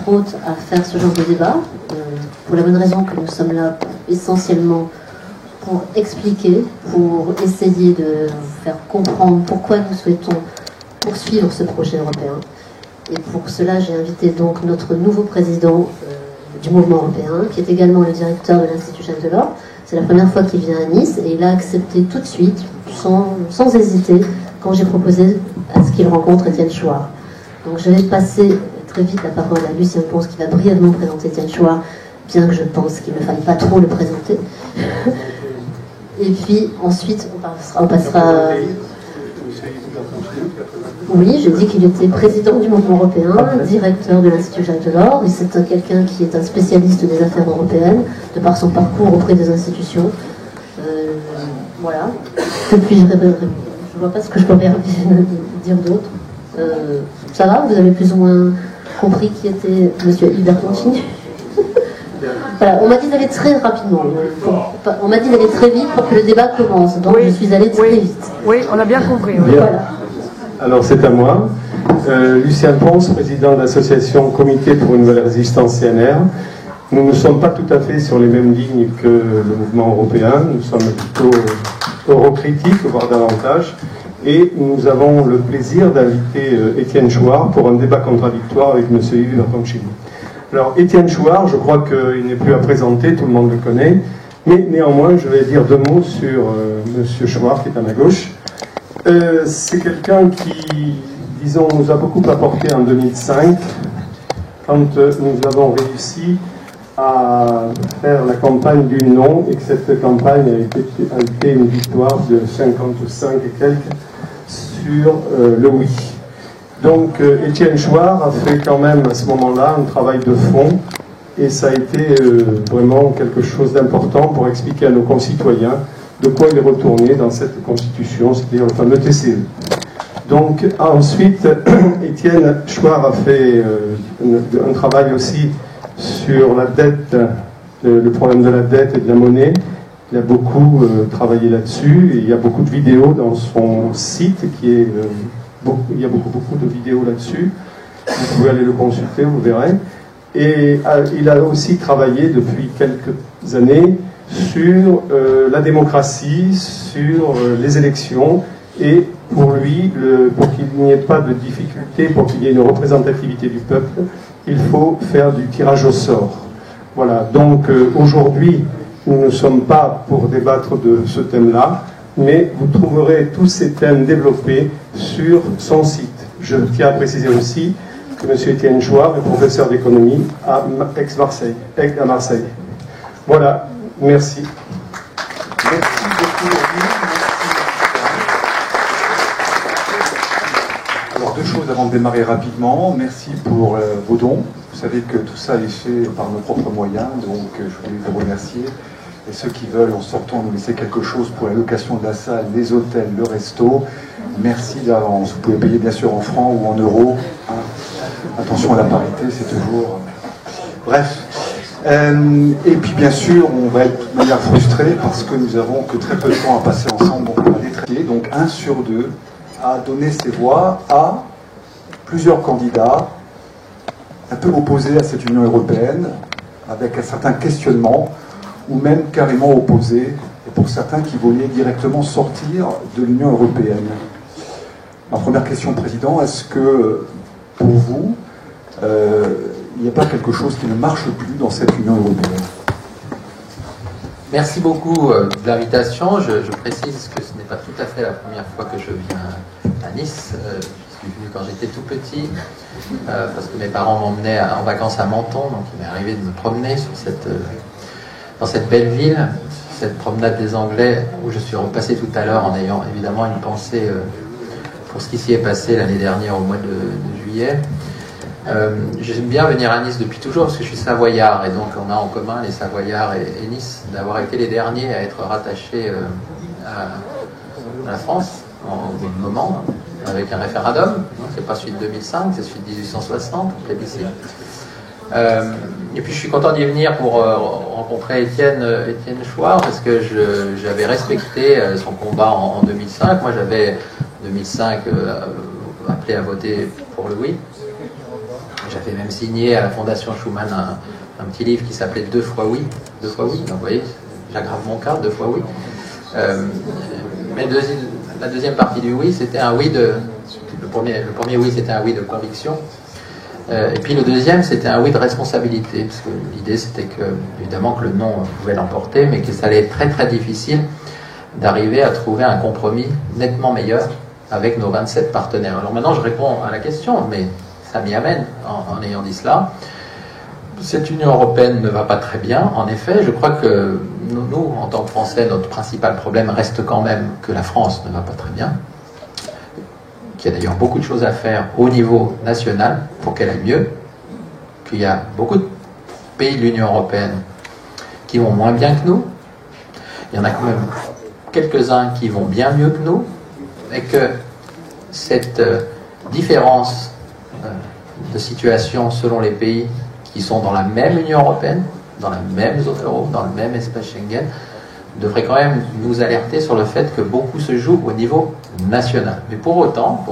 entre autres, à faire ce genre de débat, pour la bonne raison que nous sommes là essentiellement pour expliquer, pour essayer de faire comprendre pourquoi nous souhaitons poursuivre ce projet européen. Et pour cela, j'ai invité donc notre nouveau président du mouvement européen, qui est également le directeur de l'Institut Jacques Delors. C'est la première fois qu'il vient à Nice et il a accepté tout de suite, sans hésiter, quand j'ai proposé à ce qu'il rencontre Étienne Chouard. Donc je vais passer très vite la parole à Lucien Pons qui va brièvement présenter Étienne Chouard, bien que je pense qu'il ne faille pas trop le présenter. Et puis ensuite on passera. Oui, je dis qu'il était président du mouvement européen, directeur de l'Institut Jacques Delors, et c'est quelqu'un qui est un spécialiste des affaires européennes, de par son parcours auprès des institutions. Voilà. Que puis-je répéter ? Je ne vois pas ce que je peux dire d'autre. Ça va ? Vous avez plus ou moins compris qui était M. Hubert Contigny ? Voilà, on m'a dit d'aller très rapidement. On m'a dit d'aller très vite pour que le débat commence. Donc je suis allée très vite. Oui, on a bien compris. Oui. Voilà. Alors c'est à moi. Lucien Pons, président de l'association Comité pour une nouvelle résistance CNR. Nous ne sommes pas tout à fait sur les mêmes lignes que le mouvement européen. Nous sommes plutôt eurocritiques, voire davantage. Et nous avons le plaisir d'inviter Étienne Chouard pour un débat contradictoire avec M. Yves Bertoncini. Alors, Étienne Chouard, je crois qu'il n'est plus à présenter, tout le monde le connaît, mais néanmoins, je vais dire deux mots sur M. Chouard, qui est à ma gauche. C'est quelqu'un qui, disons, nous a beaucoup apporté en 2005, quand nous avons réussi à faire la campagne du non, et que cette campagne a été une victoire de 55 et quelques sur le oui. Donc Étienne Chouard a fait quand même à ce moment-là un travail de fond et ça a été vraiment quelque chose d'important pour expliquer à nos concitoyens de quoi il est retourné dans cette constitution, c'est-à-dire le fameux TCE. Donc ensuite, Étienne Chouard a fait un travail aussi sur la dette, le problème de la dette et de la monnaie. Il a beaucoup travaillé là-dessus et il y a beaucoup de vidéos dans son site qui est... il y a beaucoup de vidéos là-dessus. Vous pouvez aller le consulter, vous verrez. Et il a aussi travaillé depuis quelques années sur la démocratie, sur les élections. Et pour lui, pour qu'il n'y ait pas de difficulté, pour qu'il y ait une représentativité du peuple, il faut faire du tirage au sort. Voilà. Donc aujourd'hui, nous ne sommes pas pour débattre de ce thème-là, mais vous trouverez tous ces thèmes développés sur son site. Je tiens à préciser aussi que M. Étienne Chouard est professeur d'économie à Marseille. Voilà, merci. Merci beaucoup. Alors deux choses avant de démarrer rapidement. Merci pour vos dons. Vous savez que tout ça est fait par nos propres moyens, donc je voulais vous remercier. Et ceux qui veulent, en sortant, nous laisser quelque chose pour la location de la salle, les hôtels, le resto, merci d'avance. Vous pouvez payer bien sûr en francs ou en euros. Hein. Attention à la parité, c'est toujours... Bref. Et puis bien sûr, on va être de manière frustré parce que nous avons que très peu de temps à passer ensemble. Donc on va les traiter. Donc 1 sur 2 a donné ses voix à plusieurs candidats un peu opposés à cette Union européenne, avec un certain questionnement, ou même carrément opposés, et pour certains qui voulaient directement sortir de l'Union européenne. Ma première question, Président, est-ce que, pour vous, il n'y a pas quelque chose qui ne marche plus dans cette Union européenne? Merci beaucoup de l'invitation. Je précise que ce n'est pas tout à fait la première fois que je viens à Nice. Je suis venu quand j'étais tout petit, parce que mes parents m'emmenaient en vacances à Menton, donc il m'est arrivé de me promener dans cette belle ville, cette promenade des Anglais, où je suis repassé tout à l'heure en ayant évidemment une pensée pour ce qui s'y est passé l'année dernière au mois de juillet. J'aime bien venir à Nice depuis toujours parce que je suis savoyard et donc on a en commun, les Savoyards et Nice, d'avoir été les derniers à être rattachés à la France en un moment avec un référendum. C'est pas celui de 2005, c'est celui de 1860, plébiscite. Et puis je suis content d'y venir pour rencontrer Étienne Chouard parce que j'avais respecté son combat en 2005. Moi j'avais en 2005 appelé à voter pour le oui. J'avais même signé à la Fondation Schuman un petit livre qui s'appelait 2 fois oui. 2 fois oui, donc vous voyez, j'aggrave mon cas, 2 fois oui. Mais la deuxième partie du oui, c'était un oui de... Le premier oui, c'était un oui de conviction. Et puis le deuxième, c'était un oui de responsabilité, parce que l'idée, c'était que, évidemment, que le non pouvait l'emporter, mais que ça allait être très très difficile d'arriver à trouver un compromis nettement meilleur avec nos 27 partenaires. Alors maintenant, je réponds à la question, mais ça m'y amène en ayant dit cela. Cette Union européenne ne va pas très bien. En effet, je crois que nous, en tant que Français, notre principal problème reste quand même que la France ne va pas très bien, qu'il y a d'ailleurs beaucoup de choses à faire au niveau national pour qu'elle aille mieux, qu'il y a beaucoup de pays de l'Union européenne qui vont moins bien que nous, il y en a quand même quelques-uns qui vont bien mieux que nous, et que cette différence de situation selon les pays qui sont dans la même Union européenne, dans la même zone euro, dans le même espace Schengen, devrait quand même nous alerter sur le fait que beaucoup se joue au niveau national. Mais pour autant,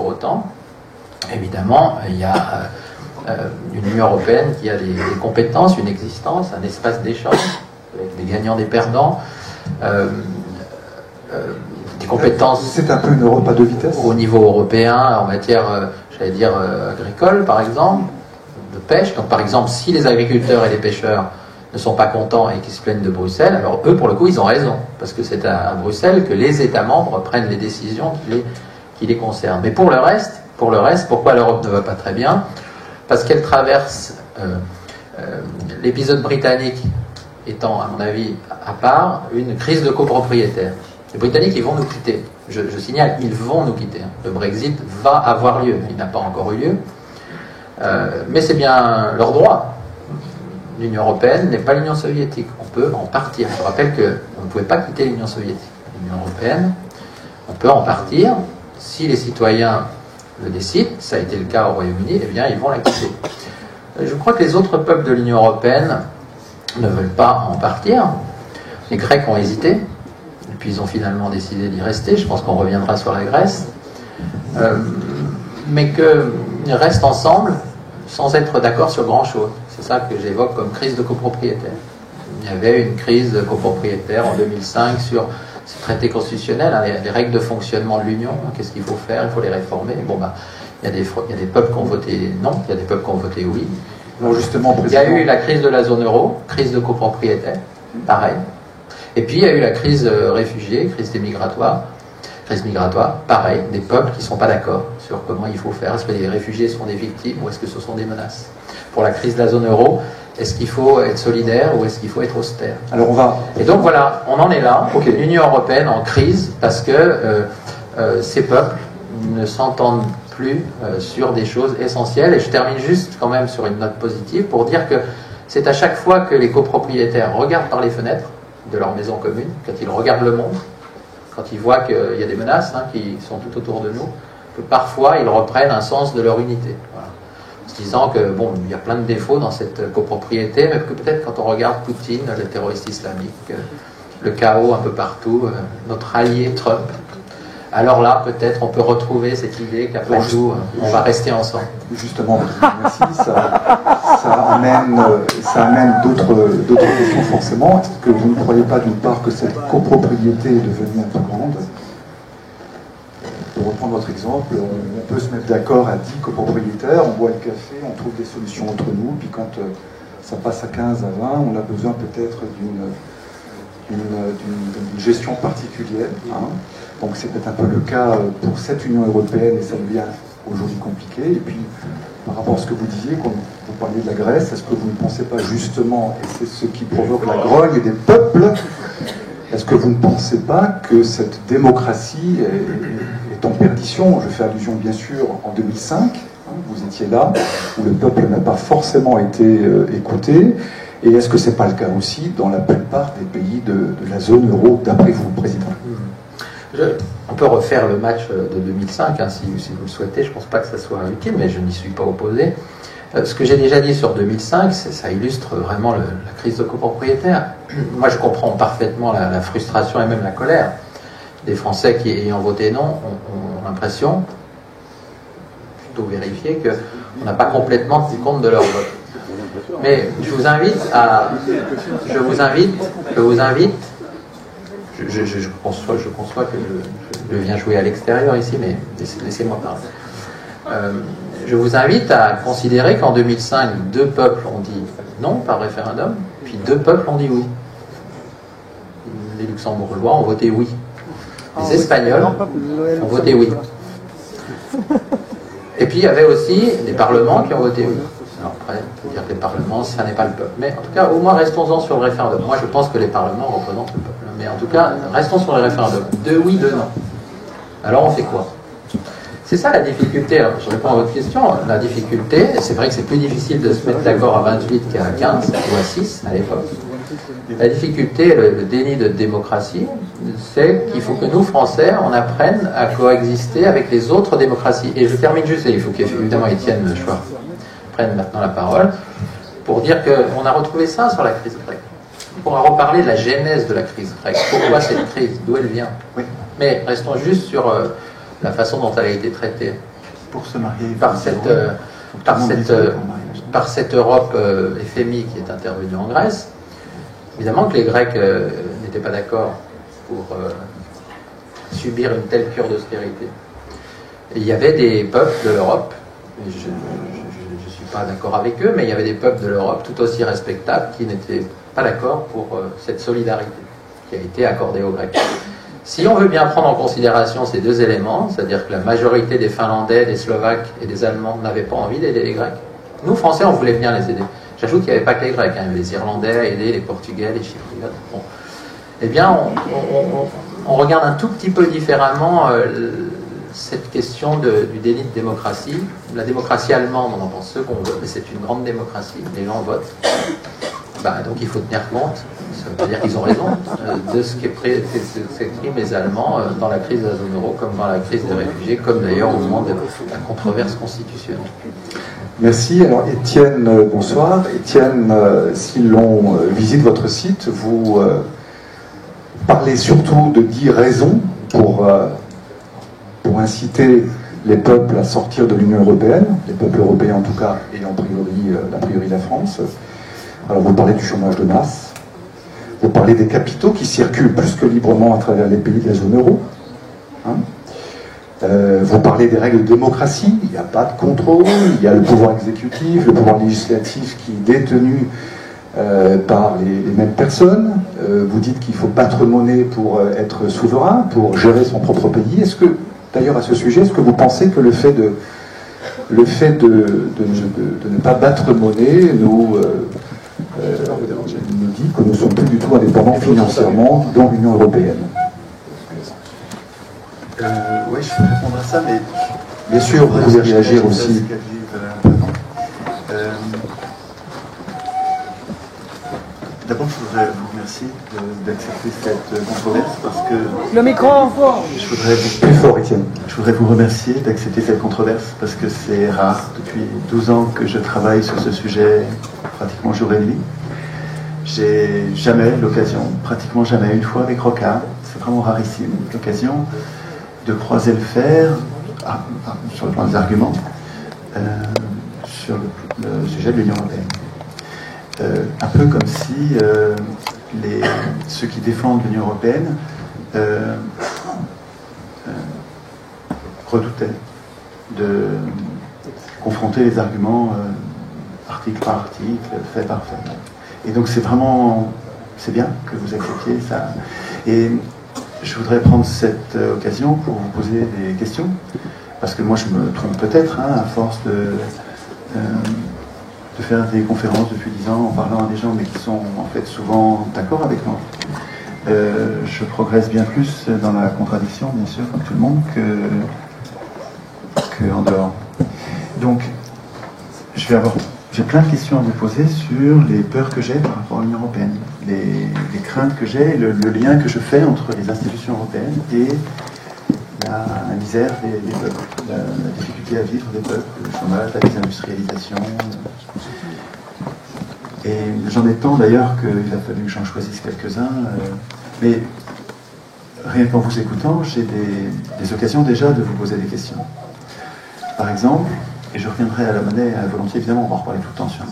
évidemment, il y a une Union européenne qui a des compétences, une existence, un espace d'échange, avec des gagnants, des perdants, des compétences... C'est un peu une Europe à deux vitesses. Au niveau européen, en matière, j'allais dire, agricole, par exemple, de pêche. Donc, par exemple, si les agriculteurs et les pêcheurs ne sont pas contents et qui se plaignent de Bruxelles, alors eux, pour le coup, ils ont raison, parce que c'est à Bruxelles que les États membres prennent les décisions qui les concernent. Mais pour le reste, pourquoi l'Europe ne va pas très bien? Parce qu'elle traverse l'épisode britannique étant, à mon avis, à part, une crise de copropriétaires. Les Britanniques, ils vont nous quitter. Je signale, ils vont nous quitter. Le Brexit va avoir lieu. Il n'a pas encore eu lieu. Mais c'est bien leur droit. L'Union européenne n'est pas l'Union soviétique. On peut en partir. Je rappelle qu'on ne pouvait pas quitter l'Union soviétique. L'Union européenne, on peut en partir. Si les citoyens le décident, ça a été le cas au Royaume-Uni, eh bien, ils vont la quitter. Je crois que les autres peuples de l'Union européenne ne veulent pas en partir. Les Grecs ont hésité, et puis ils ont finalement décidé d'y rester. Je pense qu'on reviendra sur la Grèce. Mais qu'ils restent ensemble sans être d'accord sur grand-chose. C'est ça que j'évoque comme crise de copropriétaires. Il y avait une crise de copropriétaires en 2005 sur ce traité constitutionnel, hein, les règles de fonctionnement de l'Union. Qu'est-ce qu'il faut faire? Il faut les réformer. Bon, bah, il y a des peuples qui ont voté non, il y a des peuples qui ont voté oui. Alors justement, il y a eu la crise de la zone euro, crise de copropriétaires, pareil. Et puis il y a eu la crise réfugiée, crise migratoire, pareil, des peuples qui ne sont pas d'accord sur comment il faut faire. Est-ce que les réfugiés sont des victimes ou est-ce que ce sont des menaces? Pour la crise de la zone euro, est-ce qu'il faut être solidaire ou est-ce qu'il faut être austère? Alors on va... Et donc voilà, on en est là, l'Union européenne en crise, parce que ces peuples ne s'entendent plus sur des choses essentielles. Et je termine juste quand même sur une note positive pour dire que c'est à chaque fois que les copropriétaires regardent par les fenêtres de leur maison commune, quand ils regardent le monde, quand ils voient qu'il y a des menaces qui sont tout autour de nous, que parfois ils reprennent un sens de leur unité. Voilà. En se disant que bon, il y a plein de défauts dans cette copropriété, mais que peut-être quand on regarde Poutine, le terroriste islamique, le chaos un peu partout, notre allié Trump, alors là, peut-être, on peut retrouver cette idée qu'après tout, on va rester ensemble. Justement, merci. Ça amène d'autres questions forcément. Est-ce que vous ne croyez pas d'une part que cette copropriété est devenue un peu grande? Pour reprendre votre exemple, on peut se mettre d'accord à 10 copropriétaires, on boit le café, on trouve des solutions entre nous, puis quand ça passe à 15, à 20, on a besoin peut-être d'une gestion particulière. Hein. Donc c'est peut-être un peu le cas pour cette Union européenne et ça devient aujourd'hui compliqué. Et puis par rapport à ce que vous disiez, quand vous parliez de la Grèce, est-ce que vous ne pensez pas justement, et c'est ce qui provoque la grogne des peuples, est-ce que vous ne pensez pas que cette démocratie est en perdition? Je fais allusion bien sûr en 2005, hein, vous étiez là, où le peuple n'a pas forcément été écouté. Et est-ce que ce n'est pas le cas aussi dans la plupart des pays de la zone euro, d'après vous, Président? On peut refaire le match de 2005, hein, si vous le souhaitez. Je ne pense pas que ça soit utile, mais je n'y suis pas opposé. Ce que j'ai déjà dit sur 2005, ça illustre vraiment la crise de copropriétaires. Moi, je comprends parfaitement la frustration et même la colère des Français qui, ayant voté non, ont l'impression, plutôt vérifier qu'on n'a pas complètement tenu compte de leur vote. Mais je vous invite, je conçois que je viens jouer à l'extérieur ici, mais laissez-moi parler. Je vous invite à considérer qu'en 2005, 2 peuples ont dit non par référendum, puis 2 peuples ont dit oui. Les Luxembourgeois ont voté oui. Les Espagnols ont voté oui. Et puis il y avait aussi des parlements qui ont voté oui. Alors après, on peut dire que les parlements, ça n'est pas le peuple. Mais en tout cas, au moins restons-en sur le référendum. Moi, je pense que les parlements représentent le peuple. Mais en tout cas, restons sur le référendum. 2 oui, 2 non. Alors on fait quoi? C'est ça la difficulté. Alors, je réponds à votre question. La difficulté, c'est vrai que c'est plus difficile de se mettre d'accord à 28 qu'à 15 ou à 6 à l'époque. La difficulté, le déni de démocratie, c'est qu'il faut que nous, Français, on apprenne à coexister avec les autres démocraties. Et je termine juste, et il faut qu'évidemment Étienne Schwartz prenne maintenant la parole, pour dire qu'on a retrouvé ça sur la crise grecque. On pourra reparler de la genèse de la crise grecque. Pourquoi cette crise? D'où elle vient? Oui. Mais restons juste sur la façon dont elle a été traitée. Pour se marier par cette Europe FMI qui est intervenue en Grèce. Évidemment que les Grecs n'étaient pas d'accord pour subir une telle cure d'austérité. Il y avait des peuples de l'Europe, je ne suis pas d'accord avec eux, mais il y avait des peuples de l'Europe tout aussi respectables qui n'étaient pas d'accord pour cette solidarité qui a été accordée aux Grecs. Si on veut bien prendre en considération ces 2 éléments, c'est-à-dire que la majorité des Finlandais, des Slovaques et des Allemands n'avaient pas envie d'aider les Grecs, nous, Français, on voulait bien les aider. J'ajoute qu'il n'y avait pas que les Grecs, il y avait les Irlandais à aider, les Portugais, les Chypriotes. Bon. Eh bien, on regarde un tout petit peu différemment cette question du déni de démocratie. La démocratie allemande, on en pense ce qu'on veut, mais c'est une grande démocratie, les gens votent. Donc il faut tenir compte, ça veut dire qu'ils ont raison, de ce qu'expriment les Allemands dans la crise de la zone euro, comme dans la crise des réfugiés, comme d'ailleurs au moment de la controverse constitutionnelle. Merci. Alors Étienne, bonsoir. Étienne, si l'on visite votre site, vous parlez surtout de 10 raisons pour inciter les peuples à sortir de l'Union européenne, les peuples européens en tout cas, et a priori la France. Alors vous parlez du chômage de masse, vous parlez des capitaux qui circulent plus que librement à travers les pays de la zone euro. Vous parlez des règles de démocratie, il n'y a pas de contrôle, il y a le pouvoir exécutif, le pouvoir législatif qui est détenu par les mêmes personnes. Vous dites qu'il faut battre monnaie pour être souverain, pour gérer son propre pays. Est-ce que, d'ailleurs à ce sujet, est-ce que vous pensez que le fait de ne pas battre monnaie nous dit que nous ne sommes plus du tout indépendants financièrement dans l'Union européenne? Oui, je peux répondre à ça, mais... Bien sûr, vous pouvez réagir aussi. D'abord, je voudrais vous remercier d'accepter cette controverse parce que... Le micro fort. Plus fort, Étienne. Je voudrais vous remercier d'accepter cette controverse parce que c'est rare. Depuis 12 ans que je travaille sur ce sujet pratiquement jour et nuit. J'ai jamais l'occasion, pratiquement jamais, une fois avec Rocard, c'est vraiment rarissime, l'occasion de croiser le fer sur le plan des arguments sur le sujet de l'Union européenne. Un peu comme si ceux qui défendent l'Union européenne redoutaient de confronter les arguments article par article, fait par fait. Et donc c'est bien que vous acceptiez ça. Et je voudrais prendre cette occasion pour vous poser des questions, parce que moi je me trompe peut-être, à force de faire des conférences depuis 10 ans en parlant à des gens mais qui sont en fait souvent d'accord avec moi. Je progresse bien plus dans la contradiction, bien sûr, comme tout le monde, que en dehors. Donc, j'ai plein de questions à vous poser sur les peurs que j'ai par rapport à l'Union européenne, les craintes que j'ai, le lien que je fais entre les institutions européennes et la misère des peuples, la difficulté à vivre des peuples, le chômage, la désindustrialisation. Et j'en ai tant d'ailleurs qu'il a fallu que j'en choisisse quelques-uns. Mais rien qu'en vous écoutant, j'ai des occasions déjà de vous poser des questions. Par exemple, et je reviendrai à la monnaie volontiers, évidemment, on va en reparler tout le temps sur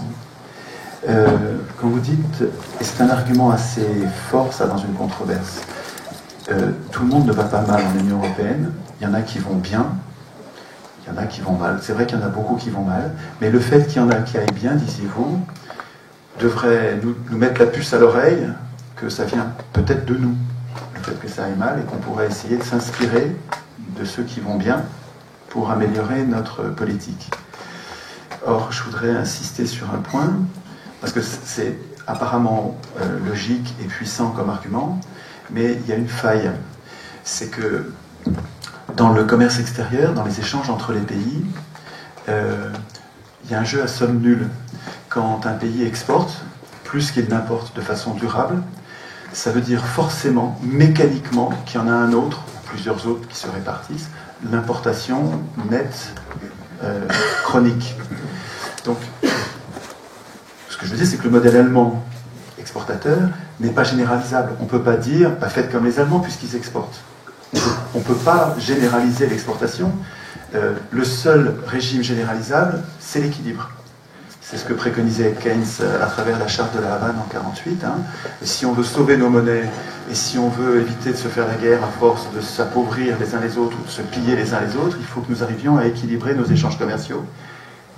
quand vous dites, et c'est un argument assez fort ça dans une controverse, tout le monde ne va pas mal en Union européenne, il y en a qui vont bien, il y en a qui vont mal, c'est vrai qu'il y en a beaucoup qui vont mal, mais le fait qu'il y en a qui aillent bien, disiez-vous, devrait nous mettre la puce à l'oreille que ça vient peut-être de nous, le fait que ça aille mal, et qu'on pourrait essayer de s'inspirer de ceux qui vont bien pour améliorer notre politique. Or, je voudrais insister sur un point, parce que c'est apparemment logique et puissant comme argument, mais il y a une faille. C'est que dans le commerce extérieur, dans les échanges entre les pays, il y a un jeu à somme nulle. Quand un pays exporte, plus qu'il n'importe de façon durable, ça veut dire forcément, mécaniquement, qu'il y en a un autre, ou plusieurs autres qui se répartissent, l'importation nette chronique. Donc, ce que je veux dire, c'est que le modèle allemand exportateur n'est pas généralisable. On ne peut pas dire, bah, faites comme les Allemands puisqu'ils exportent. On ne peut pas généraliser l'exportation. Le seul régime généralisable, c'est l'équilibre. C'est ce que préconisait Keynes à travers la charte de la Havane en 1948. Hein. Si on veut sauver nos monnaies et si on veut éviter de se faire la guerre à force de s'appauvrir les uns les autres ou de se piller les uns les autres, il faut que nous arrivions à équilibrer nos échanges commerciaux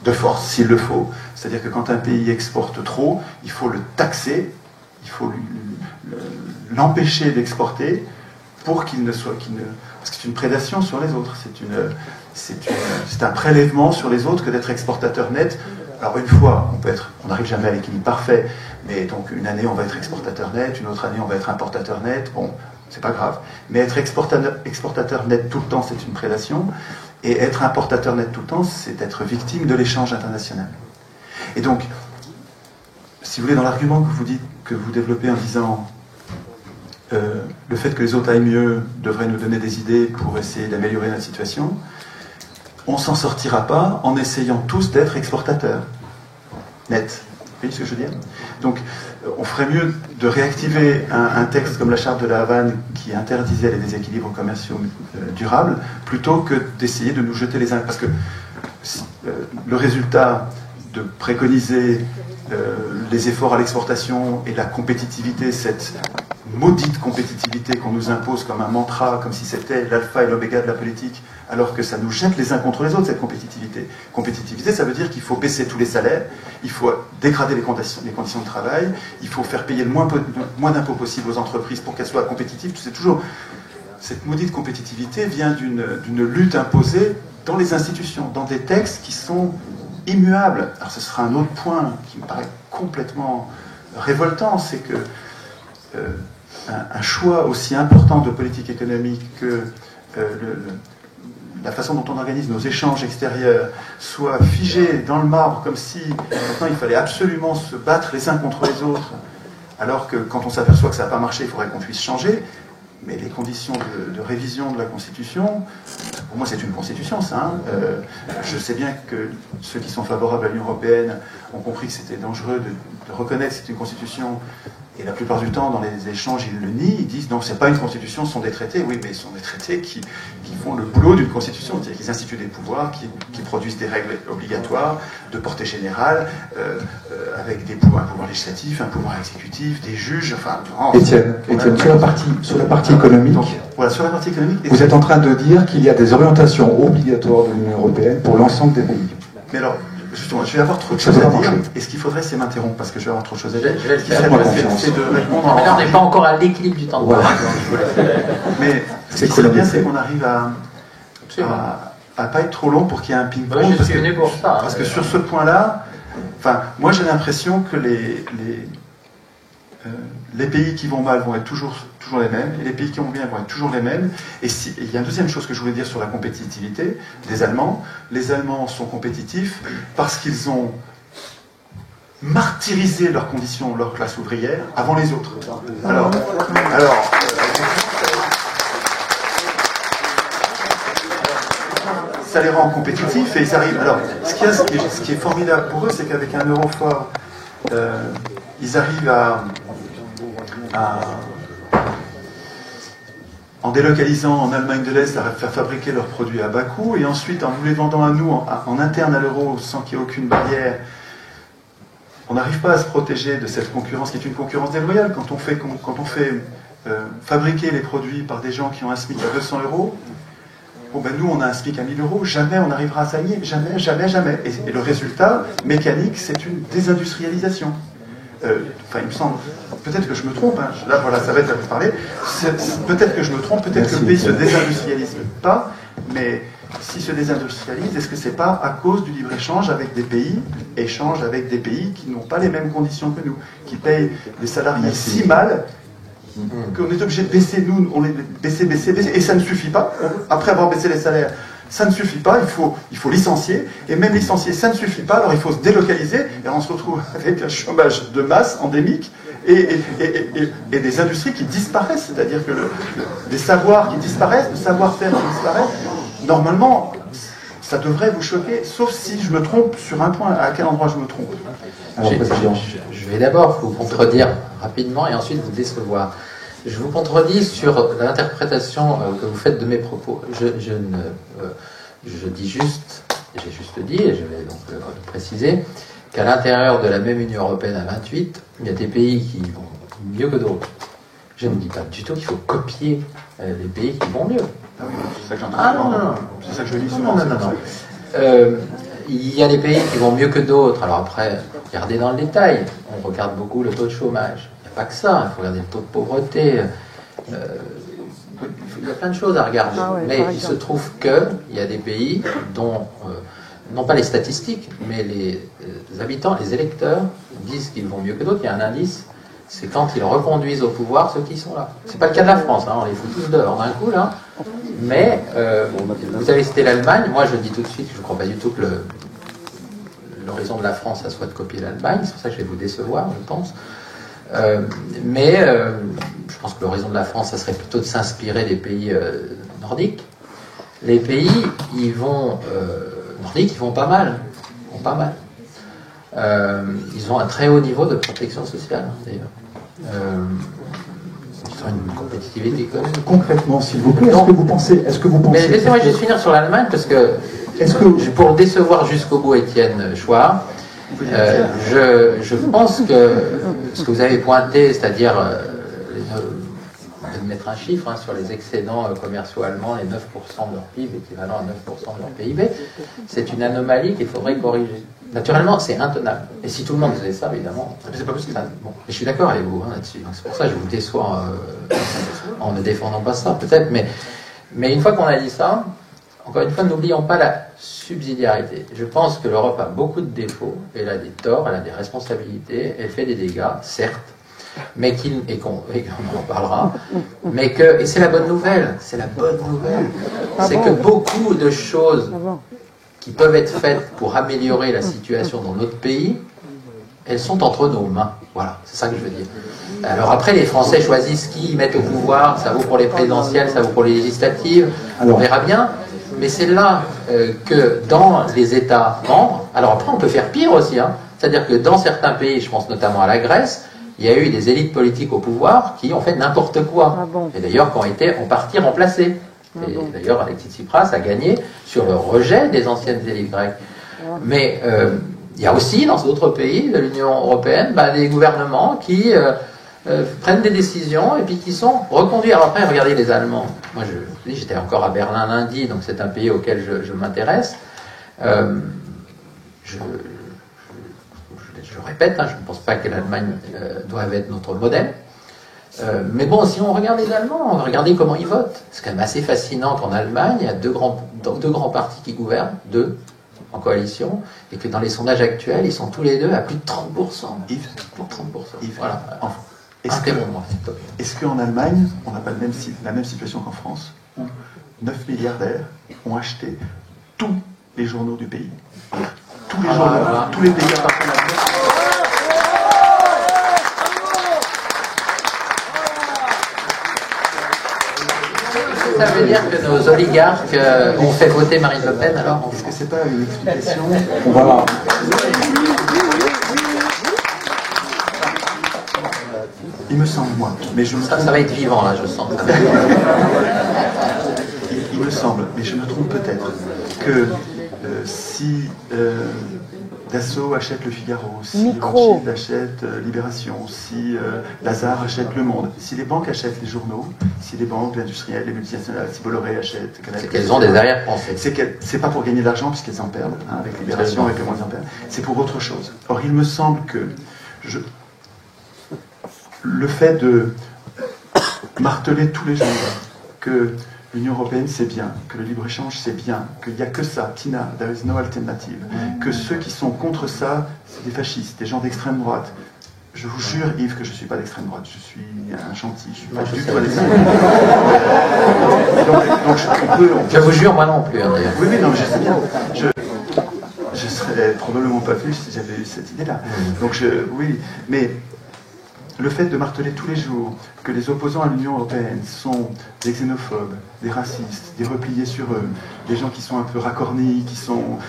de force, s'il le faut. C'est-à-dire que quand un pays exporte trop, il faut le taxer, il faut l'empêcher d'exporter pour qu'il ne soit... parce que c'est une prédation sur les autres. C'est un prélèvement sur les autres que d'être exportateur net. Alors une fois, on n'arrive jamais à l'équilibre parfait, mais donc une année on va être exportateur net, une autre année on va être importateur net, bon, c'est pas grave. Mais être exportateur net tout le temps, c'est une prédation, et être importateur net tout le temps, c'est être victime de l'échange international. Et donc, si vous voulez, dans l'argument que vous dites, que vous développez en disant le fait que les autres aillent mieux devrait nous donner des idées pour essayer d'améliorer notre situation, on ne s'en sortira pas en essayant tous d'être exportateurs net. Vous voyez ce que je veux dire? Donc, on ferait mieux de réactiver un texte comme la charte de la Havane qui interdisait les déséquilibres commerciaux durables, plutôt que d'essayer de nous jeter les uns. Parce que le résultat de préconiser les efforts à l'exportation et la compétitivité, cette maudite compétitivité qu'on nous impose comme un mantra, comme si c'était l'alpha et l'oméga de la politique, alors que ça nous jette les uns contre les autres, cette compétitivité. Compétitivité, ça veut dire qu'il faut baisser tous les salaires, il faut dégrader les conditions de travail, il faut faire payer le moins d'impôts possible aux entreprises pour qu'elles soient compétitives. C'est toujours... Cette maudite compétitivité vient d'une lutte imposée dans les institutions, dans des textes qui sont immuables. Alors ce sera un autre point qui me paraît complètement révoltant, c'est que un choix aussi important de politique économique que la façon dont on organise nos échanges extérieurs soit figé dans le marbre, comme si maintenant il fallait absolument se battre les uns contre les autres, alors que quand on s'aperçoit que ça n'a pas marché, il faudrait qu'on puisse changer. Mais les conditions de révision de la Constitution, pour moi c'est une Constitution ça. Hein. Je sais bien que ceux qui sont favorables à l'Union européenne ont compris que c'était dangereux de reconnaître que c'est une Constitution. Et la plupart du temps, dans les échanges, ils le nient. Ils disent non, c'est pas une constitution, ce sont des traités. Oui, mais ce sont des traités qui font le boulot d'une constitution, c'est-à-dire qu'ils instituent des pouvoirs, qui produisent des règles obligatoires, de portée générale, avec un pouvoir législatif, un pouvoir exécutif, des juges. Enfin, Étienne, sur la partie économique. Donc, voilà, sur la partie économique. Vous êtes en train de dire qu'il y a des orientations obligatoires de l'Union européenne pour l'ensemble des pays. Mais alors. Justement, je vais avoir trop de choses à dire, et ce qu'il faudrait, c'est m'interrompre, parce que je vais avoir trop de choses à dire. Je vais le faire. C'est de répondre mais là, on n'est pas encore à l'équilibre du temps de parole. Mais ce qui serait bien, c'est qu'on arrive à pas être trop long pour qu'il y ait un ping-pong. Je suis venu pour ça. Parce que sur ce point-là, enfin, moi j'ai l'impression que les pays qui vont mal vont être toujours les mêmes, et les pays qui vont bien vont être toujours les mêmes. Et il y a une deuxième chose que je voulais dire sur la compétitivité des Allemands. Les Allemands sont compétitifs parce qu'ils ont martyrisé leurs conditions, leur classe ouvrière, avant les autres. Alors ça les rend compétitifs et ils arrivent. Alors, ce qui est formidable pour eux, c'est qu'avec un euro fort, ils arrivent à en délocalisant en Allemagne de l'Est à faire fabriquer leurs produits à bas coût, et ensuite en nous les vendant à nous en interne à l'euro sans qu'il y ait aucune barrière, on n'arrive pas à se protéger de cette concurrence qui est une concurrence déloyale. Quand on fait fabriquer les produits par des gens qui ont un SMIC à 200 euros, bon ben nous on a un SMIC à 1000 euros, jamais on n'arrivera à s'aligner, jamais, jamais, jamais. Et le résultat mécanique, c'est une désindustrialisation. Enfin, il me semble, peut-être que je me trompe, hein, là voilà, ça va être à vous parler, peut-être que je me trompe, peut-être que le pays se désindustrialise pas, mais s'il se désindustrialise, est-ce que c'est pas à cause du libre-échange avec des pays, qui n'ont pas les mêmes conditions que nous, qui payent des salariés si mal qu'on est obligé de baisser, nous, on les baisser, et ça ne suffit pas, après avoir baissé les salaires, ça ne suffit pas, il faut licencier, et même licencier, ça ne suffit pas, alors il faut se délocaliser, et on se retrouve avec un chômage de masse endémique, et des industries qui disparaissent, c'est-à-dire que des savoirs qui disparaissent, le savoir-faire qui disparaît. Normalement, ça devrait vous choquer, sauf si je me trompe sur un point. À quel endroit je me trompe? Je vais d'abord vous contredire rapidement et ensuite vous décevoir. Je vous contredis sur l'interprétation que vous faites de mes propos. Je dis juste, j'ai juste dit, et je vais donc le préciser, qu'à l'intérieur de la même Union européenne à 28, il y a des pays qui vont mieux que d'autres. Je ne dis pas du tout qu'il faut copier les pays qui vont mieux. Ah oui, c'est ça que j'entends. Ah non. C'est ça que je dis souvent. Il y a des pays qui vont mieux que d'autres. Alors après, regardez dans le détail. On regarde beaucoup le taux de chômage. Il n'y a pas que ça. Il faut regarder le taux de pauvreté. Il y a plein de choses à regarder. Mais il se trouve qu'il y a des pays dont, non pas les statistiques, mais les habitants, les électeurs disent qu'ils vont mieux que d'autres. Il y a un indice. C'est quand ils reconduisent au pouvoir ceux qui sont là. C'est pas le cas de la France, hein, on les fout tous dehors d'un coup là. Mais vous avez cité l'Allemagne. Moi, je dis tout de suite que je ne crois pas du tout que l'horizon de la France, ça soit de copier l'Allemagne. C'est pour ça que je vais vous décevoir, je pense. Mais je pense que l'horizon de la France, ça serait plutôt de s'inspirer des pays nordiques. Les pays, nordiques, ils vont pas mal. Ils ont un très haut niveau de protection sociale, d'ailleurs. Ils ont une compétitivité économique. Concrètement, s'il vous plaît, est-ce que vous pensez... Mais laissez-moi juste finir sur l'Allemagne, parce que, pour décevoir jusqu'au bout Étienne Chouard, je pense que ce que vous avez pointé, c'est-à-dire de mettre un chiffre sur les excédents commerciaux allemands, les 9% de leur PIB, équivalent à 9% de leur PIB, c'est une anomalie qu'il faudrait corriger. Naturellement, c'est intenable. Et si tout le monde faisait ça, évidemment... C'est pas possible. Bon, je suis d'accord avec vous là-dessus. Donc c'est pour ça que je vous déçois en ne défendant pas ça, peut-être. Mais une fois qu'on a dit ça, encore une fois, n'oublions pas la subsidiarité. Je pense que l'Europe a beaucoup de défauts, elle a des torts, elle a des responsabilités, elle fait des dégâts, certes, mais qu'on en parlera, mais et c'est la bonne nouvelle, c'est que beaucoup de choses qui peuvent être faites pour améliorer la situation dans notre pays, elles sont entre nos mains. Voilà, c'est ça que je veux dire. Alors après, les Français choisissent qui ils mettent au pouvoir, ça vaut pour les présidentielles, ça vaut pour les législatives, on verra bien. Mais c'est là que dans les États membres, alors après on peut faire pire aussi, c'est-à-dire que dans certains pays, je pense notamment à la Grèce, il y a eu des élites politiques au pouvoir qui ont fait n'importe quoi, et d'ailleurs qui ont été en partie remplacées. Et d'ailleurs, Alexis Tsipras a gagné sur le rejet des anciennes élites grecques. Mais il y a aussi, dans d'autres pays de l'Union européenne, des gouvernements qui prennent des décisions et puis qui sont reconduits. Alors après, regardez les Allemands. Moi, j'étais encore à Berlin lundi, donc c'est un pays auquel je m'intéresse. Je répète, je ne pense pas que l'Allemagne doive être notre modèle. Mais bon, si on regarde les Allemands, regardez comment ils votent. C'est quand même assez fascinant qu'en Allemagne, il y a deux grands partis qui gouvernent, deux en coalition, et que dans les sondages actuels, ils sont tous les deux à plus de 30%. Pour 30%. Voilà. Est-ce qu'en Allemagne, on n'a pas la même situation qu'en France, où 9 milliardaires ont acheté tous les journaux du pays? Tous les journaux, tous les pays appartiennent à eux. Ça veut dire que nos oligarques ont fait voter Marine Le Pen alors? Est-ce que c'est pas une explication? Voilà. Il me semble, moi, mais je me trompe. Ça va être vivant, là, je sens. Il me semble, mais je me trompe peut-être, que si Dassault achète Le Figaro, si Rothschild achète Libération, si Lazare achète Le Monde, si les banques achètent les journaux, si les banques, l'industriel, les multinationales, si Bolloré achète Canal+, c'est qu'elles ont des arrière-pensées. C'est pas pour gagner de l'argent puisqu'elles en perdent, hein, avec Libération, avec Le Monde, ils en perdent. C'est pour autre chose. Or, il me semble que le fait de marteler tous les jours que l'Union européenne c'est bien, que le libre-échange c'est bien, qu'il n'y a que ça, Tina, there is no alternative, que ceux qui sont contre ça, c'est des fascistes, des gens d'extrême droite. Je vous jure, Yves, que je ne suis pas d'extrême droite, je suis un gentil, je suis pas du tout à l'extrême droite. Donc je vous jure, moi non plus, hein, d'ailleurs. Oui, non, mais je sais bien. Je serais probablement pas venu si j'avais eu cette idée-là. Donc oui, mais le fait de marteler tous les jours que les opposants à l'Union européenne sont des xénophobes, des racistes, des repliés sur eux, des gens qui sont un peu racornis, qui sont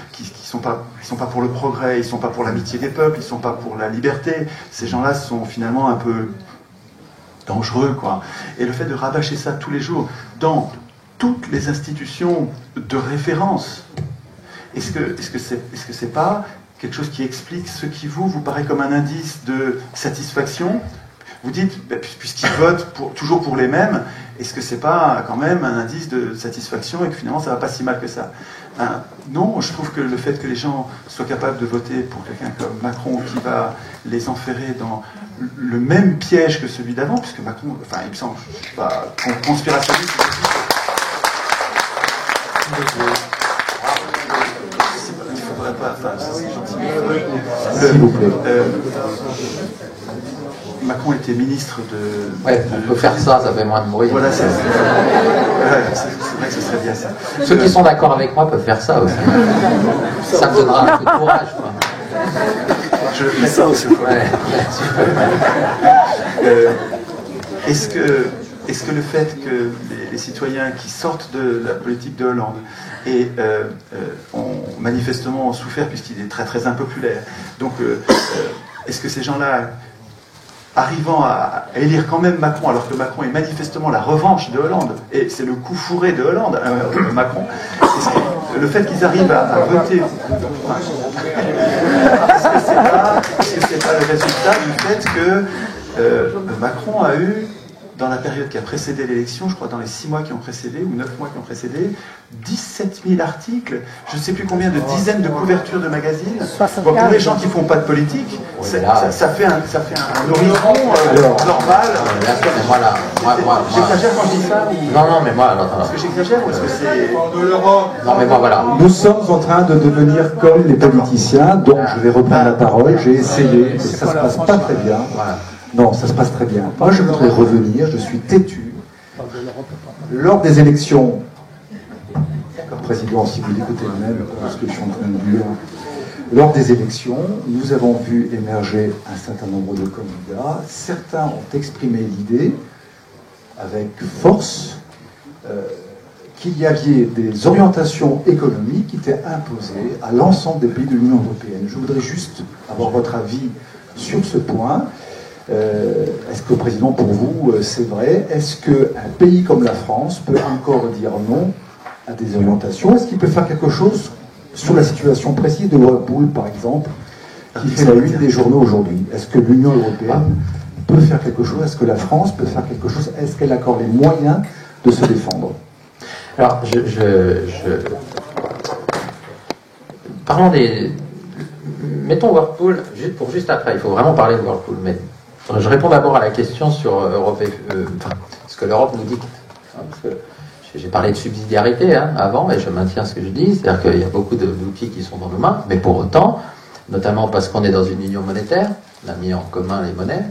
pas pour le progrès, ils sont pas pour l'amitié des peuples, ils sont pas pour la liberté. Ces gens-là sont finalement un peu dangereux, quoi. Et le fait de rabâcher ça tous les jours dans toutes les institutions de référence, est-ce que c'est pas quelque chose qui explique ce qui vous paraît comme un indice de satisfaction? Vous dites, puisqu'ils votent toujours pour les mêmes, est-ce que c'est pas quand même un indice de satisfaction et que finalement ça va pas si mal que ça? Non, je trouve que le fait que les gens soient capables de voter pour quelqu'un comme Macron qui va les enferrer dans le même piège que celui d'avant, puisque Macron, enfin il me semble, je suis pas conspirationniste, il faudrait pas, enfin c'est gentil. S'il vous plaît. Macron était ministre de... Ouais, on peut faire ça, ça fait moins de bruit. Voilà, c'est vrai que ce serait bien ça. Ceux qui sont d'accord avec moi peuvent faire ça aussi. Ça me donnera un peu de courage, quoi. Je le fais ça aussi. Est-ce que le fait que les citoyens qui sortent de la politique de Hollande et ont manifestement souffert puisqu'il est très très impopulaire, donc est-ce que ces gens-là, arrivant à élire quand même Macron, alors que Macron est manifestement la revanche de Hollande, et c'est le coup fourré de Hollande, Macron, le fait qu'ils arrivent à voter, est-ce que c'est pas le résultat du fait que Macron a eu, dans la période qui a précédé l'élection, je crois dans les 6 mois qui ont précédé, ou 9 mois qui ont précédé, 17 000 articles, je ne sais plus combien de dizaines de couvertures de magazines. Bon, pour les gens qui ne font pas de politique, ça fait un horizon normal. J'exagère quand je dis ça Non, mais moi... Est-ce que j'exagère ou est-ce que c'est... Non, mais moi, voilà. Nous sommes en train de devenir comme les politiciens, donc je vais reprendre la parole. J'ai essayé, mais ça ne se passe pas très bien. Non, ça se passe très bien. Moi, je voudrais revenir, je suis têtu. Lors des élections, Président, si vous écoutez même ce que je suis en train de dire, lors des élections, nous avons vu émerger un certain nombre de candidats. Certains ont exprimé l'idée, avec force, qu'il y avait des orientations économiques qui étaient imposées à l'ensemble des pays de l'Union européenne. Je voudrais juste avoir votre avis sur ce point. Est-ce que, Président, pour vous, c'est vrai? Est-ce qu'un pays comme la France peut encore dire non à des orientations? Est-ce qu'il peut faire quelque chose sur la situation précise de Whirlpool, par exemple, qui fait la une des journaux aujourd'hui? Est-ce que l'Union européenne peut faire quelque chose? Est-ce que la France peut faire quelque chose? Est-ce qu'elle accorde les moyens de se défendre? Alors, parlons des... Mettons Whirlpool, juste après, il faut vraiment parler de Whirlpool, mais je réponds d'abord à la question sur Europe, ce que l'Europe nous dit. Parce que j'ai parlé de subsidiarité avant, et je maintiens ce que je dis, c'est-à-dire qu'il y a beaucoup d'outils qui sont dans nos mains, mais pour autant, notamment parce qu'on est dans une union monétaire, on a mis en commun les monnaies,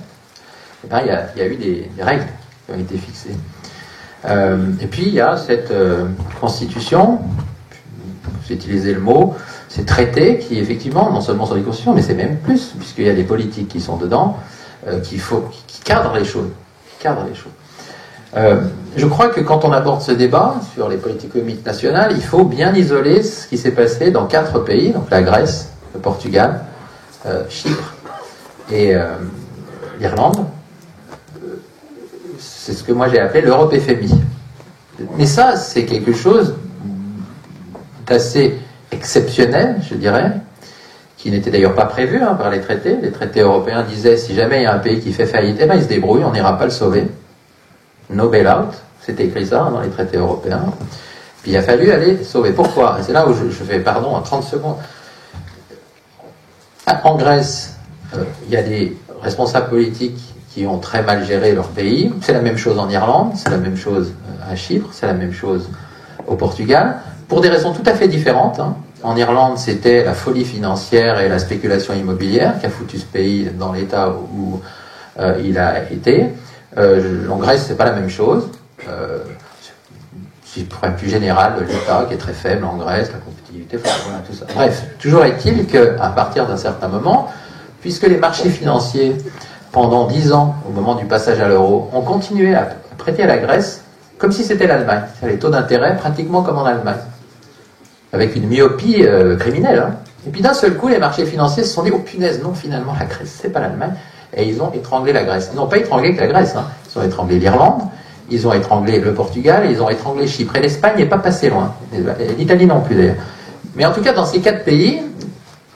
et ben, il y a eu des règles qui ont été fixées. Et puis il y a cette constitution, j'ai utilisé le mot, ces traités qui effectivement, non seulement sont des constitutions, mais c'est même plus, puisqu'il y a des politiques qui sont dedans, qui cadrent les choses. Je crois que quand on aborde ce débat sur les politiques économiques nationales, il faut bien isoler ce qui s'est passé dans 4 pays, donc la Grèce, le Portugal, Chypre et l'Irlande. c'est ce que moi j'ai appelé l'Europe FMI. Mais ça, c'est quelque chose d'assez exceptionnel, je dirais, qui n'était d'ailleurs pas prévu par les traités. Les traités européens disaient, si jamais il y a un pays qui fait faillite, eh ben, il se débrouille, on n'ira pas le sauver. No bail-out, c'était écrit ça dans les traités européens. Puis il a fallu aller sauver. Pourquoi? C'est là où je fais, pardon, en 30 secondes. En Grèce, il y a des responsables politiques qui ont très mal géré leur pays. C'est la même chose en Irlande, c'est la même chose à Chypre, c'est la même chose au Portugal, pour des raisons tout à fait différentes. En Irlande, c'était la folie financière et la spéculation immobilière qui a foutu ce pays dans l'état où il a été. En Grèce, c'est pas la même chose. Pour un plus général, l'État qui est très faible en Grèce, la compétitivité, voilà, tout ça. Bref, toujours est-il qu'à partir d'un certain moment, puisque les marchés financiers, pendant 10 ans, au moment du passage à l'euro, ont continué à prêter à la Grèce comme si c'était l'Allemagne. Les taux d'intérêt pratiquement comme en Allemagne, avec une myopie criminelle. Et puis d'un seul coup, les marchés financiers se sont dit, oh punaise, non, finalement, la Grèce, c'est pas l'Allemagne. Et ils ont étranglé la Grèce. Ils n'ont pas étranglé que la Grèce. Ils ont étranglé l'Irlande, ils ont étranglé le Portugal, et ils ont étranglé Chypre. Et l'Espagne n'est pas passée loin. Et l'Italie non plus, d'ailleurs. Mais en tout cas, dans ces 4 pays,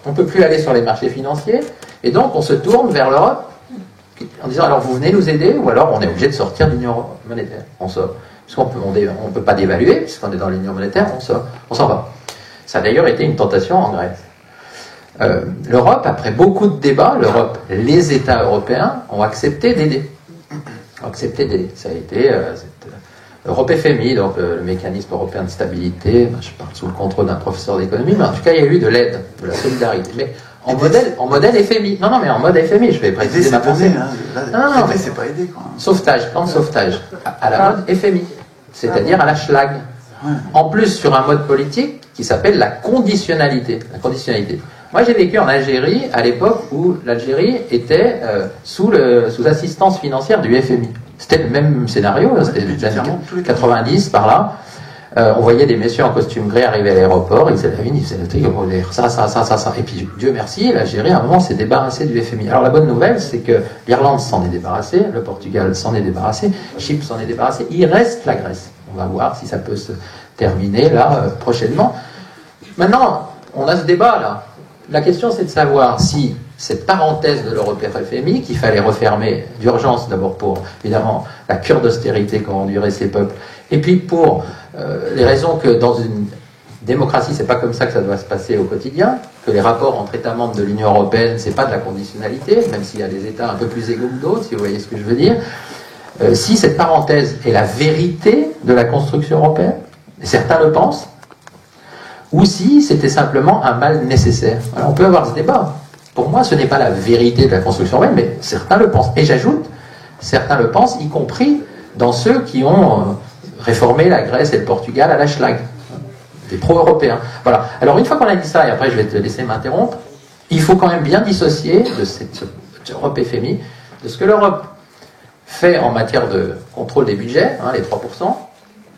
on ne peut plus aller sur les marchés financiers. Et donc, on se tourne vers l'Europe en disant, alors vous venez nous aider, ou alors on est obligé de sortir de l'Union monétaire. On sort. Parce qu'on ne peut pas dévaluer, puisqu'on est dans l'Union monétaire, on sort. On s'en va. Ça a d'ailleurs été une tentation en Grèce. L'Europe, après beaucoup de débats, les États européens ont accepté d'aider. Ça a été l'Europe FMI, donc le mécanisme européen de stabilité. Je parle sous le contrôle d'un professeur d'économie, mais en tout cas, il y a eu de l'aide, de la solidarité. Mais en modèle FMI. Non, mais en mode FMI, je vais préciser ma pensée. Non, mais c'est pas aidé, quoi. Sauvetage, plan de sauvetage, à la mode FMI, c'est-à-dire à la schlag. Ouais. En plus, sur un mode politique qui s'appelle la conditionnalité. Moi, j'ai vécu en Algérie à l'époque où l'Algérie était sous assistance financière du FMI. C'était le même scénario, c'était les années 90 par là. On voyait des messieurs en costume gris arriver à l'aéroport, ils faisaient la mine, ils faisaient le truc, ça. Et puis, Dieu merci, l'Algérie à un moment s'est débarrassée du FMI. Alors la bonne nouvelle, c'est que l'Irlande s'en est débarrassée, le Portugal s'en est débarrassé, Chypre s'en est débarrassé, il reste la Grèce. On va voir si ça peut se terminer là prochainement. Maintenant, on a ce débat là. La question, c'est de savoir si cette parenthèse de l'Europe FMI, qu'il fallait refermer d'urgence, d'abord pour, évidemment, la cure d'austérité qu'ont enduré ces peuples, et puis pour les raisons que dans une démocratie, c'est pas comme ça que ça doit se passer au quotidien, que les rapports entre États membres de l'Union européenne, c'est pas de la conditionnalité, même s'il y a des États un peu plus égaux que d'autres, si vous voyez ce que je veux dire. Si cette parenthèse est la vérité de la construction européenne, et certains le pensent, ou si c'était simplement un mal nécessaire. Alors on peut avoir ce débat. Pour moi, ce n'est pas la vérité de la construction européenne, mais certains le pensent. Et j'ajoute, certains le pensent, y compris dans ceux qui ont réformé la Grèce et le Portugal à la schlag, des pro-européens. Voilà. Alors une fois qu'on a dit ça, et après je vais te laisser m'interrompre, il faut quand même bien dissocier de cette Europe FMI, de ce que l'Europe fait en matière de contrôle des budgets, les 3%.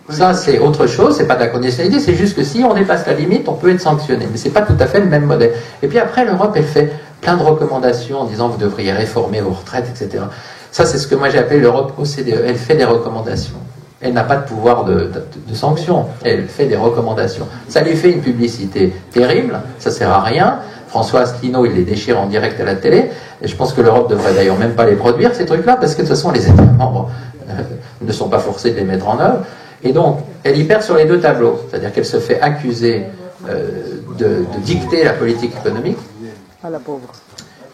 Ça, c'est autre chose, c'est pas de la conditionnalité, c'est juste que si on dépasse la limite, on peut être sanctionné. Mais c'est pas tout à fait le même modèle. Et puis après, l'Europe, elle fait plein de recommandations en disant vous devriez réformer vos retraites, etc. Ça, c'est ce que moi j'ai appelé l'Europe OCDE. Elle fait des recommandations. Elle n'a pas de pouvoir de sanction. Elle fait des recommandations. Ça lui fait une publicité terrible, ça sert à rien. François Asselineau, il les déchire en direct à la télé. Et je pense que l'Europe devrait d'ailleurs même pas les produire, ces trucs-là, parce que de toute façon, les États membres ne sont pas forcés de les mettre en œuvre. Et donc, elle y perd sur les deux tableaux. C'est-à-dire qu'elle se fait accuser de dicter la politique économique. Ah, la pauvre.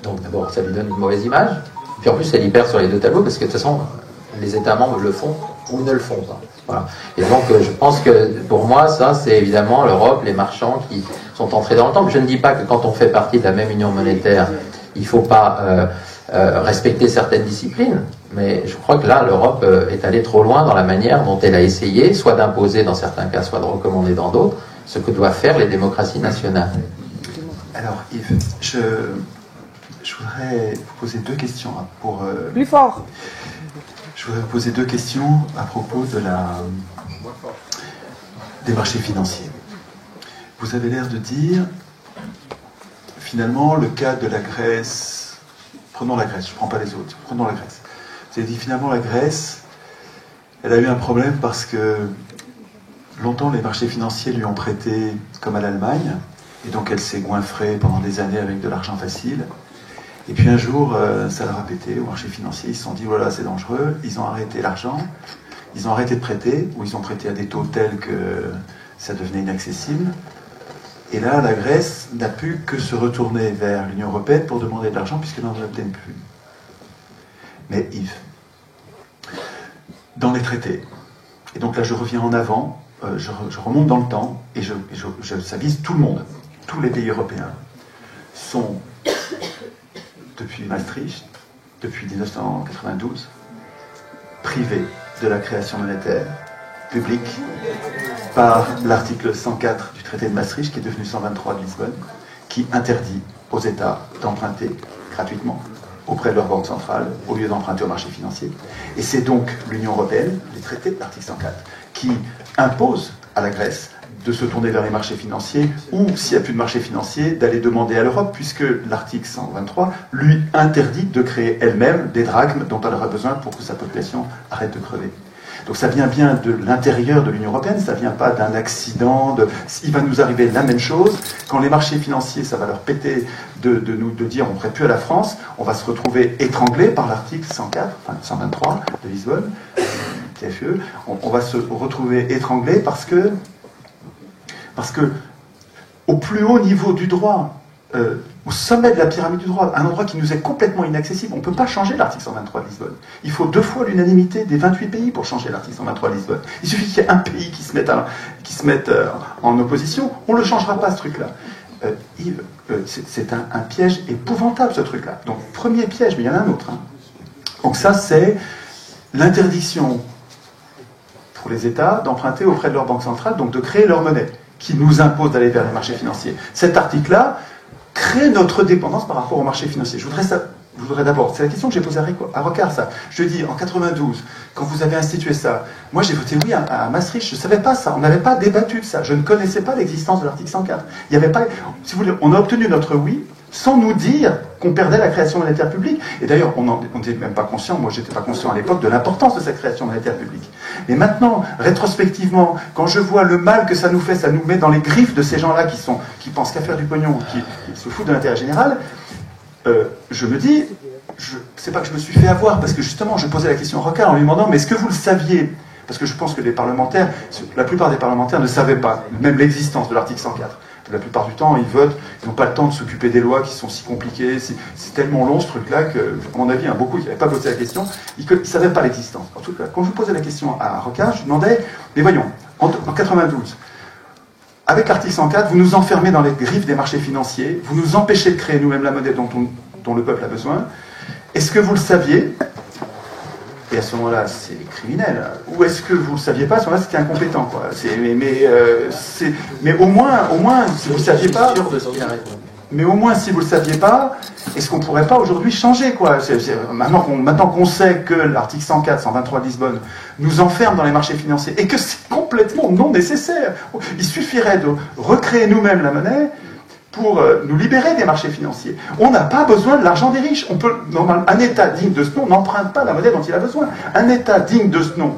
Donc d'abord, ça lui donne une mauvaise image. Puis en plus, elle y perd sur les deux tableaux, parce que de toute façon, les États membres le font ou ne le font pas. Voilà. Et donc, je pense que pour moi, ça, c'est évidemment l'Europe, les marchands qui sont entrés dans le temps. Je ne dis pas que quand on fait partie de la même union monétaire, il ne faut pas respecter certaines disciplines, mais je crois que là, l'Europe est allée trop loin dans la manière dont elle a essayé, soit d'imposer dans certains cas, soit de recommander dans d'autres, ce que doivent faire les démocraties nationales. Alors, Yves, je voudrais vous poser deux questions pour... Plus fort. Je voudrais vous poser deux questions à propos des marchés financiers. Vous avez l'air de dire, finalement, le cas de la Grèce... Prenons la Grèce, je ne prends pas les autres, prenons la Grèce. Vous avez dit, finalement, la Grèce, Elle a eu un problème parce que longtemps les marchés financiers lui ont prêté comme à l'Allemagne, et donc elle s'est goinfrée pendant des années avec de l'argent facile. Et puis un jour, ça leur a pété au marché financier, ils se sont dit voilà, c'est dangereux, ils ont arrêté l'argent, ils ont arrêté de prêter, ou ils ont prêté à des taux tels que ça devenait inaccessible. Et là, la Grèce n'a pu que se retourner vers l'Union européenne pour demander de l'argent puisqu'elle n'en obtient plus. Mais Yves, dans les traités, et donc là je reviens en avant, je remonte dans le temps, et ça vise tout le monde, tous les pays européens sont, depuis Maastricht, depuis 1992, privés de la création monétaire publique par l'article 104 du traité de Maastricht, qui est devenu 123 de Lisbonne, qui interdit aux États d'emprunter gratuitement auprès de leur banque centrale, au lieu d'emprunter au marché financier. Et c'est donc l'Union européenne, les traités de l'article 104, qui impose à la Grèce de se tourner vers les marchés financiers, ou, s'il n'y a plus de marché financier, d'aller demander à l'Europe, puisque l'article 123 lui interdit de créer elle-même des drachmes dont elle aura besoin pour que sa population arrête de crever. Donc ça vient bien de l'intérieur de l'Union européenne, ça ne vient pas d'un accident, il va nous arriver la même chose. Quand les marchés financiers, ça va leur péter de dire on ne prête plus à la France, on va se retrouver étranglé par l'article 104, enfin 123 de Lisbonne, TFE, on va se retrouver étranglé parce que au plus haut niveau du droit, au sommet de la pyramide du droit, un endroit qui nous est complètement inaccessible. On ne peut pas changer l'article 123 de Lisbonne. Il faut 2 fois l'unanimité des 28 pays pour changer l'article 123 de Lisbonne. Il suffit qu'il y ait un pays qui se mette en opposition, on ne le changera pas ce truc-là. Yves, c'est un piège épouvantable ce truc-là. Donc premier piège, mais il y en a un autre. Hein. Donc ça c'est l'interdiction pour les États d'emprunter auprès de leur banque centrale, donc de créer leur monnaie, qui nous impose d'aller vers les marchés financiers. Cet article-là crée notre dépendance par rapport aux marchés financiers. Je voudrais d'abord, c'est la question que j'ai posée à Rocard, ça. Je dis, en 92, quand vous avez institué ça, moi j'ai voté oui à Maastricht, je ne savais pas ça, on n'avait pas débattu de ça, je ne connaissais pas l'existence de l'article 104. Il n'y avait pas, si vous voulez, on a obtenu notre oui sans nous dire qu'on perdait la création monétaire publique. Et d'ailleurs, on n'était même pas conscient, moi j'étais pas conscient à l'époque de l'importance de cette création monétaire publique. Mais maintenant, rétrospectivement, quand je vois le mal que ça nous fait, ça nous met dans les griffes de ces gens-là qui pensent qu'à faire du pognon, qui se foutent de l'intérêt général, je me dis, c'est pas que je me suis fait avoir, parce que justement, je posais la question à Rocard en lui demandant, mais est-ce que vous le saviez? Parce que je pense que les parlementaires, la plupart des parlementaires ne savaient pas, même l'existence de l'article 104. La plupart du temps, ils votent, ils n'ont pas le temps de s'occuper des lois qui sont si compliquées, c'est tellement long ce truc-là que, à mon avis, beaucoup qui n'avaient pas posé la question, ils ne savaient pas l'existence. En tout cas, quand je posais la question à Rocard, je lui demandais, mais voyons, en 92, avec l'article 104, vous nous enfermez dans les griffes des marchés financiers, vous nous empêchez de créer nous-mêmes la monnaie dont le peuple a besoin. Est-ce que vous le saviez? Et à ce moment-là, c'est criminel. Ou est-ce que vous ne le saviez pas? À ce moment-là, c'était incompétent, quoi. Mais au moins, si vous ne saviez pas... Mais au moins, si vous ne le saviez pas, est-ce qu'on ne pourrait pas aujourd'hui changer, quoi? Maintenant qu'on sait que l'article 104, 123 de Lisbonne nous enferme dans les marchés financiers et que c'est complètement non nécessaire. Il suffirait de recréer nous-mêmes la monnaie pour nous libérer des marchés financiers. On n'a pas besoin de l'argent des riches. Un État digne de ce nom n'emprunte pas la monnaie dont il a besoin. Un État digne de ce nom,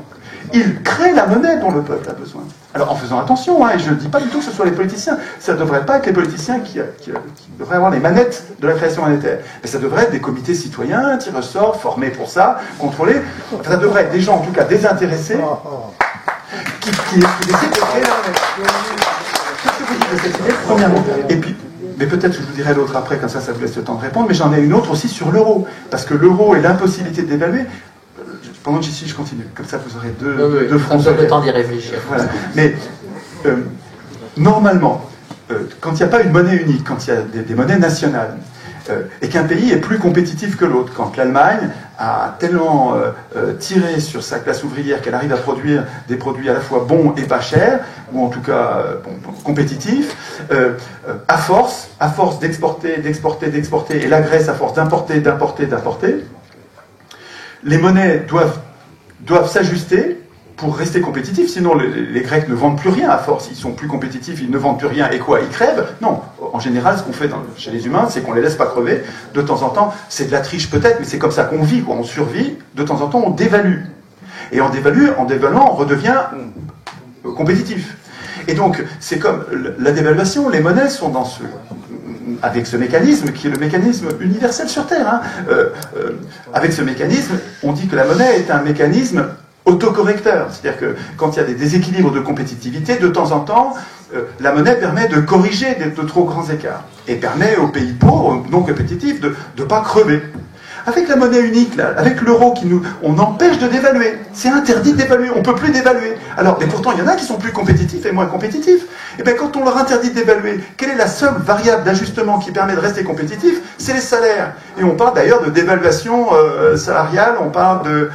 il crée la monnaie dont le peuple a besoin. Alors en faisant attention, et je ne dis pas du tout que ce soit les politiciens, ça ne devrait pas être les politiciens qui devraient avoir les manettes de la création monétaire. Mais ça devrait être des comités citoyens, tirés au sort, formés pour ça, contrôlés. Enfin, ça devrait être des gens, en tout cas désintéressés, qui décident de créer la monnaie. Qu'est-ce que vous dites de cette idée, premièrement? Et puis, mais peut-être que je vous dirai l'autre après, comme ça vous laisse le temps de répondre, mais j'en ai une autre aussi sur l'euro. Parce que l'euro et l'impossibilité de d'évaluer, pendant que j'y suis, je continue. Comme ça, vous aurez deux fronts. Vous aurez le temps d'y réfléchir. Voilà. Mais normalement, quand il n'y a pas une monnaie unique, quand il y a des monnaies nationales, et qu'un pays est plus compétitif que l'autre, quand l'Allemagne a tellement tiré sur sa classe ouvrière qu'elle arrive à produire des produits à la fois bons et pas chers, ou en tout cas compétitifs, à force d'exporter, et la Grèce à force d'importer, les monnaies doivent s'ajuster pour rester compétitifs, sinon les Grecs ne vendent plus rien à force. Ils sont plus compétitifs, ils ne vendent plus rien, et quoi? Ils crèvent? Non. En général, ce qu'on fait chez les humains, c'est qu'on les laisse pas crever. De temps en temps, c'est de la triche peut-être, mais c'est comme ça qu'on vit, quoi. On survit. De temps en temps, on dévalue. Et en dévaluant, on redevient compétitif. Et donc, c'est comme la dévaluation, les monnaies sont avec ce mécanisme qui est le mécanisme universel sur Terre. Hein. Avec ce mécanisme, on dit que la monnaie est un mécanisme autocorrecteur. C'est-à-dire que quand il y a des déséquilibres de compétitivité, de temps en temps, la monnaie permet de corriger de trop grands écarts et permet aux pays pauvres, non compétitifs, de ne pas crever. Avec la monnaie unique, là, avec l'euro, on empêche de dévaluer. C'est interdit de dévaluer, on ne peut plus dévaluer. Alors, et pourtant, il y en a qui sont plus compétitifs et moins compétitifs. Et bien, quand on leur interdit de dévaluer, quelle est la seule variable d'ajustement qui permet de rester compétitif? C'est les salaires. Et on parle d'ailleurs de dévaluation salariale, on parle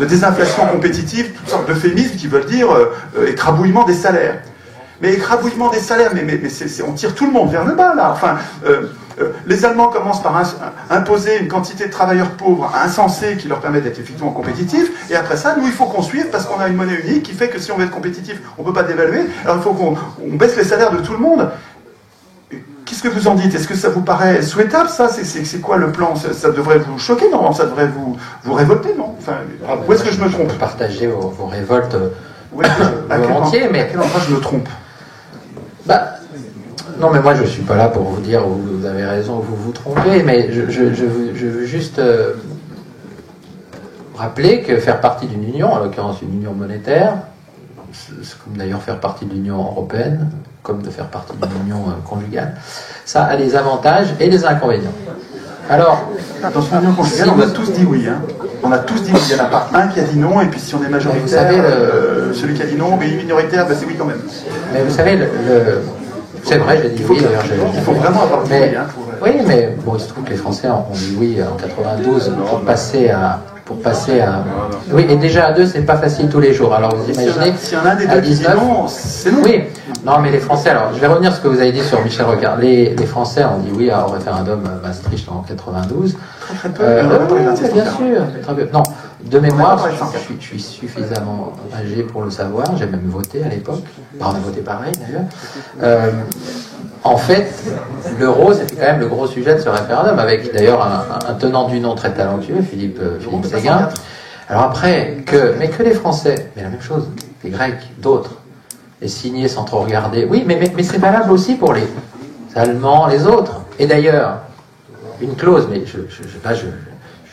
de désinflation compétitive, toutes sortes d'euphémismes qui veulent dire écrabouillement des salaires. Mais écrabouillement des salaires, mais on tire tout le monde vers le bas, là. Enfin, les Allemands commencent par imposer une quantité de travailleurs pauvres insensés qui leur permet d'être effectivement compétitifs, et après ça, nous, il faut qu'on suive parce qu'on a une monnaie unique qui fait que si on veut être compétitif, on ne peut pas dévaluer, alors il faut qu'on baisse les salaires de tout le monde. Qu'est-ce que vous en dites? Est-ce que ça vous paraît souhaitable, ça? C'est quoi le plan? Ça devrait vous choquer, non? Ça devrait vous révolter, non? Enfin, où est-ce que je me trompe? Partager vos révoltes volontiers, mais à quel endroit je me trompe? Non, mais moi je ne suis pas là pour vous dire où vous avez raison ou vous vous trompez, mais je veux juste rappeler que faire partie d'une union, en l'occurrence une union monétaire, c'est comme d'ailleurs faire partie de l'Union européenne, comme de faire partie d'une union conjugale, ça a des avantages et des inconvénients. Alors, dans une union conjugale, on a tous dit oui. Hein. On a tous dit oui. Il n'y en a pas un qui a dit non, et puis si on est majoritaire, savez, celui qui a dit non, mais minoritaire, c'est oui quand même. Mais vous savez, c'est vrai, j'ai dit oui, d'ailleurs. Il faut vraiment avoir dit oui. Hein, oui, mais bon, il se trouve que les Français ont dit oui en 92 pour passer à... Oui, et déjà à deux, c'est pas facile tous les jours. Alors vous imaginez, si on a des deux qui disent non, c'est non. Oui, non, mais les Français, alors je vais revenir sur ce que vous avez dit sur Michel Rocard. Les Français ont dit oui au référendum Maastricht en 92. Très peu. Bien sûr, très peu. Non, de mémoire, je suis suffisamment âgé pour le savoir, j'ai même voté à l'époque. On a voté pareil d'ailleurs. En fait, l'euro, c'était quand même le gros sujet de ce référendum, avec d'ailleurs un tenant du nom très talentueux, Philippe Séguin. Alors après, que les Français, mais la même chose, les Grecs, d'autres, les signer sans trop regarder. Oui, mais c'est valable aussi pour les Allemands, les autres. Et d'ailleurs, une clause, mais je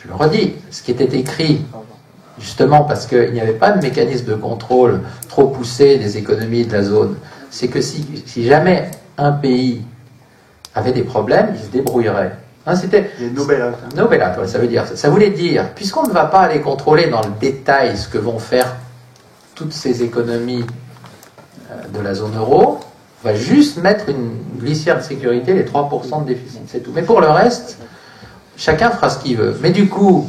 le redis, ce qui était écrit, justement parce qu'il n'y avait pas de mécanisme de contrôle trop poussé des économies de la zone, c'est que si jamais un pays avait des problèmes, il se débrouillerait. Hein, c'était no bailout. No bailout, ça voulait dire, puisqu'on ne va pas aller contrôler dans le détail ce que vont faire toutes ces économies de la zone euro, on va juste mettre une glissière de sécurité, les 3% de déficit, c'est tout. Mais pour le reste, chacun fera ce qu'il veut. Mais du coup,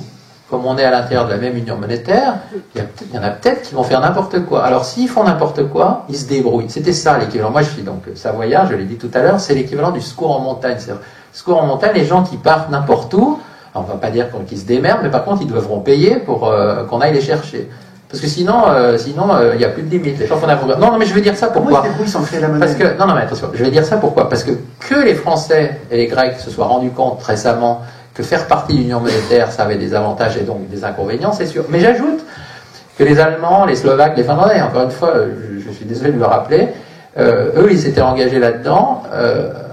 comme on est à l'intérieur de la même union monétaire, il y en a peut-être qui vont faire n'importe quoi. Alors s'ils font n'importe quoi, ils se débrouillent. C'était ça l'équivalent. Moi je suis donc savoyard, je l'ai dit tout à l'heure, c'est l'équivalent du secours en montagne. Secours en montagne, les gens qui partent n'importe où, alors, on ne va pas dire qu'ils se démerdent, mais par contre ils devront payer pour qu'on aille les chercher. Parce que sinon, il n'y a plus de limite. Les gens font n'importe quoi. Non, mais je veux dire ça pourquoi? Parce que, non, mais attention, je vais dire ça pourquoi? Parce que les Français et les Grecs se soient rendus compte récemment que faire partie de l'union monétaire, ça avait des avantages et donc des inconvénients, c'est sûr. Mais j'ajoute que les Allemands, les Slovaques, les Finlandais, encore une fois, je suis désolé de le rappeler, eux, ils s'étaient engagés là-dedans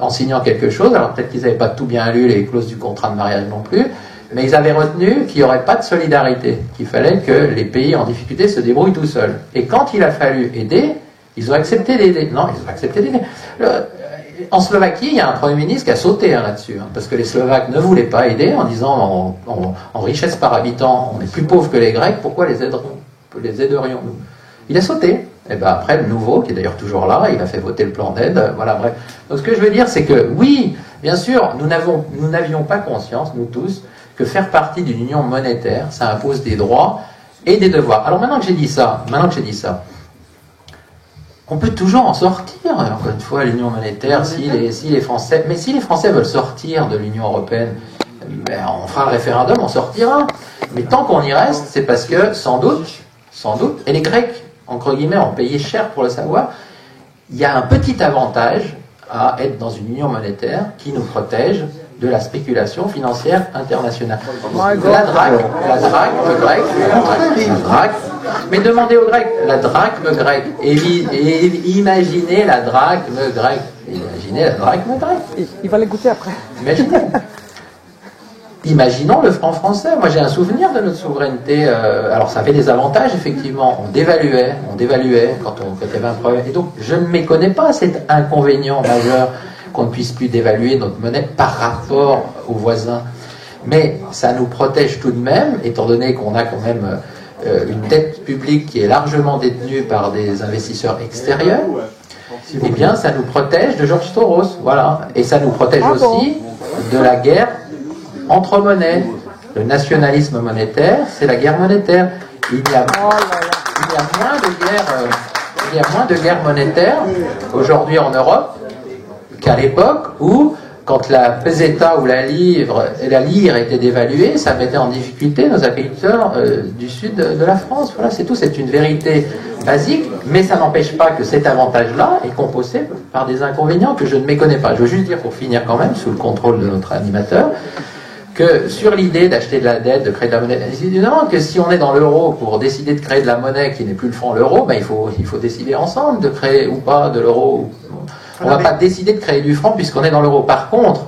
en signant quelque chose. Alors peut-être qu'ils n'avaient pas tout bien lu, les clauses du contrat de mariage non plus, mais ils avaient retenu qu'il n'y aurait pas de solidarité, qu'il fallait que les pays en difficulté se débrouillent tout seuls. Et quand il a fallu aider, ils ont accepté d'aider. Non, ils ont accepté d'aider. En Slovaquie, il y a un Premier ministre qui a sauté là-dessus, parce que les Slovaques ne voulaient pas aider en disant en richesse par habitant, on est plus pauvres que les Grecs, pourquoi les aiderions-nous? Il a sauté. Et ben après, le nouveau, qui est d'ailleurs toujours là, il a fait voter le plan d'aide. Voilà, bref. Donc ce que je veux dire, c'est que oui, bien sûr, nous n'avions pas conscience, nous tous, que faire partie d'une union monétaire, ça impose des droits et des devoirs. Alors maintenant que j'ai dit ça, on peut toujours en sortir, encore une fois, l'union monétaire, si les Français... Mais si les Français veulent sortir de l'Union européenne, ben, on fera le référendum, on sortira. Mais tant qu'on y reste, c'est parce que, sans doute, et les Grecs, entre guillemets, ont payé cher pour le savoir, il y a un petit avantage à être dans une union monétaire qui nous protège de la spéculation financière internationale. La drachme grecque, mais demandez aux Grecs, la drachme grecque, et imaginez la drachme grecque. Imaginez la drachme grecque. Il va l'écouter après. Imaginez. Imaginons le franc français. Moi, j'ai un souvenir de notre souveraineté. Alors, ça avait des avantages, effectivement. On dévaluait quand il y avait un problème. Et donc, je ne méconnais pas cet inconvénient majeur qu'on ne puisse plus dévaluer notre monnaie par rapport aux voisins. Mais ça nous protège tout de même, étant donné qu'on a quand même une dette publique qui est largement détenue par des investisseurs extérieurs. Eh bien, ça nous protège de Georges Soros. Voilà. Et ça nous protège aussi de la guerre entre monnaies. Le nationalisme monétaire, c'est la guerre monétaire. Il y a moins de guerres monétaires aujourd'hui en Europe qu'à l'époque où, quand la peseta ou la lire était dévaluée, ça mettait en difficulté nos agriculteurs du sud de la France. Voilà, c'est tout. C'est une vérité basique, mais ça n'empêche pas que cet avantage-là est composé par des inconvénients que je ne méconnais pas. Je veux juste dire, pour finir quand même, sous le contrôle de notre animateur, que sur l'idée d'acheter de la dette, de créer de la monnaie, évidemment que si on est dans l'euro pour décider de créer de la monnaie qui n'est plus le franc, l'euro, ben il faut décider ensemble de créer ou pas de l'euro. On ne va pas décider de créer du franc puisqu'on est dans l'euro. Par contre,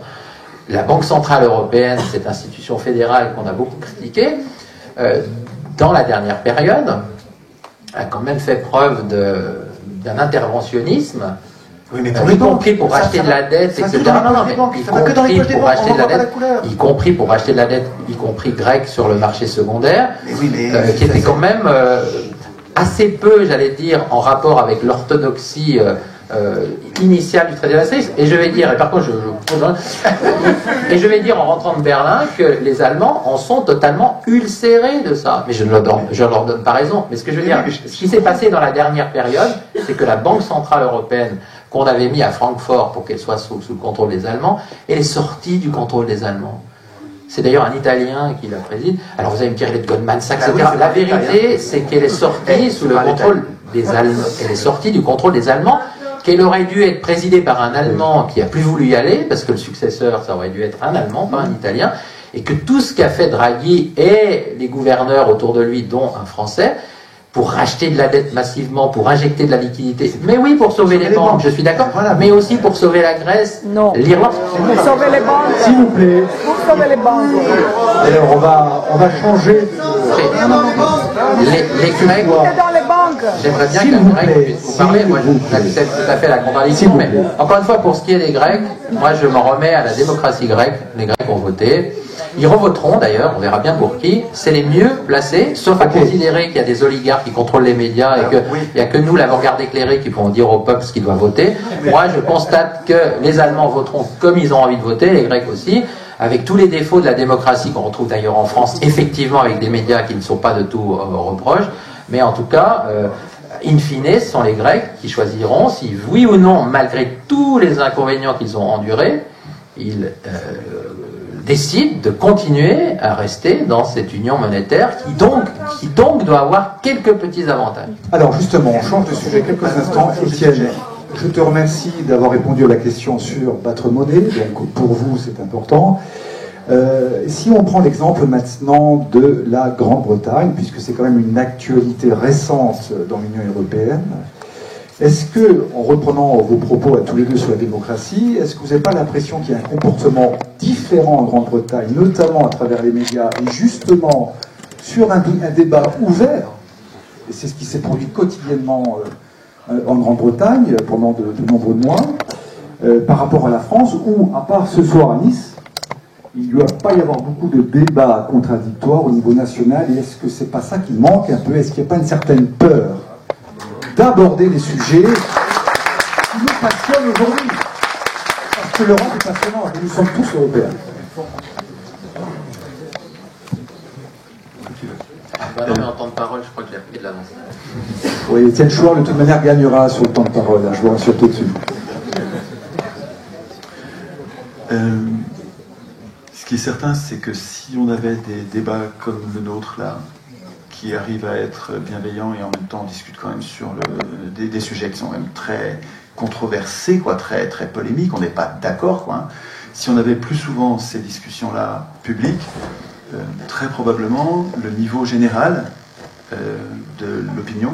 la Banque Centrale Européenne, cette institution fédérale qu'on a beaucoup critiquée, dans la dernière période, a quand même fait preuve d'un interventionnisme. Oui, mais y compris pour acheter de la dette, etc. Y compris pour acheter de la dette, y compris grecque sur le marché secondaire, qui était quand même assez peu, j'allais dire, en rapport avec l'orthodoxie initiale du traité de Maastricht. Et je vais dire, et par contre, et je vais dire en rentrant de Berlin que les Allemands en sont totalement ulcérés de ça. Mais je ne leur donne pas raison. Mais ce que je veux dire, ce qui s'est passé dans la dernière période, c'est que la Banque Centrale Européenne, qu'on avait mis à Francfort pour qu'elle soit sous le contrôle des Allemands, elle est sortie du contrôle des Allemands. C'est d'ailleurs un Italien qui la préside. Alors vous allez me dire, elle est de Goldman Sachs, etc. La vérité, c'est qu'elle est sortie sous le contrôle des Allemands. Elle est sortie du contrôle des Allemands, qu'elle aurait dû être présidée par un Allemand qui a plus voulu y aller, parce que le successeur, ça aurait dû être un Allemand, pas un Italien, et que tout ce qu'a fait Draghi et les gouverneurs autour de lui, dont un Français, pour racheter de la dette massivement, pour injecter de la liquidité. Mais oui, pour sauver les banques, je suis d'accord, mais aussi pour sauver la Grèce, l'Irlande. Pour sauver les banques. S'il vous plaît. Pour sauver les banques. Alors, on va changer. Les Grecs. Dans les banques. J'aimerais bien qu'un Grec puisse vous parler. Moi, j'accepte tout à fait la contradiction. Mais encore une fois, pour ce qui est des Grecs, moi, je m'en remets à la démocratie grecque. Les Grecs ont voté. Ils revoteront d'ailleurs, on verra bien pour qui. C'est les mieux placés, sauf à considérer qu'il y a des oligarques qui contrôlent les médias et qu'il n'y a que nous, l'avant-garde éclairée, qui pourront dire au peuple ce qu'il doit voter. Moi, je constate que les Allemands voteront comme ils ont envie de voter, les Grecs aussi, avec tous les défauts de la démocratie qu'on retrouve d'ailleurs en France, effectivement avec des médias qui ne sont pas de tout reproches. Mais en tout cas, in fine, ce sont les Grecs qui choisiront si, oui ou non, malgré tous les inconvénients qu'ils ont endurés, ils décide de continuer à rester dans cette union monétaire qui donc doit avoir quelques petits avantages. Alors justement, on change de sujet quelques instants. Étienne, je te remercie d'avoir répondu à la question sur battre monnaie, donc pour vous c'est important. Si on prend l'exemple maintenant de la Grande-Bretagne, puisque c'est quand même une actualité récente dans l'Union européenne, est-ce que, en reprenant vos propos à tous les deux sur la démocratie, est-ce que vous n'avez pas l'impression qu'il y a un comportement différent en Grande-Bretagne, notamment à travers les médias, et justement sur un débat ouvert, et c'est ce qui s'est produit quotidiennement en Grande-Bretagne pendant de nombreux mois, par rapport à la France, où, à part ce soir à Nice, il ne doit pas y avoir beaucoup de débats contradictoires au niveau national, et est-ce que c'est pas ça qui manque un peu? Est-ce qu'il n'y a pas une certaine peur d'aborder les sujets qui nous passionnent aujourd'hui? Parce que l'Europe est passionnante, et nous sommes tous européens. Non, mais en temps de parole, je crois que j'ai appris de l'avance. Oui, Étienne Chouard, de toute manière, gagnera sur le temps de parole, hein, je vous rassure tout de suite. Ce qui est certain, c'est que si on avait des débats comme le nôtre, là, qui arrivent à être bienveillants et en même temps on discute quand même sur des sujets qui sont même très controversés, quoi, très, très polémiques, on n'est pas d'accord, quoi. si on avait plus souvent ces discussions-là publiques, très probablement le niveau général de l'opinion,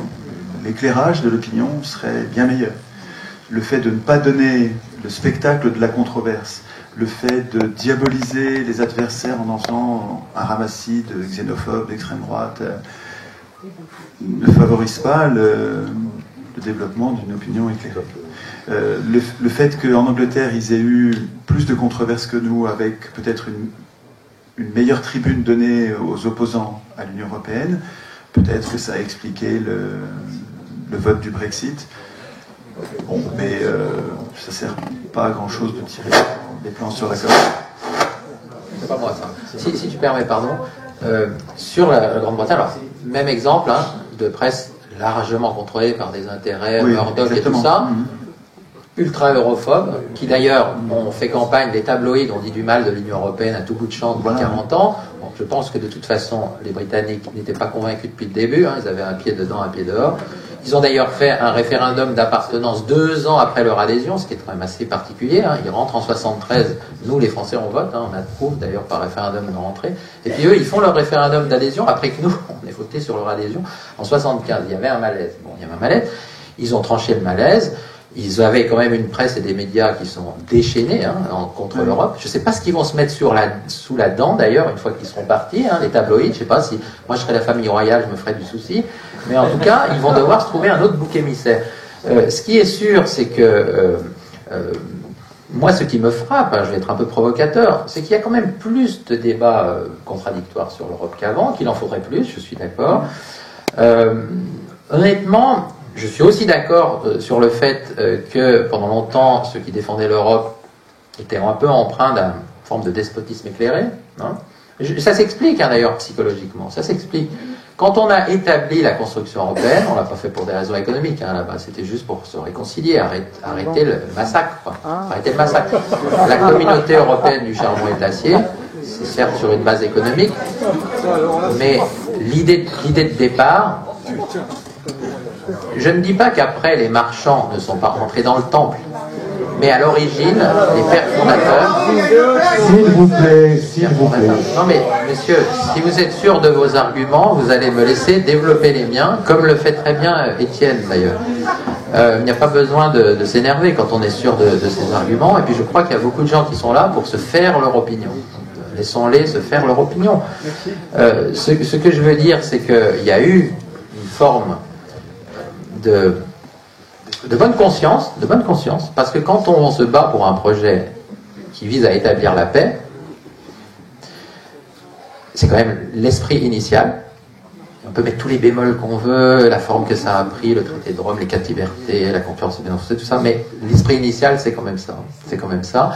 l'éclairage de l'opinion serait bien meilleur. Le fait de ne pas donner le spectacle de la controverse, le fait de diaboliser les adversaires en en faisant un ramassis de xénophobes, d'extrême droite, ne favorise pas le développement d'une opinion éclairée. Le fait qu'en Angleterre, ils aient eu plus de controverses que nous, avec peut-être une meilleure tribune donnée aux opposants à l'Union européenne, peut-être que ça a expliqué le vote du Brexit. Bon, mais ça ne sert pas à grand-chose de tirer des plans sur la corde. C'est pas moi ça. Si tu permets, pardon. Sur la Grande-Bretagne, alors, même exemple de presse largement contrôlée par des intérêts Murdoch et tout ça, ultra-europhobes, qui d'ailleurs ont fait campagne, des tabloïds ont dit du mal de l'Union européenne à tout bout de champ depuis 40 ans. Bon, je pense que de toute façon, les Britanniques n'étaient pas convaincus depuis le début, ils avaient un pied dedans, un pied dehors. Ils ont d'ailleurs fait un référendum d'appartenance 2 ans après leur adhésion, ce qui est quand même assez particulier. Ils rentrent en 73, nous les Français on vote, on approuve d'ailleurs par référendum de rentrée. Et puis eux, ils font leur référendum d'adhésion après que nous, on ait voté sur leur adhésion en 75. Il y avait un malaise. Bon, il y avait un malaise. Ils ont tranché le malaise. Ils avaient quand même une presse et des médias qui sont déchaînés contre l'Europe. Je ne sais pas ce qu'ils vont se mettre sous la dent d'ailleurs une fois qu'ils seront partis, les tabloïds. Je ne sais pas si moi je serais la famille royale, je me ferais du souci. Mais en tout cas, ils vont devoir se trouver un autre bouc émissaire. Ce qui est sûr, c'est que moi, ce qui me frappe, je vais être un peu provocateur, c'est qu'il y a quand même plus de débats contradictoires sur l'Europe qu'avant, qu'il en faudrait plus, je suis d'accord. Honnêtement, je suis aussi d'accord sur le fait que pendant longtemps, ceux qui défendaient l'Europe étaient un peu empreints d'une forme de despotisme éclairé. Ça s'explique d'ailleurs psychologiquement, ça s'explique. Quand on a établi la construction européenne, on ne l'a pas fait pour des raisons économiques, là-bas, c'était juste pour se réconcilier, arrêter le massacre. Arrêter le massacre. La communauté européenne du charbon et de l'acier, c'est certes sur une base économique, mais l'idée de départ, je ne dis pas qu'après les marchands ne sont pas rentrés dans le temple, mais à l'origine, les pères fondateurs... S'il vous plaît, s'il vous plaît. Non mais, messieurs, si vous êtes sûr de vos arguments, vous allez me laisser développer les miens, comme le fait très bien Étienne d'ailleurs. Il n'y a pas besoin de s'énerver quand on est sûr de ses arguments, et puis je crois qu'il y a beaucoup de gens qui sont là pour se faire leur opinion. Laissons-les se faire leur opinion. Ce que je veux dire, c'est qu'il y a eu une forme de bonne conscience, parce que quand on se bat pour un projet qui vise à établir la paix, c'est quand même l'esprit initial. On peut mettre tous les bémols qu'on veut, la forme que ça a pris, le traité de Rome, les 4 libertés, la confiance, tout ça, mais l'esprit initial, c'est quand même ça. C'est quand même ça.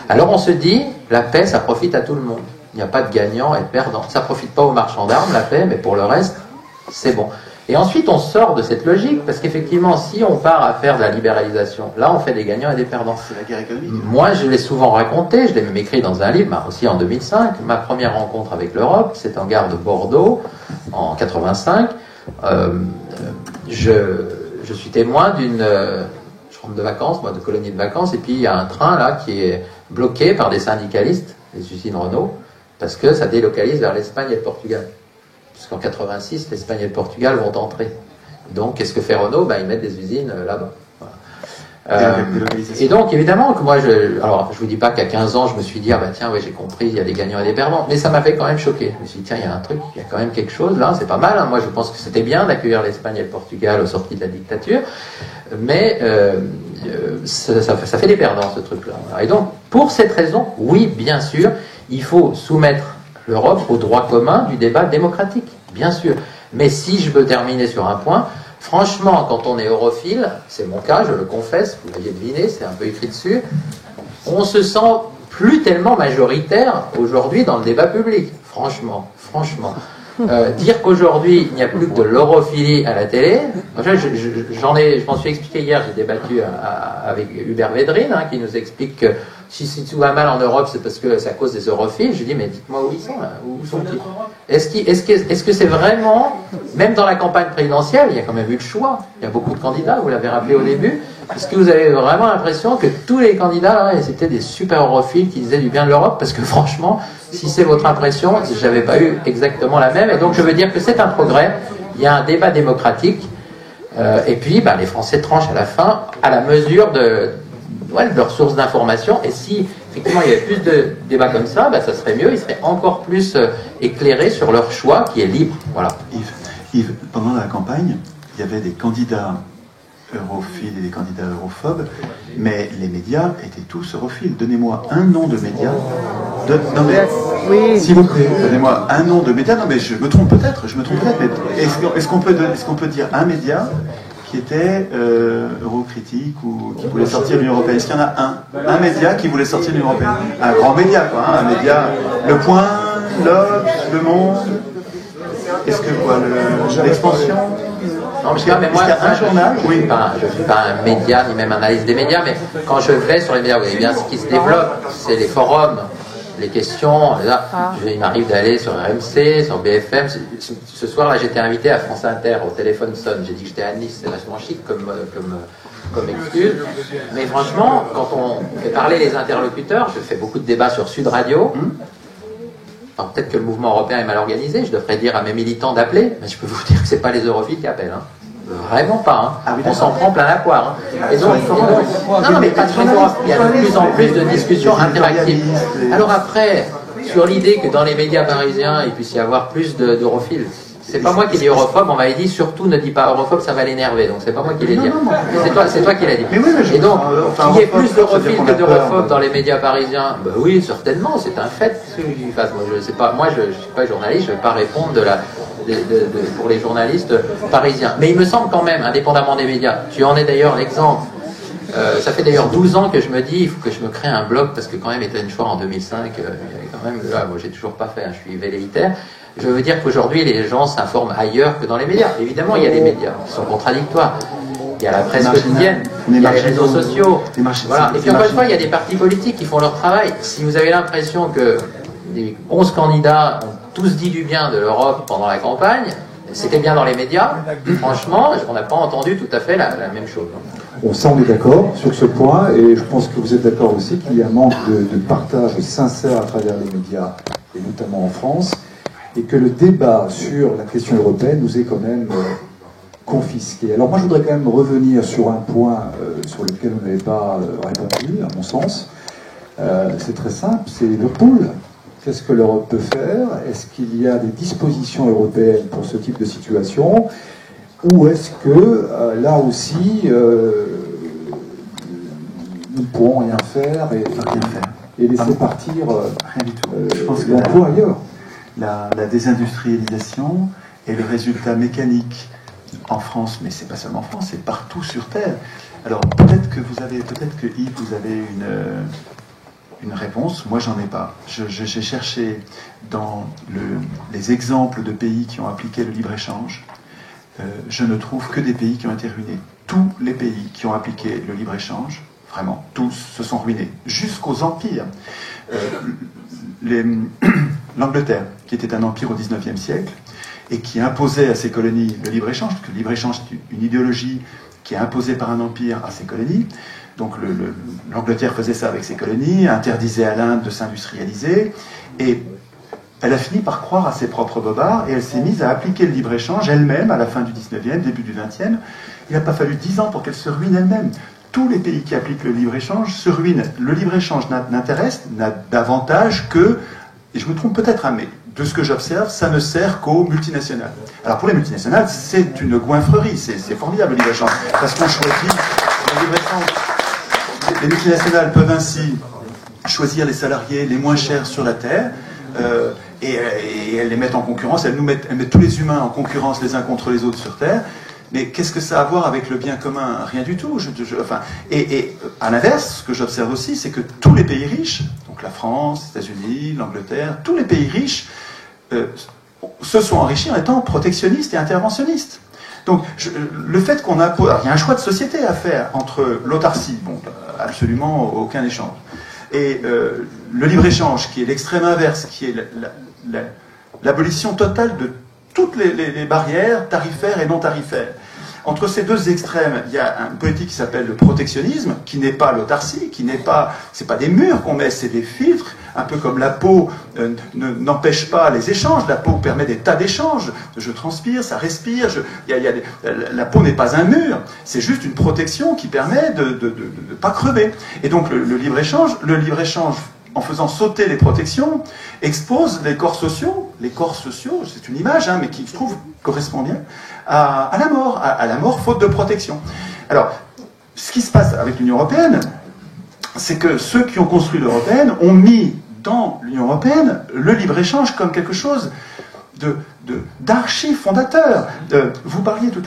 Alors on se dit, la paix, ça profite à tout le monde. Il n'y a pas de gagnant et de perdant. Ça profite pas aux marchands d'armes, la paix, mais pour le reste, c'est bon. Et ensuite, on sort de cette logique, parce qu'effectivement, si on part à faire de la libéralisation, là, on fait des gagnants et des perdants. C'est la guerre économique. Moi, je l'ai souvent raconté, je l'ai même écrit dans un livre, aussi en 2005. Ma première rencontre avec l'Europe, c'est en gare de Bordeaux, en 85. Je suis témoin d'une chambre de vacances, de colonie de vacances, et puis il y a un train, là, qui est bloqué par des syndicalistes, les usines Renault, parce que ça délocalise vers l'Espagne et le Portugal. Parce qu'en 86, l'Espagne et le Portugal vont entrer. Donc, qu'est-ce que fait Renault ? Ils mettent des usines là-bas. Voilà. Et donc, évidemment, que moi, alors, je vous dis pas qu'à 15 ans, je me suis dit, tiens, j'ai compris, il y a des gagnants et des perdants. Mais ça m'avait quand même choqué. Je me suis dit, tiens, il y a un truc, il y a quand même quelque chose là, c'est pas mal. Moi, je pense que c'était bien d'accueillir l'Espagne et le Portugal aux sorties de la dictature. Mais ça fait des perdants, ce truc-là. Et donc, pour cette raison, oui, bien sûr, il faut soumettre l'Europe au droit commun du débat démocratique, bien sûr. Mais si je peux terminer sur un point, franchement, quand on est europhile, c'est mon cas, je le confesse, vous l'avez deviné, c'est un peu écrit dessus, on se sent plus tellement majoritaire aujourd'hui dans le débat public. Franchement. Dire qu'aujourd'hui, il n'y a plus que de l'europhilie à la télé, je m'en suis expliqué hier, j'ai débattu avec Hubert Védrine, qui nous explique que si tout va mal en Europe, c'est parce que c'est à cause des europhiles. Je dis, mais dites-moi où ils sont, là, où sont-ils ? Est-ce que c'est vraiment, même dans la campagne présidentielle, il y a quand même eu le choix, il y a beaucoup de candidats, vous l'avez rappelé au début, est-ce que vous avez vraiment l'impression que tous les candidats, là, c'était des super europhiles qui disaient du bien de l'Europe? Parce que franchement, si c'est votre impression, j'avais pas eu exactement la même, et donc je veux dire que c'est un progrès, il y a un débat démocratique, et puis les Français tranchent à la fin, à la mesure de leurs sources d'information, et si effectivement il y avait plus de débats comme ça, ça serait mieux, ils seraient encore plus éclairés sur leur choix qui est libre. Voilà. Yves, pendant la campagne, il y avait des candidats europhiles et des candidats europhobes, mais les médias étaient tous europhiles. Donnez-moi un nom de média. Oui. S'il vous plaît, donnez-moi un nom de média. Non mais je me trompe peut-être, mais est-ce qu'on peut dire un média qui était eurocritique ou qui voulait sortir de l'Union Européenne? Est-ce qu'il y en a un média qui voulait sortir de l'Union Européenne? Un grand média, quoi, hein, un média, Le Point, l'Obs, Le Monde. Est-ce que quoi, l'expansion? Non, mais moi, un journal? Je ne suis pas un média, ni même un analyste des médias, mais quand je vais sur les médias, vous voyez bien ce qui se développe, c'est les forums, les questions. Là, il m'arrive d'aller sur RMC, sur BFM. Ce soir-là, j'étais invité à France Inter, au téléphone sonne. J'ai dit que j'étais à Nice, c'est vachement chic comme excuse. Mais franchement, quand on fait parler les interlocuteurs, je fais beaucoup de débats sur Sud Radio. Alors, peut-être que le mouvement européen est mal organisé, je devrais dire à mes militants d'appeler, mais je peux vous dire que c'est pas les europhiles qui appellent. Vraiment pas. On s'en prend plein la poire. Et donc, non, mais pas de Europe. Il y a de plus en plus de discussions interactives. Alors après, sur l'idée que dans les médias parisiens, il puisse y avoir plus d'europhiles, c'est pas moi qui dis europhobe, on m'avait dit surtout ne dis pas europhobe, ça va l'énerver, donc c'est pas moi qui l'ai dit. C'est toi qui l'as dit. Et donc, qu'il y ait plus d'europhiles que d'europhobes dans les médias parisiens, oui, certainement, c'est un fait. Moi, je suis pas journaliste, je ne vais pas répondre pour les journalistes parisiens. Mais il me semble quand même, indépendamment des médias, tu en es d'ailleurs l'exemple. Ça fait d'ailleurs 12 ans que je me dis, il faut que je me crée un blog, parce que quand même, Étienne Chouard en 2005, il y avait quand même, là, moi j'ai toujours pas fait, je suis velléitaire. Je veux dire qu'aujourd'hui, les gens s'informent ailleurs que dans les médias. Évidemment, il y a des médias qui sont contradictoires. Il y a la presse quotidienne, il y a les réseaux sociaux. Voilà. Et puis encore une fois, il y a des partis politiques qui font leur travail. Si vous avez l'impression que les 11 candidats ont tous dit du bien de l'Europe pendant la campagne, c'était bien dans les médias. Franchement, on n'a pas entendu tout à fait la même chose. On semble d'accord sur ce point, et je pense que vous êtes d'accord aussi qu'il y a un manque de partage sincère à travers les médias, et notamment en France, et que le débat sur la question européenne nous est quand même confisqué. Alors moi, je voudrais quand même revenir sur un point sur lequel vous n'avez pas répondu, à mon sens. C'est très simple, c'est le pôle. Qu'est-ce que l'Europe peut faire? Est-ce qu'il y a des dispositions européennes pour ce type de situation? Ou est-ce que, là aussi, nous ne pourrons rien faire et laisser partir rien du tout. Je pense que l'emploi ailleurs? La désindustrialisation est le résultat mécanique en France, mais c'est pas seulement en France, c'est partout sur Terre. Alors peut-être que Yves, vous avez une réponse. Moi, j'en ai pas. J'ai cherché dans les exemples de pays qui ont appliqué le libre-échange. Je ne trouve que des pays qui ont été ruinés. Tous les pays qui ont appliqué le libre-échange, vraiment, tous se sont ruinés, jusqu'aux empires. L'Angleterre, qui était un empire au XIXe siècle, et qui imposait à ses colonies le libre-échange, parce que le libre-échange est une idéologie qui est imposée par un empire à ses colonies. Donc l'Angleterre faisait ça avec ses colonies, interdisait à l'Inde de s'industrialiser, et elle a fini par croire à ses propres bobards, et elle s'est mise à appliquer le libre-échange elle-même, à la fin du 19e, début du 20e. Il n'a pas fallu 10 ans pour qu'elle se ruine elle-même. Tous les pays qui appliquent le libre-échange se ruinent. Le libre-échange n'a d'avantage que, et je me trompe peut-être, mais de ce que j'observe, ça ne sert qu'aux multinationales. Alors pour les multinationales, c'est une goinfrerie, c'est formidable le libre-échange, parce qu'on choisit le libre-échange. Les multinationales peuvent ainsi choisir les salariés les moins chers sur la Terre, et elles les mettent en concurrence, elles mettent tous les humains en concurrence les uns contre les autres sur Terre. Mais qu'est-ce que ça a à voir avec le bien commun? Rien du tout. Et à l'inverse, ce que j'observe aussi, c'est que tous les pays riches, donc la France, les États-Unis, l'Angleterre, tous les pays riches se sont enrichis en étant protectionnistes et interventionnistes. Donc le fait qu'on impose... Alors, il y a un choix de société à faire entre l'autarcie, bon, absolument aucun échange, et le libre-échange, qui est l'extrême inverse, qui est l'abolition totale de toutes les barrières tarifaires et non tarifaires. Entre ces deux extrêmes, il y a une politique qui s'appelle le protectionnisme, qui n'est pas l'autarcie, c'est pas des murs qu'on met, c'est des filtres, un peu comme la peau n'empêche pas les échanges. La peau permet des tas d'échanges. Je transpire, ça respire. La peau n'est pas un mur, c'est juste une protection qui permet de ne pas crever. Et donc le libre-échange, en faisant sauter les protections, expose les corps sociaux, c'est une image, mais qui, je trouve, correspond bien, à la mort faute de protection. Alors, ce qui se passe avec l'Union européenne, c'est que ceux qui ont construit l'européenne ont mis dans l'Union européenne le libre-échange comme quelque chose d'archi-fondateur. Tu parlais tout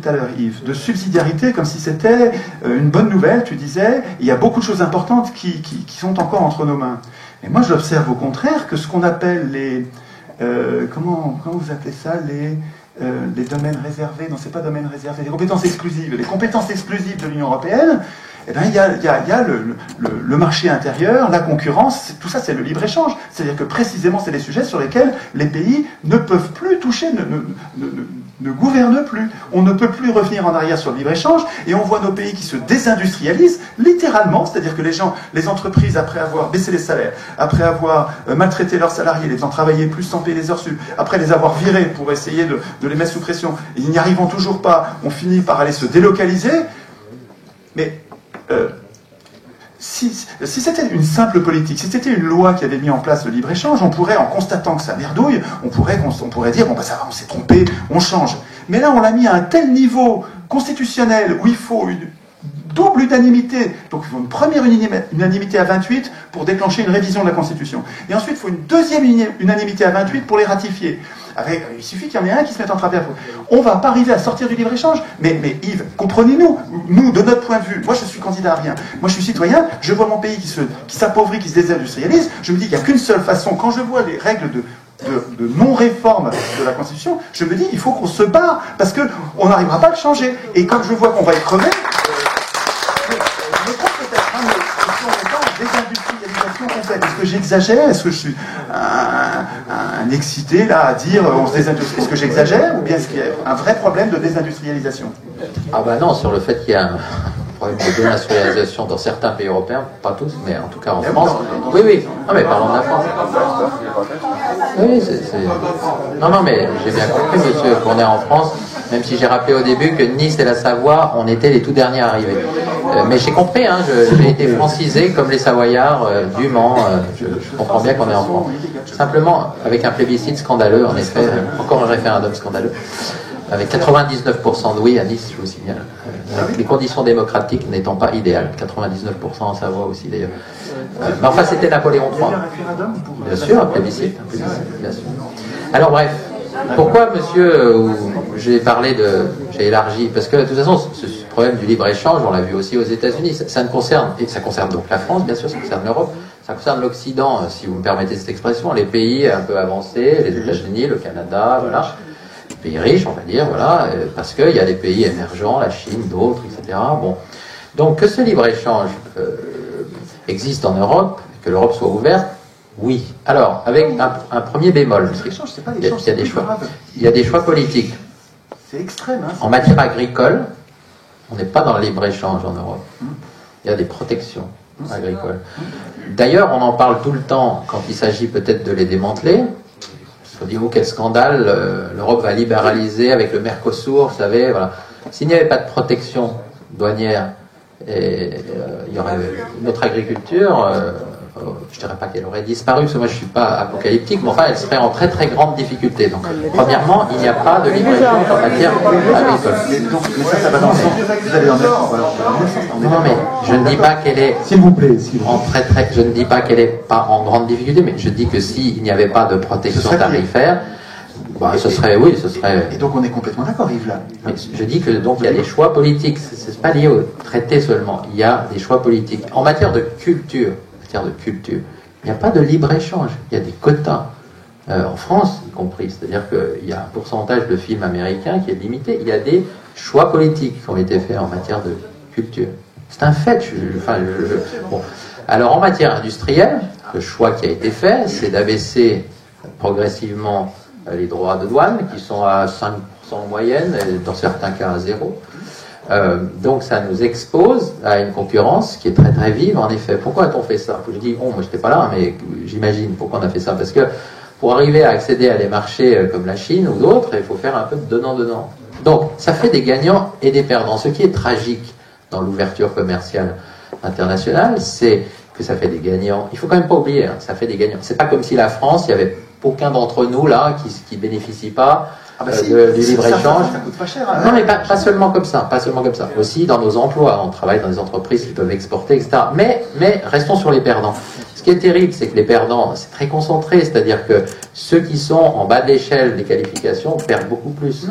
à l'heure, Yves, de subsidiarité comme si c'était une bonne nouvelle. Tu disais, il y a beaucoup de choses importantes qui sont encore entre nos mains. Et moi, j'observe au contraire que ce qu'on appelle les... comment vous appelez ça, les domaines réservés? Non, c'est pas domaines réservés, les compétences exclusives. Les compétences exclusives de l'Union européenne, eh bien, il y a le marché intérieur, la concurrence, tout ça c'est le libre-échange. C'est-à-dire que précisément c'est des sujets sur lesquels les pays ne peuvent plus toucher, ne gouvernent plus. On ne peut plus revenir en arrière sur le libre-échange, et on voit nos pays qui se désindustrialisent, littéralement, c'est-à-dire que les entreprises, après avoir baissé les salaires, après avoir maltraité leurs salariés, les faisant travailler plus sans payer les heures sup, après les avoir virés pour essayer de les mettre sous pression, et n'y arrivant toujours pas, on finit par aller se délocaliser. Mais si c'était une simple politique, si c'était une loi qui avait mis en place le libre-échange, on pourrait, en constatant que ça merdouille, on pourrait dire, bon ben ça va, on s'est trompé, on change. Mais là, on l'a mis à un tel niveau constitutionnel où il faut une double unanimité, donc il faut une première unanimité à 28 pour déclencher une révision de la Constitution. Et ensuite, il faut une deuxième unanimité à 28 pour les ratifier. Il suffit qu'il y en ait un qui se mette en travers. On ne va pas arriver à sortir du libre-échange. Mais Yves, comprenez-nous, nous, de notre point de vue, moi je suis candidat à rien. Moi je suis citoyen, je vois mon pays qui s'appauvrit, qui se désindustrialise. Je me dis qu'il n'y a qu'une seule façon. Quand je vois les règles de non-réforme de la Constitution, je me dis il faut qu'on se bat parce qu'on n'arrivera pas à le changer. Et quand je vois qu'on va être crevé, je me trompe peut-être, mais si on est en désindustrialisation complète, est-ce que j'exagère? Est-ce que je suis un excité là à dire on se désindustrialise? Est-ce que j'exagère ou bien est-ce qu'il y a un vrai problème de désindustrialisation? Ah bah non, sur le fait qu'il y a un problème de désindustrialisation dans certains pays européens, pas tous, mais en tout cas en France. Oui. Non mais parlons de la France. Oui, Non mais j'ai bien compris, monsieur, qu'on est en France, même si j'ai rappelé au début que Nice et la Savoie, on était les tout derniers arrivés. Mais j'ai compris, j'ai été francisé comme les Savoyards du Mans, je comprends bien qu'on est en France. Simplement, avec un plébiscite scandaleux, en effet, encore un référendum scandaleux, avec 99% de oui à Nice, je vous signale. Les conditions démocratiques n'étant pas idéales. 99% en Savoie aussi, d'ailleurs. Mais enfin, c'était Napoléon III. Bien sûr, un plébiscite, bien sûr. Alors, bref. Pourquoi, monsieur, j'ai élargi, parce que de toute façon, ce problème du libre-échange, on l'a vu aussi aux États-Unis, ça concerne donc la France, bien sûr, ça concerne l'Europe, ça concerne l'Occident, si vous me permettez cette expression, les pays un peu avancés, les États-Unis, le Canada, voilà, les pays riches, on va dire, voilà, parce qu'il y a des pays émergents, la Chine, d'autres, etc. Bon, donc que ce libre-échange existe en Europe, que l'Europe soit ouverte, oui. Alors, avec un premier bémol, il y a des choix politiques. C'est extrême. En matière agricole, on n'est pas dans le libre-échange en Europe. Il y a des protections agricoles. D'ailleurs, on en parle tout le temps quand il s'agit peut-être de les démanteler. On dit, oh, quel scandale, l'Europe va libéraliser avec le Mercosur, vous savez, voilà. S'il n'y avait pas de protection douanière, il y aurait notre agriculture... je ne dirais pas qu'elle aurait disparu, parce que moi je ne suis pas apocalyptique, mais enfin elle serait en très très grande difficulté. Donc, premièrement, il n'y a pas de libre-échange en matière agricole. Mais ça va dans le sens. Vous allez dans le sens. Non, mais je ne dis pas qu'elle est. S'il vous plaît, je ne dis pas qu'elle n'est pas en grande difficulté, mais je dis que s'il n'y avait pas de protection tarifaire, bah, ce serait. Et donc on est complètement d'accord, Yves, là. Mais je dis que donc il y a des choix politiques. C'est pas lié au traité seulement. Il y a des choix politiques en matière de culture. Il n'y a pas de libre-échange, il y a des quotas. En France, y compris, c'est-à-dire qu'il y a un pourcentage de films américains qui est limité. Il y a des choix politiques qui ont été faits en matière de culture. C'est un fait. Bon. Alors en matière industrielle, le choix qui a été fait, c'est d'abaisser progressivement les droits de douane, qui sont à 5% en moyenne, et dans certains cas à 0. Donc ça nous expose à une concurrence qui est très très vive, en effet. Pourquoi a-t-on fait ça? Je dis, bon, moi j'étais pas là, mais j'imagine pourquoi on a fait ça. Parce que pour arriver à accéder à des marchés comme la Chine ou d'autres, il faut faire un peu de donnant-donnant. Donc ça fait des gagnants et des perdants. Ce qui est tragique dans l'ouverture commerciale internationale, c'est que ça fait des gagnants. Il faut quand même pas oublier, hein, ça fait des gagnants. C'est pas comme si la France, il y avait aucun d'entre nous là qui bénéficie pas du libre-échange. Ça coûte pas cher. Hein, non, mais pas seulement comme ça, pas seulement comme ça. Aussi dans nos emplois, on travaille dans des entreprises qui peuvent exporter, etc. Mais restons sur les perdants. Ce qui est terrible, c'est que les perdants, c'est très concentré, c'est-à-dire que ceux qui sont en bas de l'échelle des qualifications perdent beaucoup plus.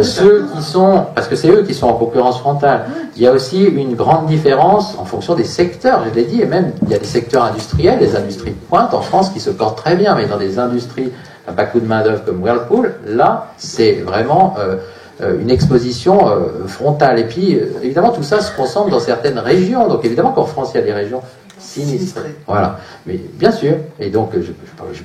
Ceux qui sont, parce que c'est eux qui sont en concurrence frontale, il y a aussi une grande différence en fonction des secteurs, je l'ai dit, et même il y a des secteurs industriels, des industries de pointe en France qui se portent très bien, mais dans des industries à bas coût de main-d'œuvre comme Whirlpool, là, c'est vraiment une exposition frontale. Et puis, évidemment, tout ça se concentre dans certaines régions. Donc, évidemment qu'en France, il y a des régions sinistrées. Voilà. Mais bien sûr. Et donc, je ne vais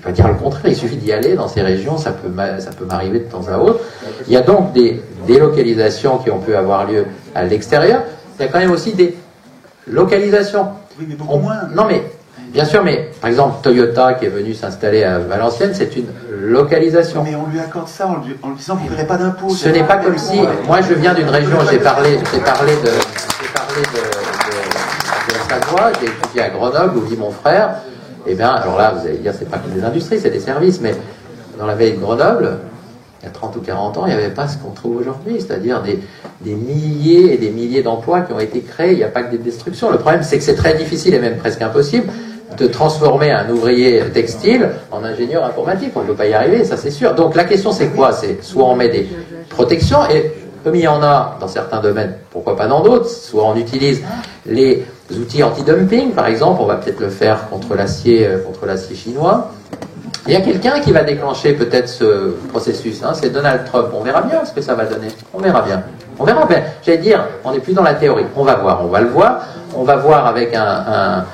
pas dire le contraire. Il suffit d'y aller dans ces régions. Ça peut m'arriver de temps à autre. Il y a donc des délocalisations qui ont pu avoir lieu à l'extérieur. Il y a quand même aussi des localisations. Oui, mais beaucoup moins. Non, mais bien sûr, mais par exemple, Toyota qui est venu s'installer à Valenciennes, c'est une localisation. Mais on lui accorde ça en lui disant vous ne paierez pas d'impôts. Ce n'est pas comme si. Moi, je viens d'une région, j'ai parlé de la Savoie, j'ai étudié à Grenoble où vit mon frère. Eh bien, alors là, vous allez dire, c'est pas que des industries, c'est des services, mais dans la vallée de Grenoble, il y a 30 ou 40 ans, il n'y avait pas ce qu'on trouve aujourd'hui, c'est-à-dire des milliers et des milliers d'emplois qui ont été créés, il n'y a pas que des destructions. Le problème, c'est que c'est très difficile et même presque impossible de transformer un ouvrier textile en ingénieur informatique. On ne peut pas y arriver, ça c'est sûr. Donc la question c'est quoi? C'est soit on met des protections, et comme il y en a dans certains domaines, pourquoi pas dans d'autres, soit on utilise les outils anti-dumping, par exemple, on va peut-être le faire contre l'acier chinois. Il y a quelqu'un qui va déclencher peut-être ce processus, hein, c'est Donald Trump. On verra bien ce que ça va donner. On verra bien. On verra bien. J'allais dire, on n'est plus dans la théorie. On va voir, on va le voir. On va voir avec un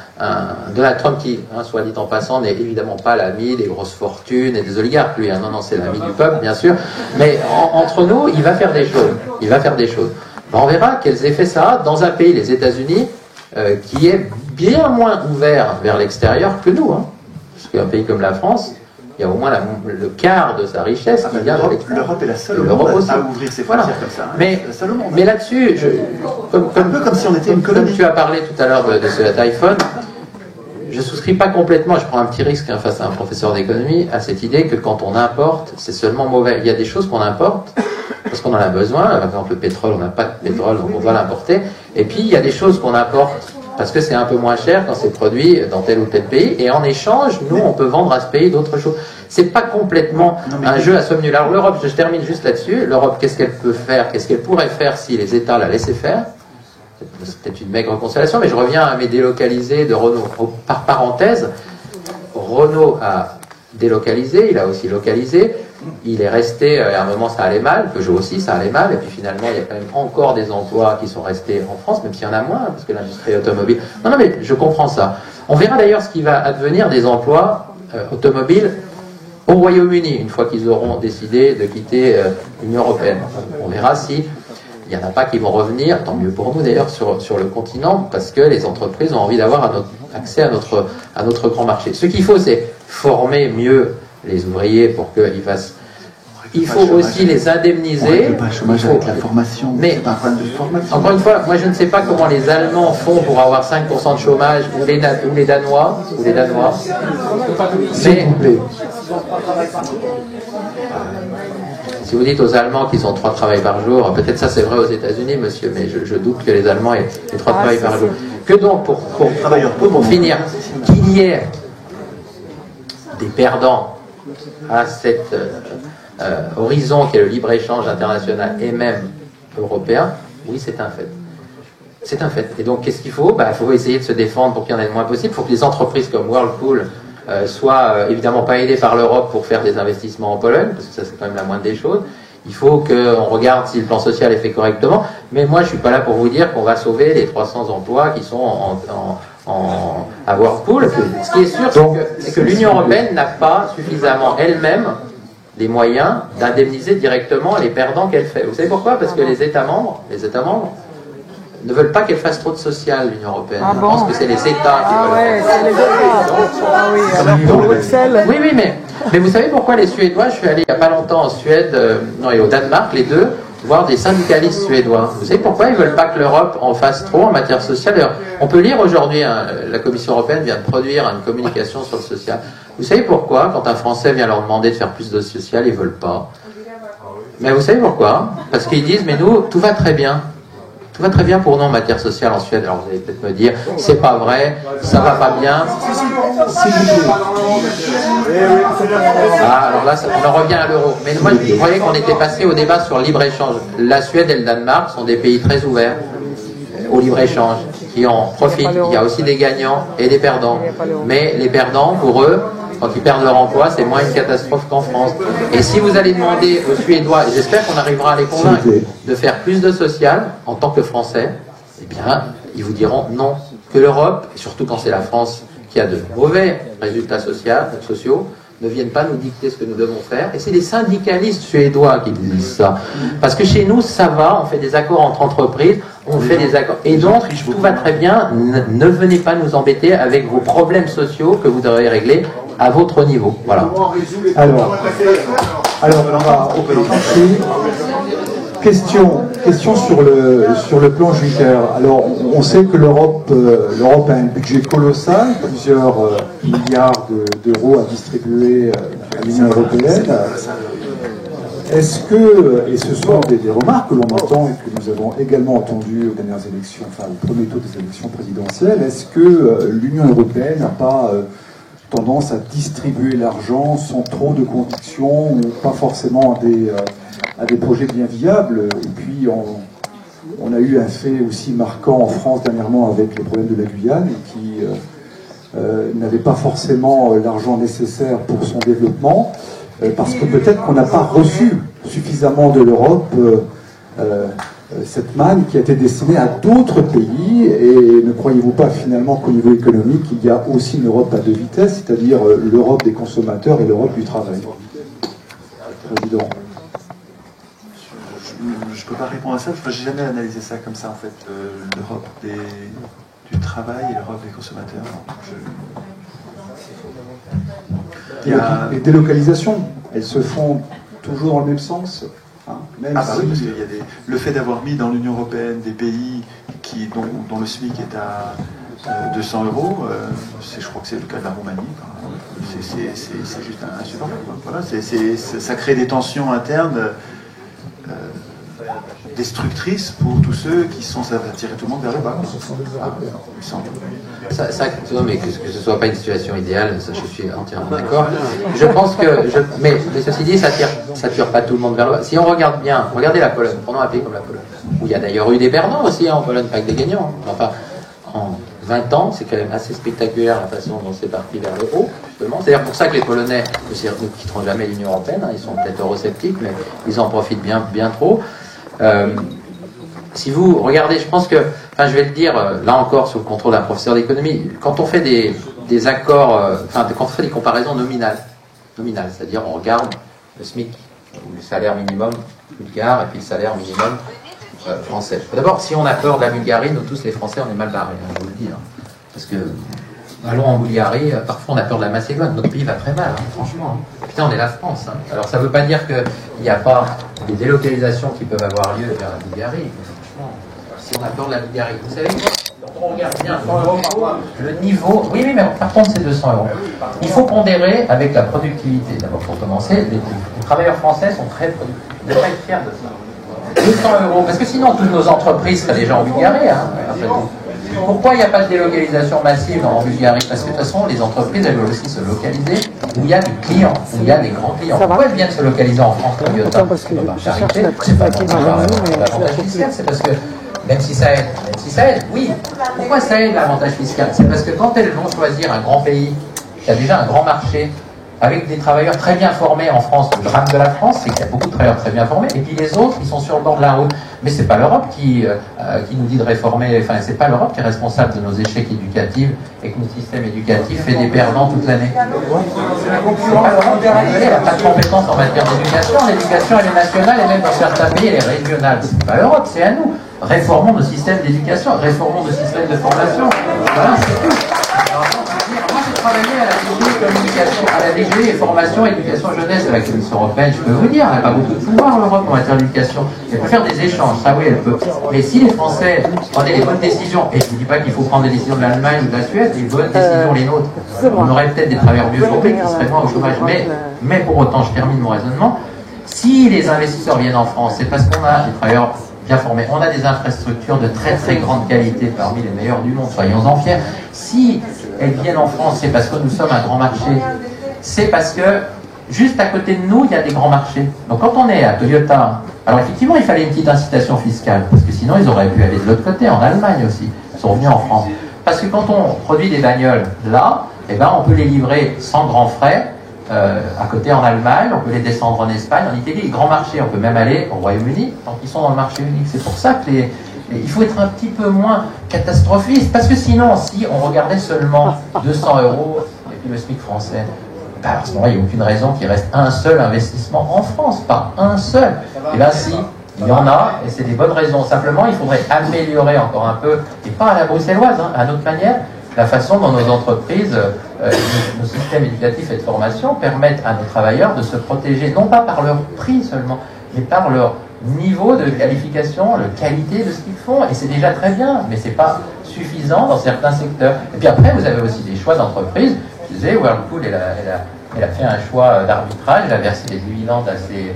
Donald Trump qui, hein, soit dit en passant, n'est évidemment pas l'ami des grosses fortunes et des oligarques, lui. Hein. Non, c'est l'ami du peuple, bien sûr. Mais entre nous, il va faire des choses. Il va faire des choses. Ben, on verra quels effets ça a dans un pays, les États-Unis, qui est bien moins ouvert vers l'extérieur que nous. Hein. Parce qu'un pays comme la France, il y a au moins le quart de sa richesse qui vient de l'extérieur. L'Europe est la seule au monde à ouvrir ses frontières comme ça. Hein. Mais là-dessus, un peu comme si on était une colonie. Comme tu as parlé tout à l'heure de cet iPhone, je souscris pas complètement, je prends un petit risque hein, face à un professeur d'économie, à cette idée que quand on importe, c'est seulement mauvais. Il y a des choses qu'on importe parce qu'on en a besoin. Par exemple, le pétrole, on n'a pas de pétrole, donc on doit l'importer. Et puis, il y a des choses qu'on importe parce que c'est un peu moins cher quand c'est produit dans tel ou tel pays, et en échange, nous, on peut vendre à ce pays d'autres choses. C'est pas complètement un jeu à somme nulle. Alors l'Europe, je termine juste là-dessus, l'Europe, qu'est-ce qu'elle peut faire, qu'est-ce qu'elle pourrait faire si les États la laissaient faire? C'est peut-être une maigre consolation, mais je reviens à mes délocalisés de Renault. Par parenthèse, Renault a délocalisé, il a aussi localisé, il est resté, à un moment ça allait mal, Peugeot aussi ça allait mal, et puis finalement il y a quand même encore des emplois qui sont restés en France, même s'il y en a moins, parce que l'industrie automobile... Non, mais je comprends ça. On verra d'ailleurs ce qui va advenir des emplois automobiles au Royaume-Uni, une fois qu'ils auront décidé de quitter l'Union européenne. On verra si il n'y en a pas qui vont revenir, tant mieux pour nous d'ailleurs, sur le continent, parce que les entreprises ont envie d'avoir accès à notre grand marché. Ce qu'il faut, c'est former mieux les ouvriers pour qu'ils fassent... Il faut aussi les indemniser. Pas le chômage avec la formation. Mais c'est un problème de formation. Encore une fois, moi je ne sais pas comment les Allemands font pour avoir 5% de chômage, ou les Danois, Mais si vous dites aux Allemands qu'ils ont 3 travails par jour, peut-être ça c'est vrai aux États-Unis, monsieur, mais je doute que les Allemands aient 3 travails par jour. Que donc, pour finir, qu'il y ait des perdants à cet horizon qui est le libre-échange international et même européen, oui, c'est un fait. C'est un fait. Et donc, qu'est-ce qu'il faut? Il faut essayer de se défendre pour qu'il y en ait le moins possible. Il faut que les entreprises comme Whirlpool soient évidemment pas aidées par l'Europe pour faire des investissements en Pologne, parce que ça, c'est quand même la moindre des choses. Il faut qu'on regarde si le plan social est fait correctement. Mais moi, je suis pas là pour vous dire qu'on va sauver les 300 emplois qui sont à Whirlpool. Ce qui est sûr, c'est que l'Union européenne n'a pas suffisamment elle-même les moyens d'indemniser directement les perdants qu'elle fait. Vous savez pourquoi? Parce que les États membres ne veulent pas qu'elle fasse trop de social, l'Union européenne. Je pense que c'est les États qui veulent c'est les États. Alors pour Bruxelles. Oui, mais vous savez pourquoi les Suédois? Je suis allé il n'y a pas longtemps en Suède, et au Danemark, les deux, voir des syndicalistes suédois. Vous savez pourquoi ils ne veulent pas que l'Europe en fasse trop en matière sociale? D'ailleurs, on peut lire aujourd'hui, la Commission européenne vient de produire une communication sur le social. Vous savez pourquoi, quand un Français vient leur demander de faire plus de social, ils ne veulent pas? Mais vous savez pourquoi? Parce qu'ils disent, mais nous, tout va très bien. Tout va très bien pour nous en matière sociale en Suède. Alors vous allez peut-être me dire, c'est pas vrai, ça va pas bien. Ah, alors là, on en revient à l'euro. Mais moi, je croyais qu'on était passé au débat sur le libre-échange. La Suède et le Danemark sont des pays très ouverts au libre-échange, qui en profitent. Il y a aussi des gagnants et des perdants. Mais les perdants, pour eux, quand ils perdent leur emploi, c'est moins une catastrophe qu'en France. Et si vous allez demander aux Suédois, et j'espère qu'on arrivera à les convaincre de faire plus de social en tant que Français, eh bien, ils vous diront non. Que l'Europe, et surtout quand c'est la France qui a de mauvais résultats sociaux, ne viennent pas nous dicter ce que nous devons faire. Et c'est les syndicalistes suédois qui disent ça. Parce que chez nous, ça va, on fait des accords entre entreprises, on fait des accords. Et donc, tout va très bien, ne venez pas nous embêter avec vos problèmes sociaux que vous devez régler à votre niveau. Voilà. Alors on va question sur le plan Juncker. Alors, on sait que l'Europe a un budget colossal, plusieurs milliards d'euros à distribuer à l'Union européenne. Est-ce que, et ce sont des remarques que l'on entend et que nous avons également entendues aux dernières élections, enfin au premier tour des élections présidentielles, est-ce que l'Union européenne n'a pas tendance à distribuer l'argent sans trop de conviction ou pas forcément à des projets bien viables? Et puis on a eu un fait aussi marquant en France dernièrement avec les problèmes de la Guyane qui n'avait pas forcément l'argent nécessaire pour son développement parce que peut-être qu'on n'a pas reçu suffisamment de l'Europe cette manne qui a été destinée à d'autres pays. Et ne croyez-vous pas finalement qu'au niveau économique il y a aussi une Europe à deux vitesses, c'est-à-dire l'Europe des consommateurs et l'Europe du travail? Président. Je ne peux pas répondre à ça, parce que je n'ai jamais analysé ça comme ça, en fait, l'Europe du travail et l'Europe des consommateurs. Les délocalisations, elles se font toujours dans le même sens, hein, même oui, parce qu'il y a le fait d'avoir mis dans l'Union européenne des pays dont le SMIC est à 200 euros, je crois que c'est le cas de la Roumanie. C'est juste insupportable. Voilà, ça crée des tensions internes destructrices pour tous ceux qui sont à tirer tout le monde vers le bas. Mais que ce soit pas une situation idéale, ça, je suis entièrement d'accord. Je pense que, mais ceci dit, ça tire pas tout le monde vers le bas. Si on regarde bien, regardez la Pologne, prenons un pays comme la Pologne, où il y a d'ailleurs eu des perdants aussi en Pologne, pas que des gagnants. Enfin, en 20 ans, c'est quand même assez spectaculaire la façon dont c'est parti vers le haut, justement. C'est d'ailleurs pour ça que les Polonais ne quitteront jamais l'Union européenne, hein. Ils sont peut-être eurosceptiques, mais ils en profitent bien trop. Si vous regardez, je pense que, je vais le dire là encore sous le contrôle d'un professeur d'économie, quand on fait des accords, quand on fait des comparaisons nominales, c'est-à-dire on regarde le SMIC, ou le salaire minimum bulgare, et puis le salaire minimum français. D'abord, si on a peur de la Bulgarie, nous tous les Français, on est mal barrés, je vous le dis. Parce que, allons en Bulgarie, parfois on a peur de la Macédoine, notre pays va très mal, franchement. Putain, on est la France. Alors ça ne veut pas dire qu'il n'y a pas des délocalisations qui peuvent avoir lieu vers la Bulgarie. Franchement, si on a peur de la Bulgarie, vous savez quoi? Quand on regarde bien 100 euros, le niveau... Oui, mais par contre, c'est 200 euros. Il faut pondérer avec la productivité. D'abord, pour commencer, les travailleurs français sont très productifs. Vous devez pas être fiers de ça. 200 euros, parce que sinon toutes nos entreprises seraient déjà en Bulgarie. Pourquoi il n'y a pas de délocalisation massive en Bulgarie? Parce que de toute façon, les entreprises, elles veulent aussi se localiser où il y a des clients, où il y a des grands clients. Pourquoi elles viennent se localiser en France, Toyota? C'est pas l'avantage fiscal, c'est parce que, même si ça aide, oui. Pourquoi ça aide l'avantage fiscal? C'est parce que quand elles vont choisir un grand pays, qui a déjà un grand marché, avec des travailleurs très bien formés en France. Le drame de la France, c'est qu'il y a beaucoup de travailleurs très bien formés, et puis les autres, ils sont sur le bord de la route. Mais c'est pas l'Europe qui nous dit de réformer, enfin c'est pas l'Europe qui est responsable de nos échecs éducatifs et que notre système éducatif fait des perdants toute l'année. C'est pas l'Europe, elle n'a pas de compétences en matière d'éducation, l'éducation elle est nationale et même dans certains pays elle est régionale. C'est pas l'Europe, c'est à nous. Réformons nos systèmes d'éducation, réformons nos systèmes de formation. Voilà, c'est tout. Moi j'ai travaillé à la DG communication, à la DG formation, éducation jeunesse de la Commission européenne, je peux vous dire, elle n'a pas beaucoup de pouvoir l'Europe en matière d'éducation. Elle peut faire des échanges, ça oui elle peut. Mais si les Français prenaient les bonnes décisions, et je ne dis pas qu'il faut prendre des décisions de l'Allemagne ou de la Suède, les bonnes décisions les nôtres, on aurait peut-être des travailleurs mieux formés qui seraient moins au chômage. Mais pour autant, je termine mon raisonnement, si les investisseurs viennent en France, c'est parce qu'on a des travailleurs bien formés. On a des infrastructures de très très grande qualité, parmi les meilleures du monde, soyons-en fiers. Si elles viennent en France, c'est parce que nous sommes un grand marché. C'est parce que juste à côté de nous, il y a des grands marchés. Donc quand on est à Toyota, alors effectivement, il fallait une petite incitation fiscale, parce que sinon ils auraient pu aller de l'autre côté, en Allemagne aussi. Ils sont venus en France. Parce que quand on produit des bagnoles là, eh ben, on peut les livrer sans grands frais. À côté en Allemagne, on peut les descendre en Espagne, en Italie, les grands marchés, on peut même aller au Royaume-Uni, tant qu'ils sont dans le marché unique. C'est pour ça que il faut être un petit peu moins catastrophiste, parce que sinon, si on regardait seulement 200 € et puis le SMIC français, ben à ce moment-là, il n'y a aucune raison qu'il reste un seul investissement en France, pas un seul. Et bien si, il y en a, et c'est des bonnes raisons. Simplement, il faudrait améliorer encore un peu, et pas à la bruxelloise, à notre manière, la façon dont nos entreprises, nos systèmes éducatifs et de formation permettent à nos travailleurs de se protéger, non pas par leur prix seulement, mais par leur niveau de qualification, la qualité de ce qu'ils font. Et c'est déjà très bien, mais ce n'est pas suffisant dans certains secteurs. Et puis après, vous avez aussi des choix d'entreprise. Je disais, Whirlpool, elle a fait un choix d'arbitrage, elle a versé des dividendes à ses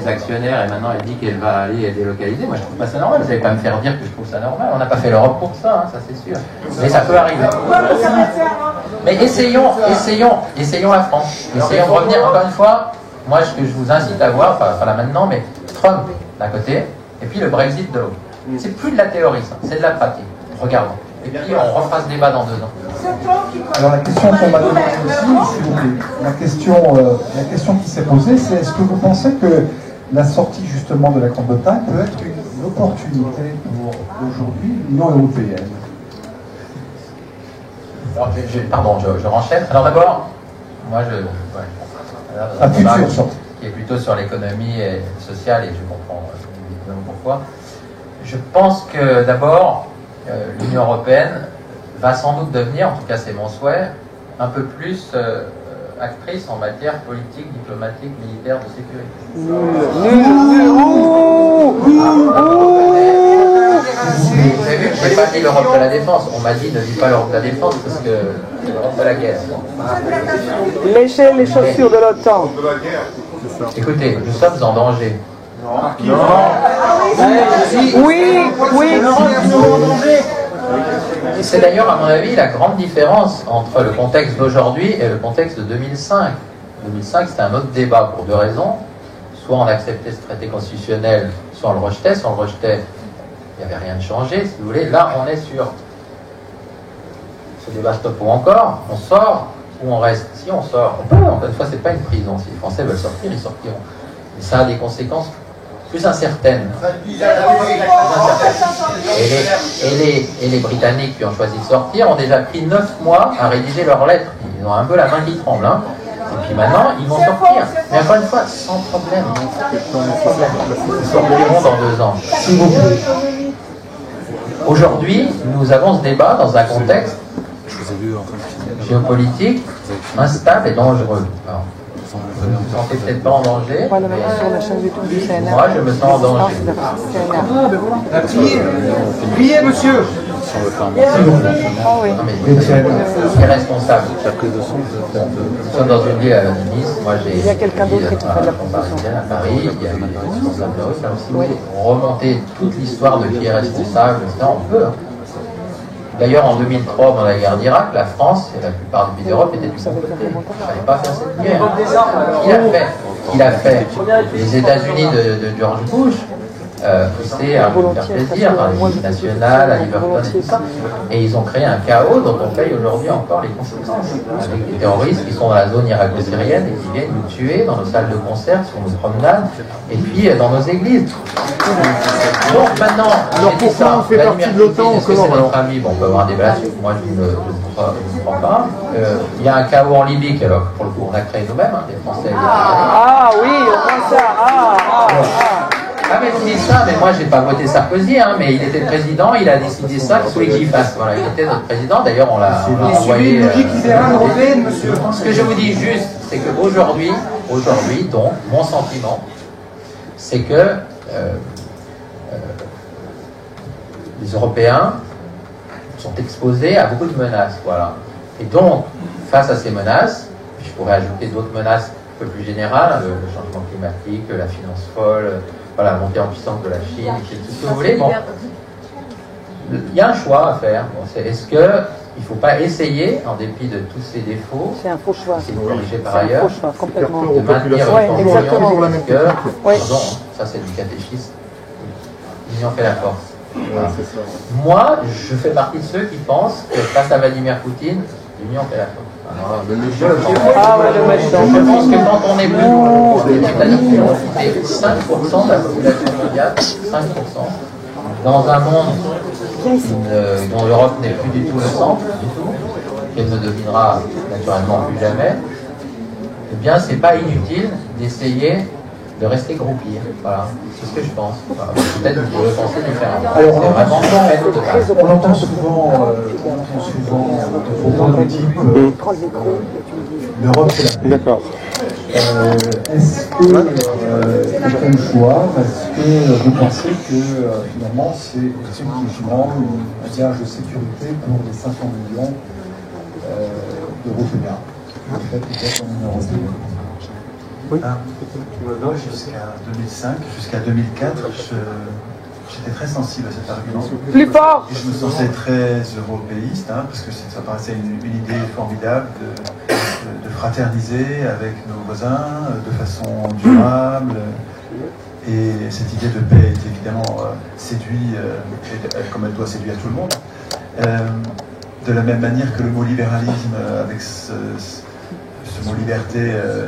actionnaire et maintenant elle dit qu'elle va aller délocaliser. Moi je trouve pas ça normal, vous n'allez pas me faire dire que je trouve ça normal. On n'a pas fait l'Europe pour ça, ça c'est sûr. Mais ça peut arriver. Mais essayons la France. Essayons de revenir encore une fois. Moi ce que je vous incite à voir, pas là maintenant, mais Trump d'un côté et puis le Brexit de l'autre. C'est plus de la théorie ça, c'est de la pratique. Regardons. Et puis on refera ce débat dans 2 ans. Alors la question qu'on m'a donnée aussi, s'il vous plaît, la question qui s'est posée, c'est est-ce que vous pensez que la sortie justement de la Grande-Bretagne peut être une opportunité pour aujourd'hui l'Union européenne? Alors, je renchaîne. Alors d'abord, moi qui est plutôt sur l'économie sociale et je comprends pourquoi. Je pense que d'abord, l'Union européenne va sans doute devenir, en tout cas c'est mon souhait, un peu plus actrice en matière politique, diplomatique, militaire, de sécurité. Vous avez vu, je n'ai pas dit l'Europe de la défense, on m'a dit ne dis pas l'Europe de la défense parce que c'est l'Europe de la guerre. Léchez les chaussures de l'OTAN. Écoutez, nous sommes en danger. Non. Oui. C'est d'ailleurs, à mon avis, la grande différence entre le contexte d'aujourd'hui et le contexte de 2005. 2005, c'était un autre débat pour 2 raisons. Soit on acceptait ce traité constitutionnel, soit on le rejetait. Si on le rejetait, il n'y avait rien de changé, si vous voulez. Là, on est sur ce débat stop ou encore. On sort ou on reste. Si on sort, on peut. Encore une fois, c'est pas une prison. Si les Français veulent sortir, ils sortiront. Et ça a des conséquences plus incertaines. Et les Britanniques qui ont choisi de sortir ont déjà pris 9 mois à rédiger leurs lettres. Ils ont un peu la main qui tremble. Et puis maintenant, ils vont sortir. Mais encore une fois, sans problème. Ils sortiront dans 2 ans. S'il vous plaît. Aujourd'hui, nous avons ce débat dans un contexte géopolitique instable et dangereux. Alors, vous ne vous sentez peut-être pas en danger, mais moi je me sens en danger. Priez, monsieur. Non, mais c'est responsable. Nous sommes dans une ville à Nice. Moi j'ai. Il y a quelqu'un d'autre qui fait de la proposition. À Paris, il y a eu des responsables de Russie. Alors si vous voulez remonter toute l'histoire de qui est responsable, etc., on peut. D'ailleurs, en 2003, dans la guerre d'Irak, la France et la plupart des pays d'Europe étaient du bon côté. Il ne fallait pas faire cette guerre. Il a fait les États-Unis de George Bush. poussés à vous faire plaisir par les équipes nationales, à Liverpool et tout ça. Et ils ont créé un chaos dont on paye aujourd'hui encore les conséquences. Avec des terroristes qui sont dans la zone irako-syrienne et qui viennent nous tuer dans nos salles de concert, sur nos promenades, et puis dans nos églises. Donc maintenant, alors pourquoi on fait partie de l'OTAN encore alors? Bon, on peut avoir un débat là-dessus, moi je ne comprends pas. Il y a un chaos en Libye, alors pour le coup on a créé nous-mêmes, hein, les Français. Ah oui, au moins ça. Ah mais vous dites ça, mais moi j'ai pas voté Sarkozy, hein, mais il était président, il a décidé ça, qu'il fallait qu'il fasse. Voilà, il était notre président, d'ailleurs on l'a envoyé. Une logique libérale européenne, monsieur. Ce que je vous dis juste, c'est qu'aujourd'hui, donc, mon sentiment, c'est que les Européens sont exposés à beaucoup de menaces, voilà. Et donc, face à ces menaces, je pourrais ajouter d'autres menaces un peu plus générales, le changement climatique, la finance folle, voilà, la montée en puissance de la Chine, tout ce que vous voulez. Bon, il y a un choix à faire. Bon, est-ce qu'il ne faut pas essayer, en dépit de tous ces défauts, c'est un faux choix. C'est corrigé par ailleurs, un faux choix, complètement. De maintenir exactement. Pardon, ça c'est du catéchisme. L'union fait la force. Voilà. Moi, je fais partie de ceux qui pensent que face à Vladimir Poutine, l'union fait la force. Je pense que quand on est plus, c'est-à-dire qu'on est 5% de la population mondiale, 5%, dans un monde dont l'Europe n'est plus du tout le centre, du tout, qu'elle ne devinera naturellement plus jamais, eh bien, c'est pas inutile d'essayer de rester groupir. Voilà, c'est ce que je pense. Voilà. Peut-être que vous pouvez penser différemment. Alors, on entend souvent de propos du type l'Europe c'est la paix. D'accord. Est-ce que c'est un choix? Est-ce que vous pensez que finalement c'est effectivement un gage de sécurité pour les 500 millions d'Européens? Le fait peut-être en Union européenne. Oui. Jusqu'à 2005, jusqu'à 2004, j'étais très sensible à cet argument. Plus fort. Et je me sentais très européiste, hein, parce que ça paraissait une idée formidable de fraterniser avec nos voisins de façon durable. Et cette idée de paix est évidemment séduit, comme elle doit séduire tout le monde. De la même manière que le mot libéralisme, avec ce mot liberté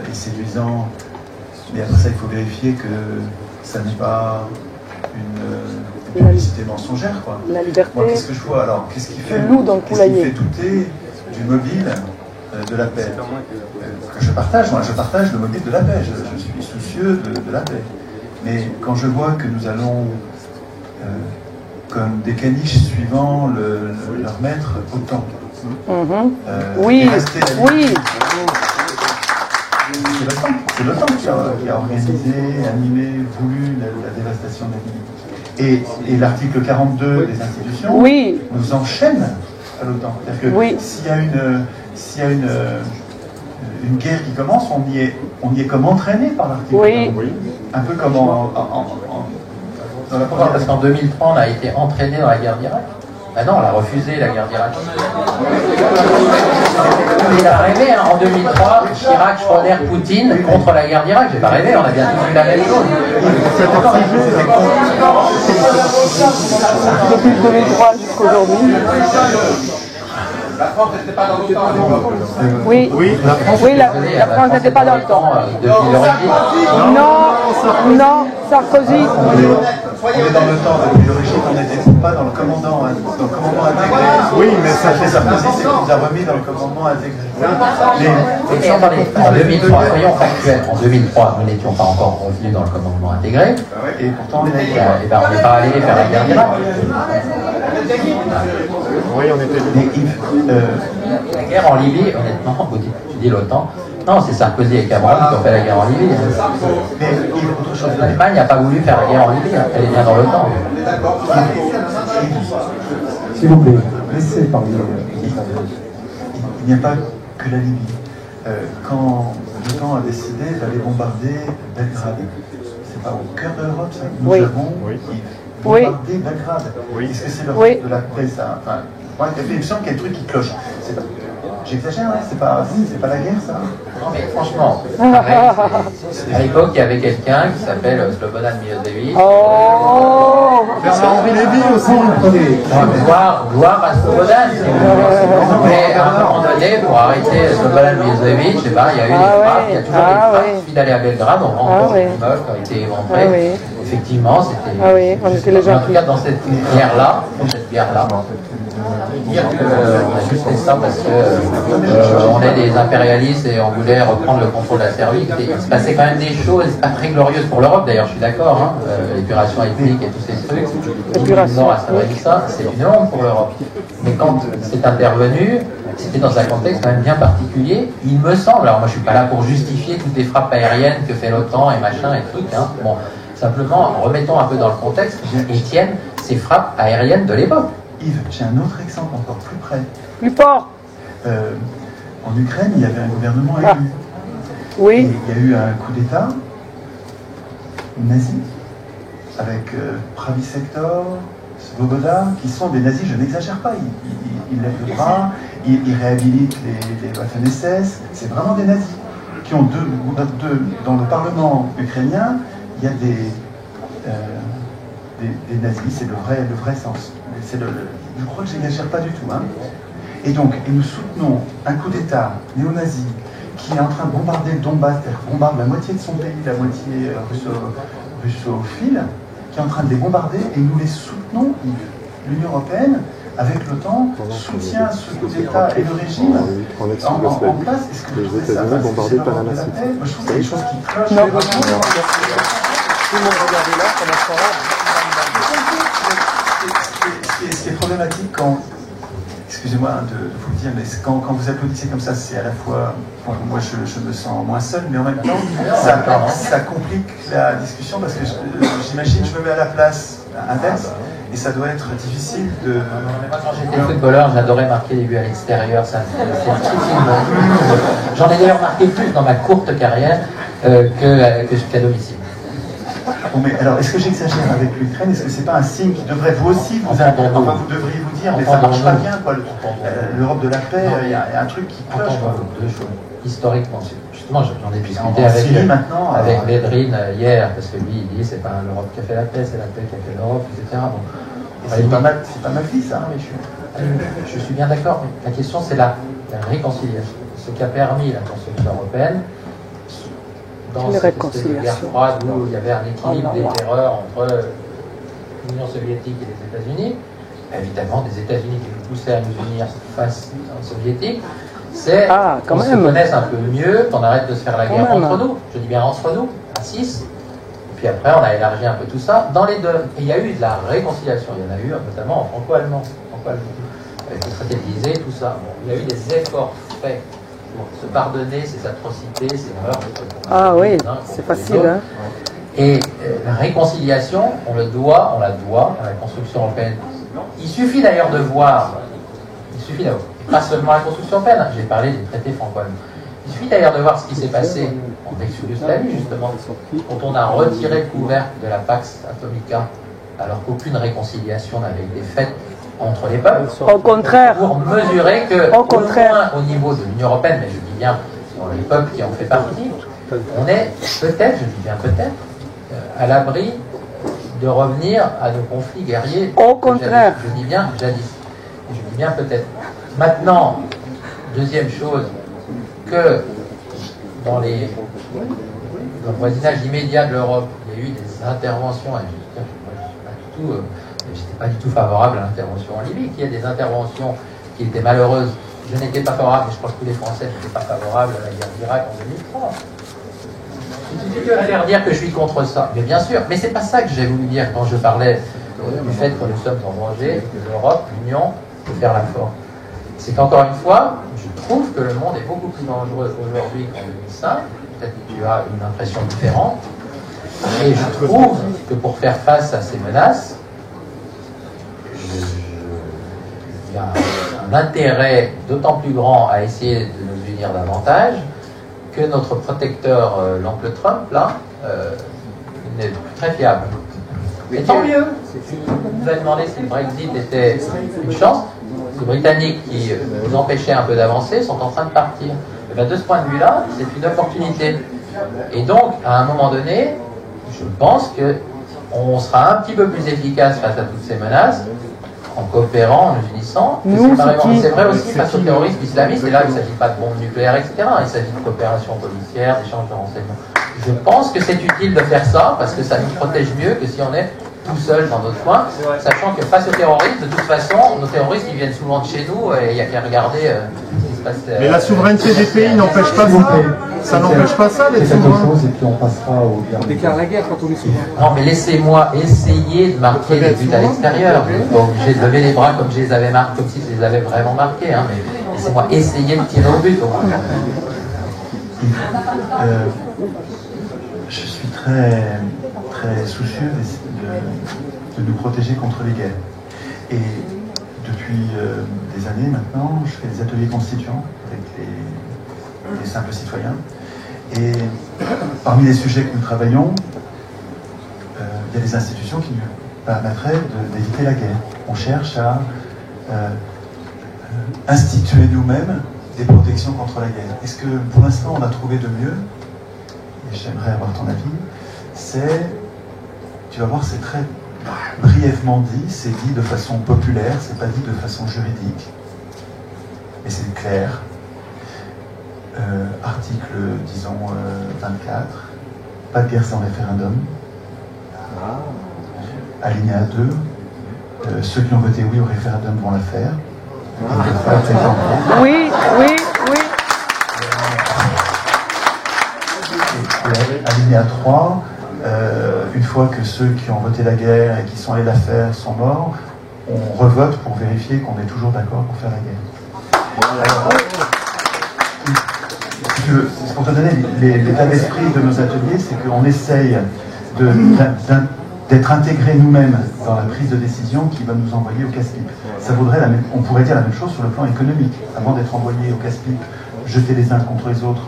est séduisant, mais après ça il faut vérifier que ça n'est pas une publicité mensongère, quoi. La liberté. Moi, qu'est-ce que je vois alors? Qu'est-ce qui fait douter du mobile de la paix que je partage? Moi, je partage le mobile de la paix. Je suis soucieux de la paix. Mais quand je vois que nous allons comme des caniches suivant leur maître autant. Oui. C'est l'OTAN qui a organisé, animé, voulu la dévastation de la Libye. Et l'article 42 des institutions nous enchaîne à l'OTAN. C'est-à-dire que s'il y a une guerre qui commence, on y est comme entraîné par l'article 42. Un peu comme dans la première. Parce qu'en 2003, on a été entraîné dans la guerre d'Irak. Ah non, on a refusé la guerre d'Irak. Il a rêvé, hein, en 2003, Chirac, Schröder, Poutine contre la guerre d'Irak. J'ai pas rêvé, on a bien tous vu la même chose. Depuis 2003 jusqu'aujourd'hui. La France n'était pas dans l'OTAN. Oui, la France n'était pas dans l'OTAN. Non, Sarkozy. On est dans le temps depuis l'origine, on n'était pas dans le commandant intégré. Oui, mais ça fait Sarkozy, c'est qu'on nous a remis dans le commandement intégré. En 2003, soyons factuels, en 2003, nous n'étions pas encore revenus dans le commandement intégré. Et pourtant, on n'est pas allé faire la guerre d'Irak. Oui, on était la guerre en Libye, honnêtement, tu dis l'OTAN. Non, c'est Sarkozy et Cameron qui ont fait la guerre en Libye. Mais l'Allemagne n'a pas voulu faire la guerre en Libye, elle est bien dans l'OTAN. S'il vous plaît, laissez parler. Il n'y a pas que la Libye. Quand l'OTAN a décidé d'aller bombarder Belgrade, c'est pas au cœur de l'Europe, ça. Nous avons bombardé Belgrade. Est-ce que c'est l'Europe de la paix, ça? Enfin, moi, il me semble qu'il y a un truc qui cloche. J'exagère, hein, c'est pas la guerre, ça. Non, mais franchement, pareil, à l'époque, il y avait quelqu'un qui s'appelle Slobodan Milosevic. Oh Henri Lévy aussi, Gloire à Slobodan. Mais à un moment donné, pour arrêter Slobodan Milosevic, je sais pas, il y a eu des frappes, il y a toujours des frappes. Il suffit d'aller à Belgrade, on rend compte l'immeuble qui a été éventré. Effectivement, c'était. on était les gens. En tout cas, dans cette guerre-là, dire qu'on a juste fait ça parce que on est des impérialistes et on voulait reprendre le contrôle de la Serbie. Il se passait quand même des choses pas très glorieuses pour l'Europe, d'ailleurs je suis d'accord, hein, l'épuration ethnique et tous ces trucs. L'épuration à Srebrenica, c'est une honte pour l'Europe. Mais quand c'est intervenu, c'était dans un contexte quand même bien particulier, il me semble. Alors moi je suis pas là pour justifier toutes les frappes aériennes que fait l'OTAN et machin et trucs. Hein. Bon, simplement remettons un peu dans le contexte et tiennent ces frappes aériennes de l'époque. Yves, j'ai un autre exemple encore plus près. Plus fort. En Ukraine, il y avait un gouvernement élu. Oui. Et il y a eu un coup d'État nazi avec Pravi Sektor, Svoboda, qui sont des nazis, je n'exagère pas, ils lèvent le bras, ils réhabilitent les Waffen-SS, c'est vraiment des nazis qui ont dans le Parlement ukrainien, il y a des nazis, c'est le vrai sens. Je crois que je n'exagère pas du tout. Hein. Et donc, nous soutenons un coup d'État néo-nazi qui est en train de bombarder le Donbass, c'est-à-dire qu'il bombarde la moitié de son pays, la moitié russophile, qui est en train de les bombarder, et nous les soutenons. L'Union européenne, avec l'OTAN, soutient ce coup d'État et le régime en place. Est-ce que vous trouvez ça bombardé par la paix? Moi, je trouve qu'il y a des choses qui clochent. Non. Tout le monde regardait là, pendant ce temps-là. Ce qui est problématique quand, excusez-moi de vous le dire, mais quand vous applaudissez comme ça, c'est à la fois, moi je me sens moins seul, mais en même temps, ça complique la discussion parce que j'imagine, je me mets à la place inverse, et ça doit être difficile de... Moi, quand j'étais footballeur, j'adorais marquer des buts à l'extérieur, c'est difficile. J'en ai d'ailleurs marqué plus dans ma courte carrière qu'à domicile. Bon, mais alors, est-ce que j'exagère avec l'Ukraine? Est-ce que c'est pas un signe qui devrait vous aussi vous devriez vous dire, mais ça marche pas bien, quoi. L'Europe de la paix, il y a un truc qui cloche. Deux choses. Historiquement, justement, j'en ai discuté avec Védrine hier, parce que lui, il dit c'est pas l'Europe qui a fait la paix, c'est la paix qui a fait l'Europe, etc. Bon, c'est pas mal dit, ça. Je suis bien d'accord, mais la question, c'est la réconciliation. Ce qui a permis la construction européenne, dans cette guerre froide où il y avait un équilibre des terreurs entre l'Union soviétique et les États-Unis, évidemment des États-Unis qui nous poussaient à nous unir face aux soviétiques, c'est qu'on se connaisse un peu mieux, qu'on arrête de se faire la guerre entre nous, je dis bien entre nous, à 6, et puis après on a élargi un peu tout ça dans les deux. Et il y a eu de la réconciliation, il y en a eu notamment en franco-allemand, avec le traité de l'Élysée, tout ça. Bon, il y a eu des efforts faits pour se pardonner ces atrocités, ces meurtres. Ah oui, c'est facile. Hein. Et la réconciliation, on la doit à la construction européenne. Il suffit d'ailleurs de voir, pas seulement la construction européenne, j'ai parlé des traités franco-allemands. Il suffit d'ailleurs de voir ce qui s'est passé en ex-Yougoslavie, justement, quand on a retiré le couvercle de la Pax Atomica, alors qu'aucune réconciliation n'avait été faite entre les peuples. Au contraire. Pour mesurer que, au moins au niveau de l'Union européenne, mais je dis bien sur les peuples qui en fait partie, on est peut-être, je dis bien peut-être, à l'abri de revenir à nos conflits guerriers. Au contraire. Je dis bien jadis. Et je dis bien peut-être. Maintenant, deuxième chose, que dans le voisinage immédiat de l'Europe, il y a eu des interventions, et je n'étais pas du tout favorable à l'intervention en Libye, qu'il y ait des interventions qui étaient malheureuses. Je n'étais pas favorable, et je pense que les Français n'étaient pas favorables à la guerre d'Irak en 2003. Il suffit de faire dire que je suis contre ça. Mais bien sûr, mais c'est pas ça que j'ai voulu dire quand je parlais du fait que nous sommes en danger, et que l'Europe, l'Union, peut faire la force. C'est qu'encore une fois, je trouve que le monde est beaucoup plus dangereux aujourd'hui qu'en 2005. Peut-être que tu as une impression différente. Et je trouve que pour faire face à ces menaces, il y a un intérêt d'autant plus grand à essayer de nous unir davantage que notre protecteur, l'oncle Trump, là, n'est plus très fiable. Et tant mieux. Tu nous as demandé si le Brexit était une chance. ces Britanniques qui nous empêchaient un peu d'avancer sont en train de partir. Et bien, de ce point de vue-là, c'est une opportunité. Et donc, à un moment donné, je pense qu'on sera un petit peu plus efficace face à toutes ces menaces en coopérant, en nous unissant. C'est vrai aussi face au terrorisme islamiste, et là il ne s'agit pas de bombes nucléaires, etc. Il s'agit de coopération policière, d'échange de renseignements. Je pense que c'est utile de faire ça, parce que ça nous protège mieux que si on est tout seul dans notre coin, sachant que face aux terroristes, de toute façon, nos terroristes ils viennent souvent de chez nous, et il n'y a qu'à regarder ce qui se passe. Mais la souveraineté des pays n'empêche pas ça. Ça n'empêche pas ça d'être souverain. Et puis on passera au On déclare la guerre quand on est souverain. Non, mais laissez-moi essayer de marquer les buts à l'extérieur. Je ne suis pas obligé de lever les bras comme je les avais marqués, comme si je les avais vraiment marqués, hein, mais laissez-moi essayer de tirer au but. Je suis très, très soucieux de nous protéger contre les guerres. Et depuis des années maintenant, je fais des ateliers constituants avec les simples citoyens. Et parmi les sujets que nous travaillons, il y a des institutions qui nous permettraient d'éviter la guerre. On cherche à instituer nous-mêmes des protections contre la guerre. Est-ce que pour l'instant on a trouvé de mieux? Et j'aimerais avoir ton avis. Tu vas voir, c'est très brièvement dit, c'est dit de façon populaire, c'est pas dit de façon juridique, mais c'est clair. Article, disons, 24, pas de guerre sans référendum. Alinéa 2, ceux qui ont voté oui au référendum vont la faire. Oui, oui, oui. Et alinéa 3, une fois que ceux qui ont voté la guerre et qui sont allés la faire sont morts, on revote pour vérifier qu'on est toujours d'accord pour faire la guerre. C'est pour te donner l'état d'esprit de nos ateliers, c'est qu'on essaye d'être intégrés nous-mêmes dans la prise de décision qui va nous envoyer au casse-pipe. On pourrait dire la même chose sur le plan économique. Avant d'être envoyé au casse-pipe, jeter les uns contre les autres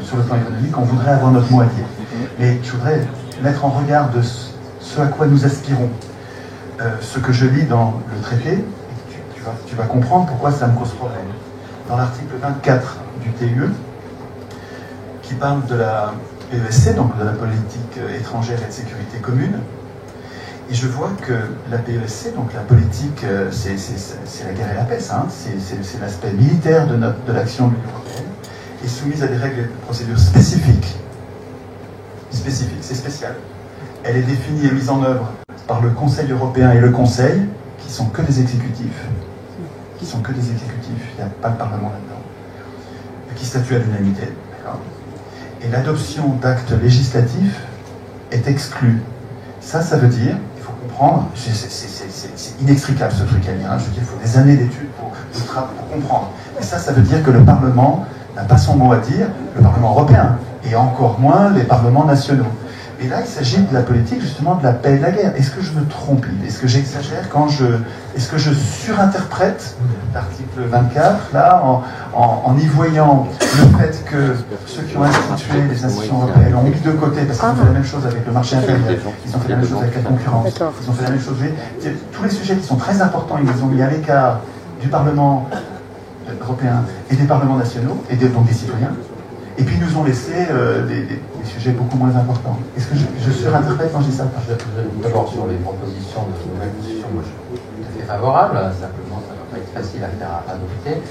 sur le plan économique, on voudrait avoir notre mot à dire. Mais je voudrais mettre en regard de ce à quoi nous aspirons. Ce que je lis dans le traité, tu vas comprendre pourquoi ça me cause problème. Dans l'article 24 du TUE, qui parle de la PESC, donc de la politique étrangère et de sécurité commune. Et je vois que la PESC, donc la politique, c'est la guerre et la paix, hein, c'est l'aspect militaire de l'action de l'Union européenne, est soumise à des règles de procédure spécifiques. Spécifiques, c'est spécial. Elle est définie et mise en œuvre par le Conseil européen et le Conseil, qui sont que des exécutifs. Il n'y a pas de Parlement là-dedans. Qui statue à l'unanimité. Et l'adoption d'actes législatifs est exclue. Ça veut dire, il faut comprendre, c'est inextricable ce truc à lire, hein, je veux dire, il faut des années d'études pour comprendre. Et ça veut dire que le Parlement n'a pas son mot à dire, le Parlement européen, et encore moins les parlements nationaux. Et là, il s'agit de la politique, justement, de la paix et de la guerre. Est-ce que je me trompe? Est-ce que j'exagère est-ce que je surinterprète l'article 24, là, en y voyant le fait que ceux qui ont institué les institutions européennes ont mis de côté, parce qu'ils ont fait la même chose avec le marché intérieur, ils ont fait la même chose avec la concurrence, ils ont fait la même chose. Tous les sujets qui sont très importants, ils les ont mis à l'écart du Parlement européen et des parlements nationaux, et donc des citoyens. Et puis ils nous ont laissé des sujets beaucoup moins importants. Est-ce que je surinterprète quand je dis ça? D'abord sur les propositions de nouvelle constitution, moi je suis tout à fait favorable, simplement ça ne va pas être facile à faire adopter.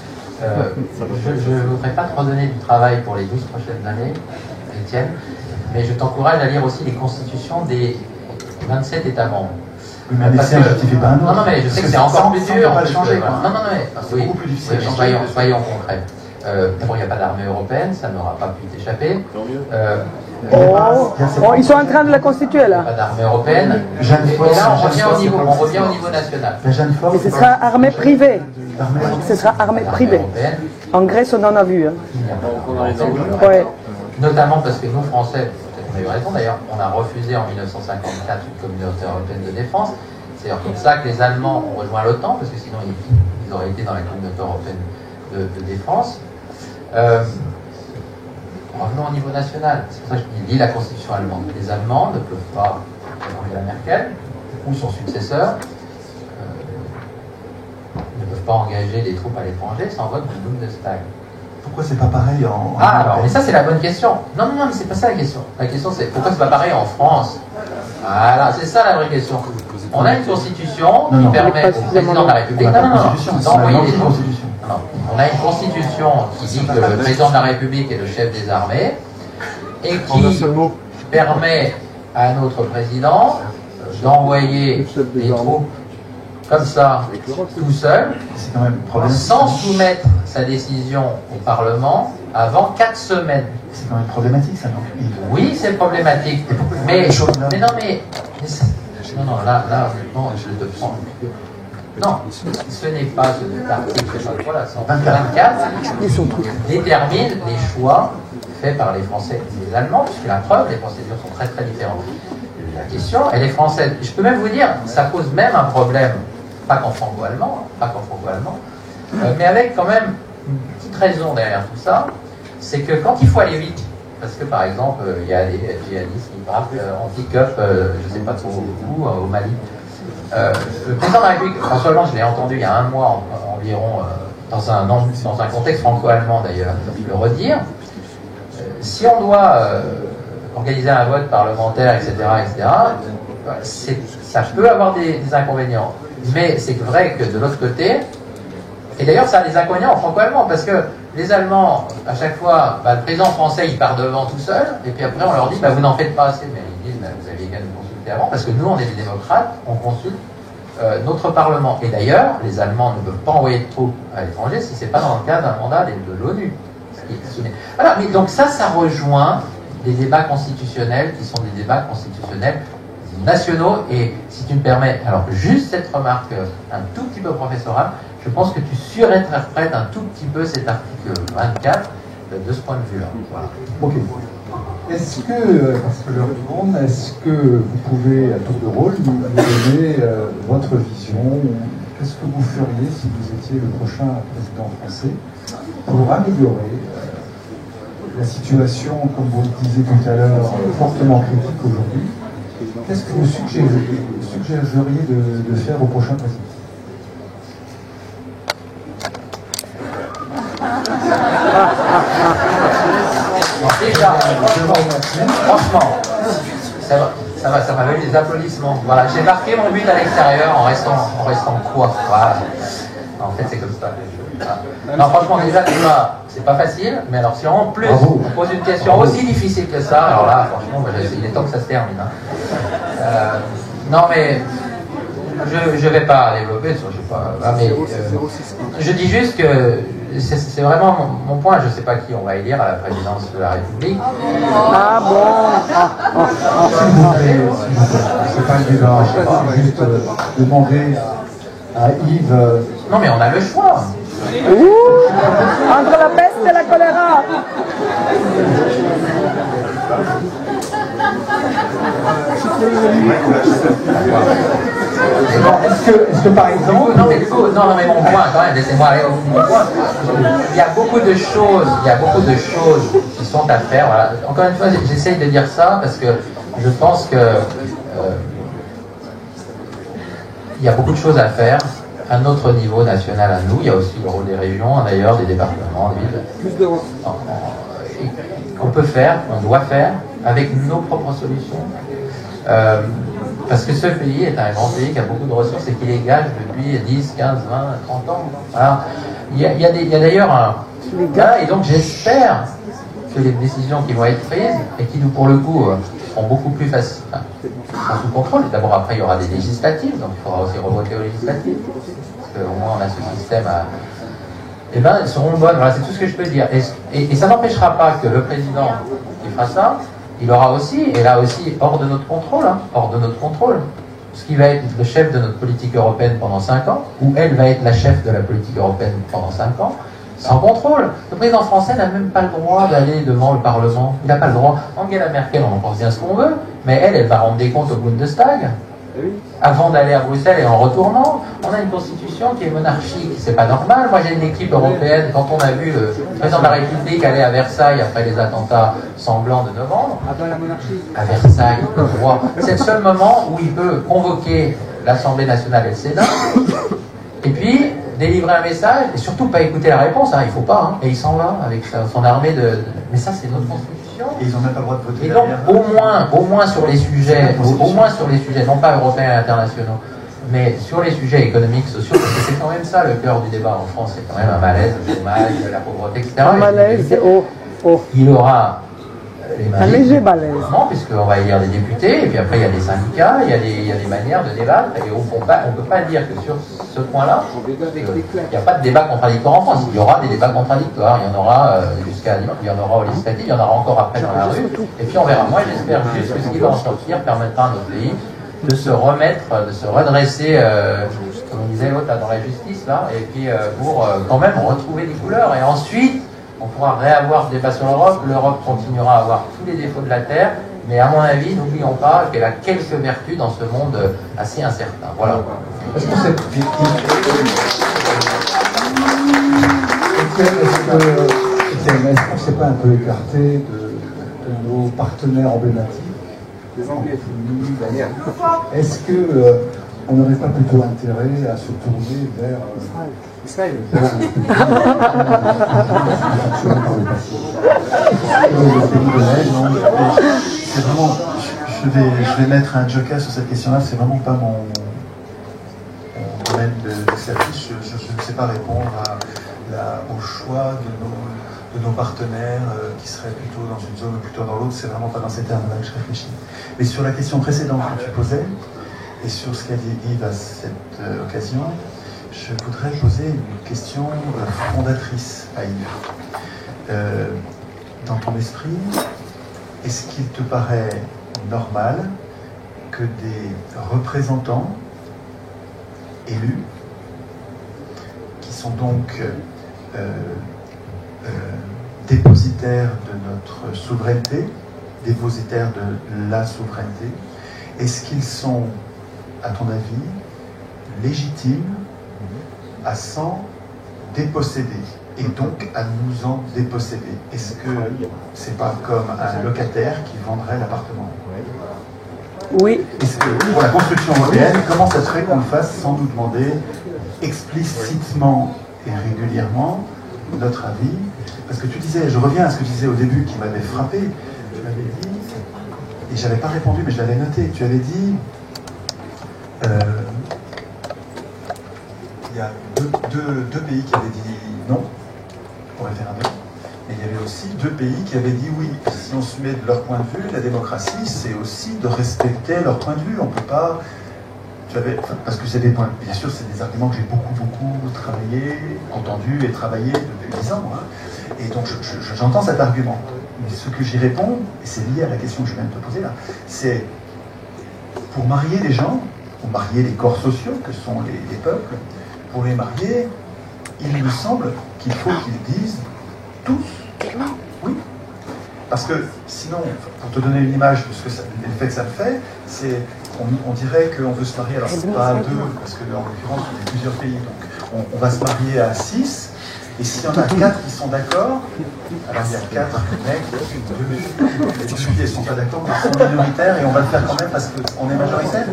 Je ne voudrais pas te redonner du travail pour les 12 prochaines années, Étienne, mais je t'encourage à lire aussi les constitutions des 27 États membres. Oui, mais ça ne justifie pas un autre. Non, mais je sais que c'est encore plus dur. On ne peut pas le changer. C'est beaucoup plus difficile. Soyons concrets. D'abord, il n'y a pas d'armée européenne, ça n'aura pas pu t'échapper. Ils sont en train de la constituer là. Pas d'armée européenne. Et là, on revient au niveau national. Et ce sera armée privée. Ce sera armée privée. En Grèce, on en a vu. Hein. Ouais. Notamment parce que nous, Français, on a eu raison d'ailleurs, on a refusé en 1954 une communauté européenne de défense. C'est comme ça que les Allemands ont rejoint l'OTAN, parce que sinon ils auraient été dans la communauté européenne de défense. Revenons au niveau national. C'est pour ça que je lis la constitution allemande. Les Allemands ne peuvent pas, Angela Merkel ou son successeur, ne peuvent pas engager des troupes à l'étranger sans vote du Bundestag. Pourquoi c'est pas pareil en... Ah, alors, mais ça c'est la bonne question. Non, mais c'est pas ça la question. La question c'est pourquoi c'est pas pareil en France? Voilà, c'est ça la vraie question. On a une constitution qui permet au président de la République d'envoyer des troupes. Non, on a une constitution qui dit que le président de la République est le chef des armées et qui permet à notre président d'envoyer des troupes comme ça, tout seul, sans soumettre sa décision au Parlement avant 4 semaines. C'est quand même problématique, ça, non? Oui, c'est problématique. Mais non, non, là, honnêtement, je te prends. Non, ce n'est pas cet article, voilà, 124, qui détermine les choix faits par les Français et les Allemands, puisque la preuve, les procédures sont très très différentes. La question, elle est française. Je peux même vous dire, ça pose même un problème, pas qu'en franco-allemand, mais avec quand même une petite raison derrière tout ça, c'est que quand il faut aller vite, parce que par exemple, il y a des djihadistes qui partent en pick-up, je ne sais pas trop où, au Mali. Le président de la République, François Hollande, je l'ai entendu il y a un mois environ, dans un contexte franco-allemand d'ailleurs, le redire. Si on doit organiser un vote parlementaire, etc., ça peut avoir des inconvénients. Mais c'est vrai que de l'autre côté, et d'ailleurs ça a des inconvénients franco-allemands, parce que les Allemands, à chaque fois, le président français il part devant tout seul, et puis après on leur dit vous n'en faites pas assez, mais ils disent vous aviez qu'à nous consulter avant, parce que nous on est des démocrates, on consulte notre Parlement. Et d'ailleurs, les Allemands ne peuvent pas envoyer de troupes à l'étranger si c'est pas dans le cadre d'un mandat de l'ONU. Voilà, mais donc ça rejoint des débats constitutionnels qui sont des débats constitutionnels nationaux. Et si tu me permets, alors juste cette remarque un tout petit peu professorale, je pense que tu surinterprètes un tout petit peu cet article 24 de ce point de vue-là. Voilà. Ok. Est-ce que, parce que l'heure tourne, est-ce que vous pouvez, à tour de rôle, nous donner votre vision? Qu'est-ce que vous feriez si vous étiez le prochain président français pour améliorer la situation, comme vous le disiez tout à l'heure, fortement critique aujourd'hui? Qu'est-ce que vous suggéreriez de faire au prochain président? Déjà, franchement, ça va valu des applaudissements. Voilà, j'ai marqué mon but à l'extérieur en restant quoi. Voilà. En fait, c'est comme ça. Non, franchement, déjà, c'est pas facile, mais alors si en plus on pose une question aussi difficile que ça, alors là, franchement, il est temps que ça se termine. Non, mais je vais pas développer, je sais pas, mais je dis juste que c'est vraiment mon point. Je sais pas qui on va élire à la présidence de la République. Ah bon. C'est pas le débat, c'est juste demander à Yves. Non, mais on a le choix. Entre la peste et la choléra. Est-ce que par exemple... Non mais mon point quand même, laissez-moi aller au mon point. Il y a beaucoup de choses qui sont à faire. Voilà. Encore une fois, j'essaye de dire ça parce que je pense que il y a beaucoup de choses à faire à notre niveau national à nous. Il y a aussi le rôle des régions, d'ailleurs, des départements, des villes. Qu'on peut faire, qu'on doit faire avec nos propres solutions. Parce que ce pays est un grand pays qui a beaucoup de ressources et qui les gage depuis 10, 15, 20, 30 ans. Alors, il y a d'ailleurs un... Et donc j'espère que les décisions qui vont être prises, et qui, pour le coup, seront beaucoup plus faciles, sous contrôle. D'abord, après, il y aura des législatives, donc il faudra aussi revoter aux législatives. Parce qu'au moins, on a ce système à... Eh bien, elles seront bonnes. Voilà, c'est tout ce que je peux dire. Et ça n'empêchera pas que le président qui fera ça, il aura aussi, et là aussi, hors de notre contrôle, ce qui va être le chef de notre politique européenne pendant 5 ans, ou elle va être la chef de la politique européenne pendant 5 ans, sans contrôle. Le président français n'a même pas le droit d'aller devant le Parlement. Il n'a pas le droit. Angela Merkel, on en pense bien ce qu'on veut, mais elle va rendre des comptes au Bundestag. Avant d'aller à Bruxelles et en retournant, on a une constitution qui est monarchique. C'est pas normal. Moi, j'ai une équipe européenne. Quand on a vu le président de la République aller à Versailles après les attentats sanglants de novembre, à Versailles, c'est le seul moment où il peut convoquer l'Assemblée nationale et le Sénat. Et puis, délivrer un message et surtout pas écouter la réponse, hein, il faut pas, hein, et il s'en va avec son armée de... Mais ça, c'est notre constitution. Et ils n'ont même pas le droit de voter. Et donc, au moins sur les sujets, non pas européens et internationaux, mais sur les sujets économiques, sociaux, parce que c'est quand même ça le cœur du débat en France, c'est quand même un malaise, le chômage, la pauvreté, etc. Un malaise, il aura un léger malaise. Non, puisqu'on va élire des députés, et puis après il y a des syndicats, il y a des manières de débattre, et on ne peut pas dire que sur ce point-là, il n'y a pas de débat contradictoire en France. Il y aura des débats contradictoires, il y en aura jusqu'à dimanche, il y en aura au législatif, il y en aura encore après dans la rue, et puis on verra. Moi j'espère juste que ce qui va en sortir permettra à notre pays de se remettre, de se redresser, comme on disait l'autre, dans la justice, là, et puis pour quand même retrouver des couleurs, et ensuite on pourra réavoir ce débat sur l'Europe. L'Europe continuera à avoir tous les défauts de la Terre, mais à mon avis, n'oublions pas qu'elle a quelques vertus dans ce monde assez incertain. Voilà. Est-ce que cette c'est pas un peu écarté de nos partenaires emblématiques? Les Anglais. Est-ce que on n'aurait pas plutôt intérêt à se tourner vers Israël? C'est vraiment, je vais mettre un joker sur cette question-là, c'est vraiment pas mon domaine de service. Je ne sais pas répondre au choix de nos partenaires qui seraient plutôt dans une zone ou plutôt dans l'autre. C'est vraiment pas dans ces termes-là que je réfléchis. Mais sur la question précédente que tu posais, et sur ce qu'a dit Yves à cette occasion, je voudrais poser une question fondatrice à Yves. Dans ton esprit, est-ce qu'il te paraît normal que des représentants élus, qui sont donc dépositaires de notre souveraineté, dépositaires de la souveraineté, est-ce qu'ils sont, à ton avis, légitimes à s'en déposséder et donc à nous en déposséder? Est-ce que c'est pas comme un locataire qui vendrait l'appartement? Oui. Est-ce que pour la construction européenne, comment ça se fait qu'on le fasse sans nous demander explicitement et régulièrement notre avis? Parce que tu disais, je reviens à ce que tu disais au début qui m'avait frappé, tu m'avais dit, et j'avais pas répondu mais je l'avais noté, tu avais dit il y a deux pays qui avaient dit non au référendum, mais il y avait aussi deux pays qui avaient dit oui. Si on se met de leur point de vue, la démocratie, c'est aussi de respecter leur point de vue. On ne peut pas... parce que c'est des points... Bien sûr, c'est des arguments que j'ai beaucoup travaillé, entendu et travaillé depuis 10 ans. Hein. Et donc, j'entends cet argument. Mais ce que j'y réponds, et c'est lié à la question que je viens de te poser là, c'est pour marier les gens, pour marier les corps sociaux que sont les peuples, pour les marier, il me semble qu'il faut qu'ils disent tous oui. Parce que sinon, pour te donner une image de ce que l'effet que ça me fait, c'est on dirait qu'on veut se marier, alors c'est pas à 2, parce que en l'occurrence, il y a plusieurs pays, donc on va se marier à 6, et s'il y en a 4 qui sont d'accord, alors il y a 4 mecs, 2 filles, elles ne sont pas d'accord, mais elles sont minoritaires, et on va le faire quand même parce qu'on est majoritaire.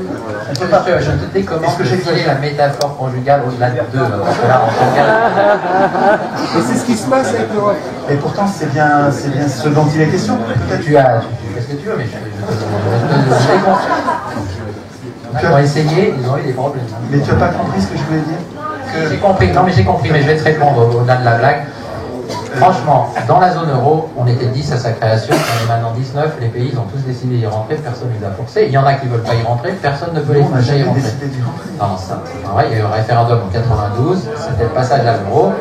On peut pas. Je te dis comment définir la métaphore conjugale au-delà de 2. Et c'est ce qui se passe avec l'Europe. Et pourtant, c'est bien ce dont il est question. Peut-être tu fais ce que tu veux, mais je te Ils ont essayé, ils ont eu des problèmes. Mais tu n'as pas compris ce que je voulais dire? J'ai compris, non mais j'ai compris, mais je vais te répondre au-delà de la blague. Franchement, dans la zone euro, on était 10 à sa création, on est maintenant 19, les pays ont tous décidé d'y rentrer, personne ne les a forcés. Il y en a qui ne veulent pas y rentrer, personne ne peut les forcer à y rentrer. Non, ça, c'est vrai, il y a eu un référendum en 92, c'était le passage à l'euro.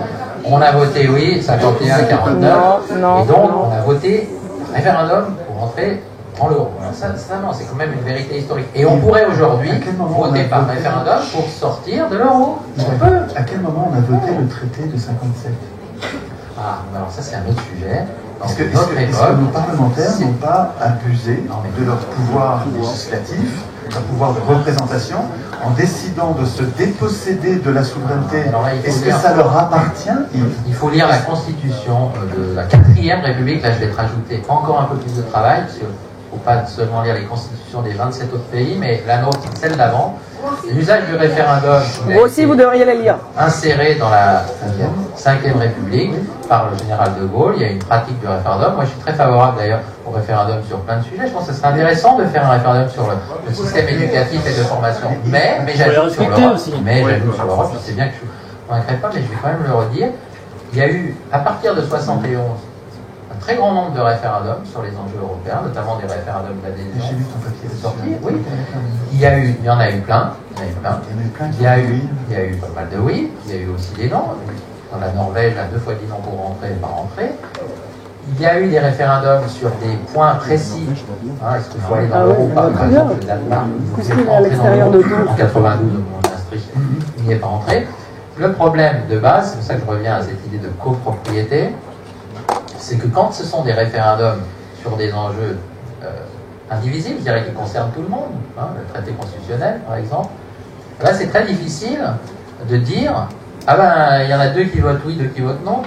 On a voté oui, 51, 49, et donc on a voté référendum pour rentrer dans l'euro. Ça, non, c'est quand même une vérité historique. Et on pourrait aujourd'hui voter par référendum pour sortir de l'euro. On peut. À quel moment on a voté le traité de 57? Ah, alors ça c'est un autre sujet. Est-ce que nos parlementaires n'ont pas abusé de leur pouvoir législatif, leur pouvoir de représentation, en décidant de se déposséder de la souveraineté? Est-ce que ça leur appartient? Il faut lire la constitution de la 4e République. Là, je vais te rajouter encore un peu plus de travail, parce qu'il ne faut pas seulement lire les constitutions des 27 autres pays, mais la nôtre, celle d'avant. L'usage du référendum, Vous aussi, vous devriez les lire. Inséré dans la 5e République par le général de Gaulle. Il y a une pratique du référendum. Moi, je suis très favorable d'ailleurs au référendum sur plein de sujets. Je pense que ce serait intéressant de faire un référendum sur le système éducatif et de formation. Mais j'ajoute sur l'Europe. Je sais bien que je ne convaincrai pas, mais je vais quand même le redire. Il y a eu, à partir de 71, un très grand nombre de référendums sur les enjeux européens, notamment des référendums d'adhésion. J'ai vu ton papier sorti. Oui. Il y en a eu plein. Il y a eu pas mal de oui. Il y a eu aussi des non. Dans la Norvège, à 2 fois 10 non pour rentrer et pas rentrer. Il y a eu des référendums sur des points précis. Est-ce qu'il faut aller dans l'euro ou pas? Par exemple, le Danemark, en 92, il n'y est pas entré. Le problème de base, c'est pour ça que je reviens à cette idée de copropriété, c'est que quand ce sont des référendums sur des enjeux indivisibles, je dirais qui concernent tout le monde, le traité constitutionnel par exemple, là c'est très difficile de dire ah ben il y en a 2 qui votent oui, 2 qui votent non.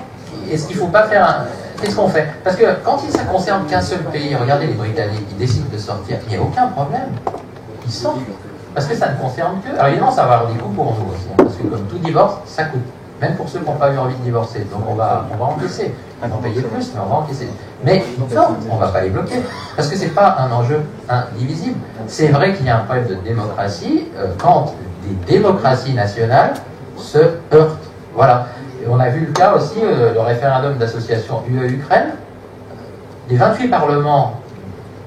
Est-ce qu'il ne faut pas faire un... Qu'est-ce qu'on fait? Parce que quand ça ne concerne qu'un seul pays, regardez les Britanniques, ils décident de sortir, il n'y a aucun problème. Ils sortent. Parce que ça ne concerne que... Alors évidemment, ça va avoir des coûts pour nous aussi. Parce que comme tout divorce, ça coûte. Même pour ceux qui n'ont pas eu envie de divorcer. Donc on va encaisser. On va payer plus, mais on va encaisser. Mais non, on ne va pas les bloquer. Parce que ce n'est pas un enjeu indivisible. C'est vrai qu'il y a un problème de démocratie quand des démocraties nationales se heurtent. Voilà. Et on a vu le cas aussi, le référendum d'association UE-Ukraine. Les 28 parlements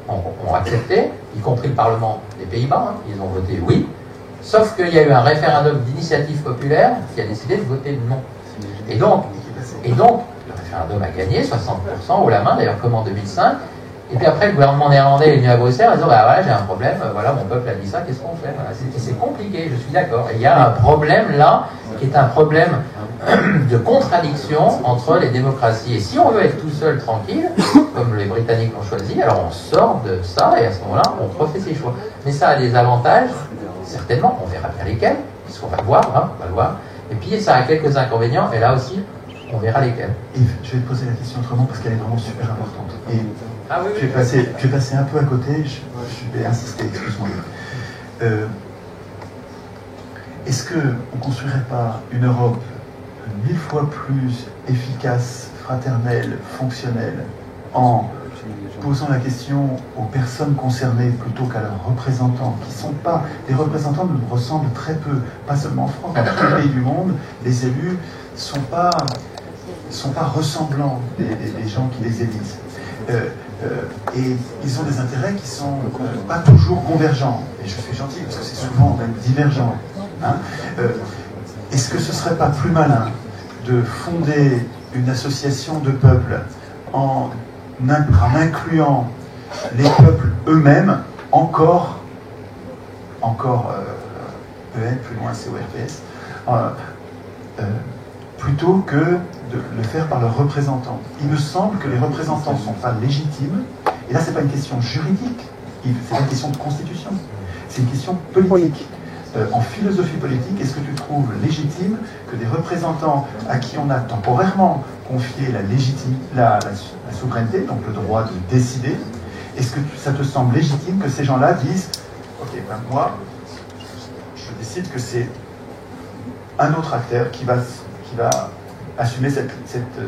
ont accepté, y compris le Parlement des Pays-Bas, ils ont voté oui, sauf qu'il y a eu un référendum d'initiative populaire qui a décidé de voter non. Et donc le référendum a gagné, 60% haut la main, d'ailleurs comme en 2005, et puis après le gouvernement néerlandais est venu à Bruxelles en disant bah voilà j'ai un problème, voilà mon peuple a dit ça, qu'est-ce qu'on fait? Voilà, c'est compliqué, je suis d'accord. Et il y a un problème là, qui est un problème de contradiction entre les démocraties. Et si on veut être tout seul, tranquille, comme les Britanniques l'ont choisi, alors on sort de ça et à ce moment-là, on refait ses choix. Mais ça a des avantages, certainement, on verra bien lesquels, parce qu'on va le voir, on va le voir. Et puis ça a quelques inconvénients, et là aussi, on verra lesquels. Yves, je vais te poser la question autrement parce qu'elle est vraiment super importante. Et je vais passer un peu à côté, je vais insister, excuse-moi. Est-ce qu'on ne construirait pas une Europe 1000 fois plus efficace, fraternelle, fonctionnelle, en posant la question aux personnes concernées plutôt qu'à leurs représentants, qui ne sont pas... Les représentants nous ressemblent très peu, pas seulement en France, dans tous les pays du monde, les élus ne sont pas ressemblants des gens qui les élisent. Et ils ont des intérêts qui ne sont pas toujours convergents. Et je suis gentil, parce que c'est souvent même divergent. Est-ce que ce ne serait pas plus malin de fonder une association de peuples en incluant les peuples eux-mêmes, encore EN, plus loin CORPS, plutôt que de le faire par leurs représentants? Il me semble que les représentants ne sont pas légitimes, et là c'est pas une question juridique, c'est pas une question de constitution, c'est une question politique. En philosophie politique, est-ce que tu trouves légitime que des représentants à qui on a temporairement confié la souveraineté, donc le droit de décider, est-ce que ça te semble légitime que ces gens-là disent « Ok, ben moi, je décide que c'est un autre acteur qui va assumer cette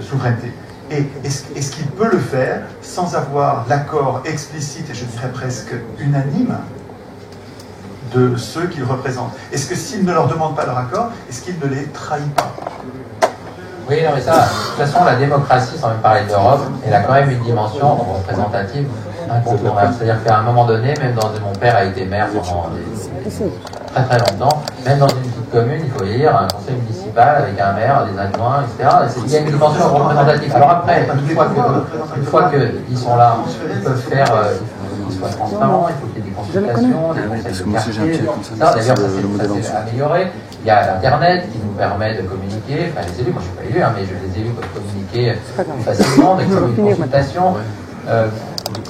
souveraineté ». Et est-ce qu'il peut le faire sans avoir l'accord explicite et je dirais presque unanime de ceux qu'ils représentent? Est-ce que s'ils ne leur demandent pas leur accord, est-ce qu'ils ne les trahissent pas? Oui, non, mais ça, de toute façon, la démocratie, sans même parler d'Europe, elle a quand même une dimension représentative incontournable. C'est-à-dire qu'à un moment donné, même mon père a été maire pendant très très longtemps, même dans une petite commune, il faut élire un conseil municipal avec un maire, des adjoints, etc. Il y a une dimension représentative. Alors après, une fois qu'ils sont là, ils peuvent faire... qu'ils soient transparents, il faut qu'il y ait des consultations, des conseils de quartier, ça, d'ailleurs, ça s'est amélioré. Il y a Internet qui nous permet de communiquer, enfin les élus, moi je ne suis pas élu, mais les élus peuvent communiquer plus facilement, avec une consultation.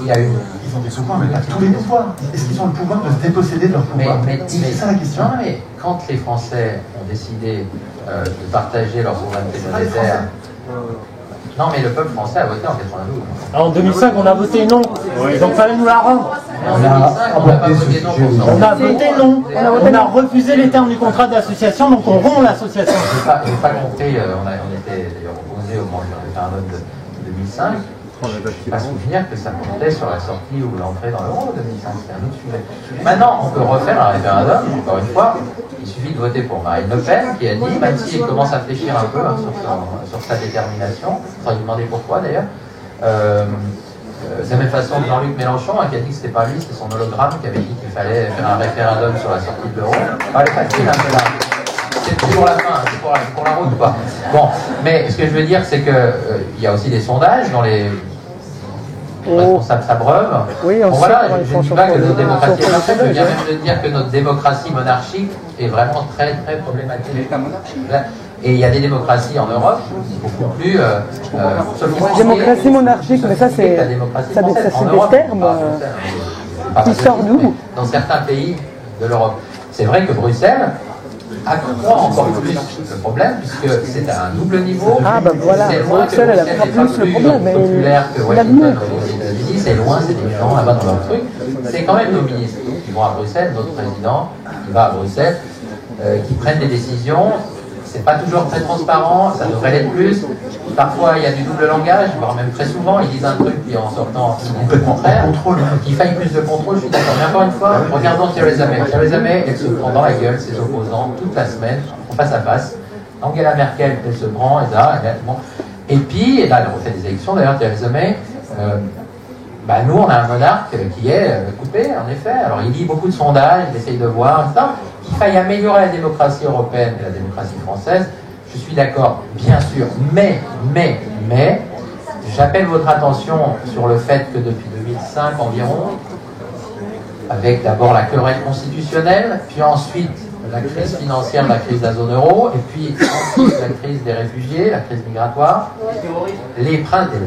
Il y a une... Ils ont des pouvoirs, mais pas tous les pouvoirs. Est-ce qu'ils ont le pouvoir de se déposséder de leur pouvoir? C'est ça la question. Non, mais quand les Français ont décidé de partager leur souveraineté monétaire... Non, mais le peuple français a voté en 92. En 2005, on a voté non. Donc fallait nous la rendre. En 2005, on n'a pas voté non pour ça. On a voté non. On a refusé les termes du contrat d'association, donc on rompt l'association. Je n'ai pas compris, on était d'ailleurs opposés au moment du référendum de 2005. Je n'ai pas souvenir que ça comptait sur la sortie ou l'entrée dans l'euro de 2005. C'est un autre sujet. Maintenant, on peut refaire un référendum, encore une fois. Il suffit de voter pour Marine Le Pen, qui a dit, même s'il commence à fléchir un peu sur sa détermination, sans lui demander pourquoi d'ailleurs. C'est la même façon que Jean-Luc Mélenchon, qui a dit que c'était pas lui, c'était son hologramme qui avait dit qu'il fallait faire un référendum sur la sortie de l'euro. Elle est facile un peu là. C'est pour la fin, c'est pour la route quoi. Bon, mais ce que je veux dire, c'est que il y a aussi des sondages dont les responsables s'abreuvent. Oui, on voilà, je ne dis pas que notre démocratie est parfaite, je viens même de dire que notre démocratie monarchique est vraiment très très problématique. Et il y a des démocraties en Europe beaucoup plus sophistiquées. Démocratie monarchique, mais ça c'est des termes qui sortent d'où? Dans certains pays de l'Europe. C'est vrai que Bruxelles accroît encore plus le problème, puisque c'est à un double niveau. Ah ben voilà, Bruxelles elle accroît plus le problème, mais populaire que Washington aux États-Unis, c'est loin, c'est des gens là-bas dans leur truc. C'est quand même nos ministres qui vont à Bruxelles, notre président qui va à Bruxelles, qui prennent des décisions. C'est pas toujours très transparent, ça devrait l'être plus. Parfois, il y a du double langage, voire même très souvent, ils disent un truc puis en sortant, ils disent le contraire. Qu'il faille plus de contrôle, je suis d'accord. Mais encore une fois, regardons Theresa May. Theresa May, elle se prend dans la gueule ses opposants toute la semaine, en face à face. Angela Merkel, elle se prend, et là, bon. Et puis, là, elle refait des élections, d'ailleurs, Theresa May. Nous, on a un monarque qui est coupé, en effet. Alors, il lit beaucoup de sondages, il essaye de voir, etc. Qu'il faille améliorer la démocratie européenne et la démocratie française, je suis d'accord, bien sûr. Mais, j'appelle votre attention sur le fait que depuis 2005 environ, avec d'abord la querelle constitutionnelle, puis ensuite la crise financière, la crise de la zone euro, et puis ensuite la crise des réfugiés, la crise migratoire, le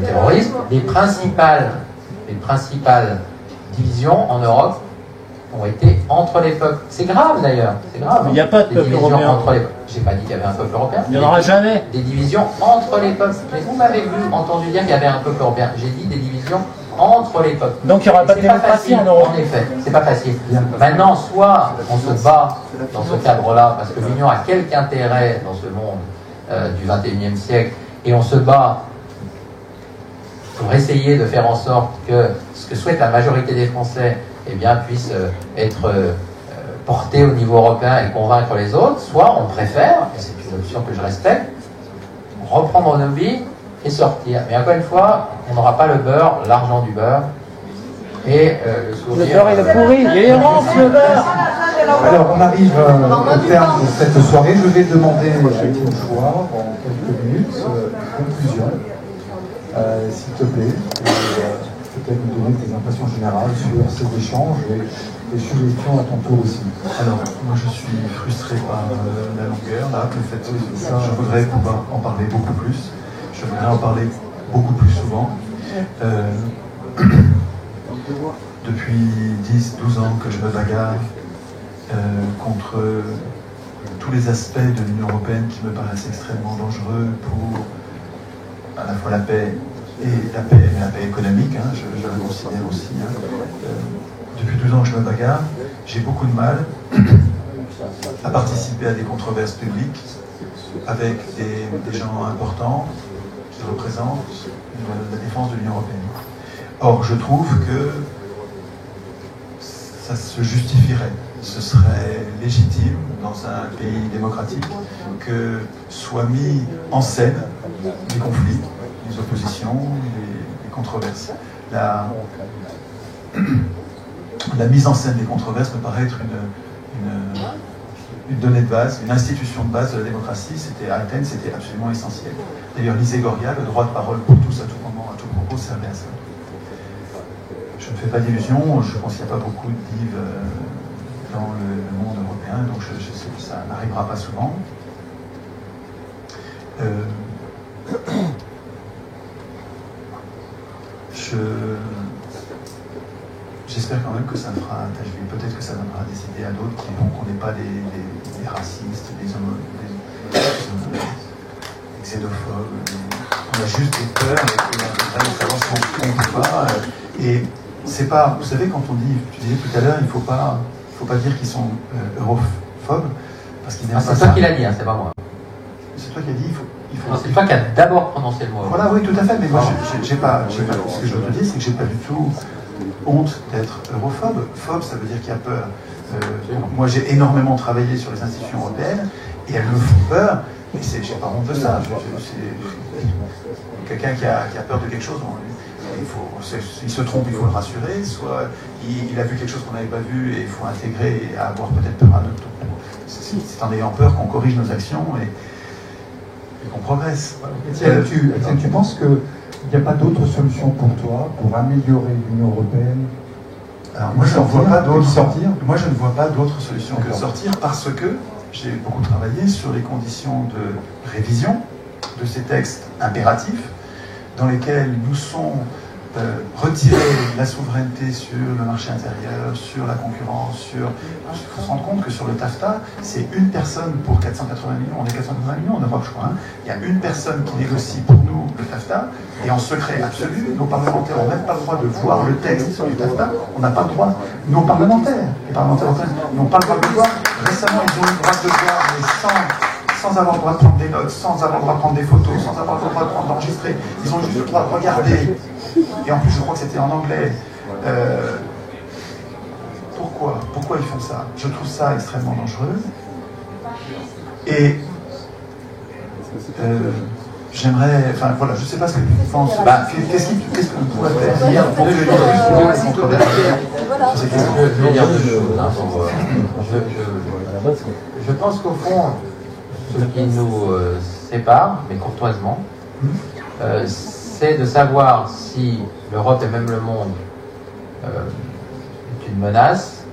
terrorisme, les principales divisions en Europe ont été entre les peuples. C'est grave d'ailleurs, c'est grave. Il n'y a pas de peuple européen. J'ai pas dit qu'il y avait un peuple européen. Il n'y en aura jamais. Des divisions entre les peuples. Mais vous m'avez entendu dire qu'il y avait un peuple européen. J'ai dit des divisions entre les peuples. Donc il n'y aura pas de démocratie en Europe. En effet, c'est pas facile. Maintenant, soit on se bat dans ce cadre-là, parce que l'Union a quelque intérêt dans ce monde du XXIe siècle, et on se bat pour essayer de faire en sorte que ce que souhaite la majorité des Français puisse être porté au niveau européen et convaincre les autres, soit on préfère, et c'est une option que je respecte, reprendre nos vies et sortir. Mais encore une fois, on n'aura pas le beurre, l'argent du beurre, et le sourire... Le beurre et le pourri. Il est immense le beurre. Alors on arrive au terme de cette soirée. Je vais demander à Étienne Chouard en quelques minutes une conclusion, s'il te plaît. Peut-être nous donner tes impressions générales sur ces échanges et les suggestions à ton tour aussi. Alors, moi je suis frustré par la longueur, là, le fait que je voudrais pouvoir en parler beaucoup plus, je voudrais en parler beaucoup plus souvent. Depuis 10-12 ans que je me bagarre contre tous les aspects de l'Union européenne qui me paraissent extrêmement dangereux pour à la fois la paix, et la paix économique, je le considère aussi. Depuis 12 ans que je me bagarre, j'ai beaucoup de mal à participer à des controverses publiques avec des gens importants qui représentent la défense de l'Union européenne. Or, je trouve que ça se justifierait, ce serait légitime dans un pays démocratique que soient mis en scène les conflits, les oppositions, les controverses. La mise en scène des controverses me paraît être une donnée de base, une institution de base de la démocratie. C'était à Athènes, c'était absolument essentiel. D'ailleurs, Lysée Goria, le droit de parole pour tous à tout moment, à tout propos, servait à ça. Je ne fais pas d'illusions, je pense qu'il n'y a pas beaucoup d'Yves dans le monde européen, donc je sais que ça n'arrivera pas souvent. J'espère quand même que ça me fera tache d'huile. Peut-être que ça donnera des idées à d'autres qui vont qu'on n'est pas des racistes, des xénophobes, on a juste des peurs et qu'on a besoin de savoir ce qu'on ne peut pas. Et c'est pas, vous savez, quand on dit, tu disais tout à l'heure, il faut pas dire qu'ils sont europhobes, parce qu'ils n'aiment pas ça. C'est toi qui l'as dit, hein, c'est pas moi. C'est toi qui as dit, c'est toi qui as d'abord prononcé le mot. Voilà, oui, tout à fait, mais moi, j'ai pas, ce que je veux te dire, c'est que j'ai pas du tout honte d'être europhobe. Phobe, ça veut dire qu'il y a peur. Moi, j'ai énormément travaillé sur les institutions européennes, et elles me font peur, mais j'ai pas honte de ça. Quelqu'un qui a peur de quelque chose, il se trompe, il faut le rassurer, soit il a vu quelque chose qu'on n'avait pas vu et il faut intégrer et avoir peut-être peur à notre tour. C'est en ayant peur qu'on corrige nos actions et qu'on progresse. Étienne, tu penses qu'il n'y a pas d'autre solution pour toi pour améliorer l'Union européenne? Alors moi je ne vois pas d'autre solution que de sortir, parce que j'ai beaucoup travaillé sur les conditions de révision de ces textes impératifs dans lesquels nous sont retirer la souveraineté sur le marché intérieur, sur la concurrence, il faut se rendre compte que sur le TAFTA, c'est une personne pour 480 millions, on est 480 millions en Europe je crois, hein. Il y a une personne qui négocie pour nous le TAFTA, et en secret absolu, nos parlementaires n'ont même pas le droit de voir le texte sur le TAFTA, on n'a pas le droit, nos parlementaires, les parlementaires européens n'ont pas le droit de le voir, récemment ils ont eu le droit de le voir, mais sans avoir le droit de prendre des notes, sans avoir le droit de prendre des photos, sans avoir le droit d'enregistrer. Ils ont juste le droit de regarder. Et en plus, je crois que c'était en anglais. Pourquoi ils font ça? Je trouve ça extrêmement dangereux. Et j'aimerais... Enfin, voilà, je ne sais pas ce que tu penses. Qu'est-ce qu'on pourrait faire pour que les Je vais dire deux choses. Je pense qu'au fond, ce qui nous sépare, mais courtoisement, c'est de savoir si l'Europe et même le monde est une menace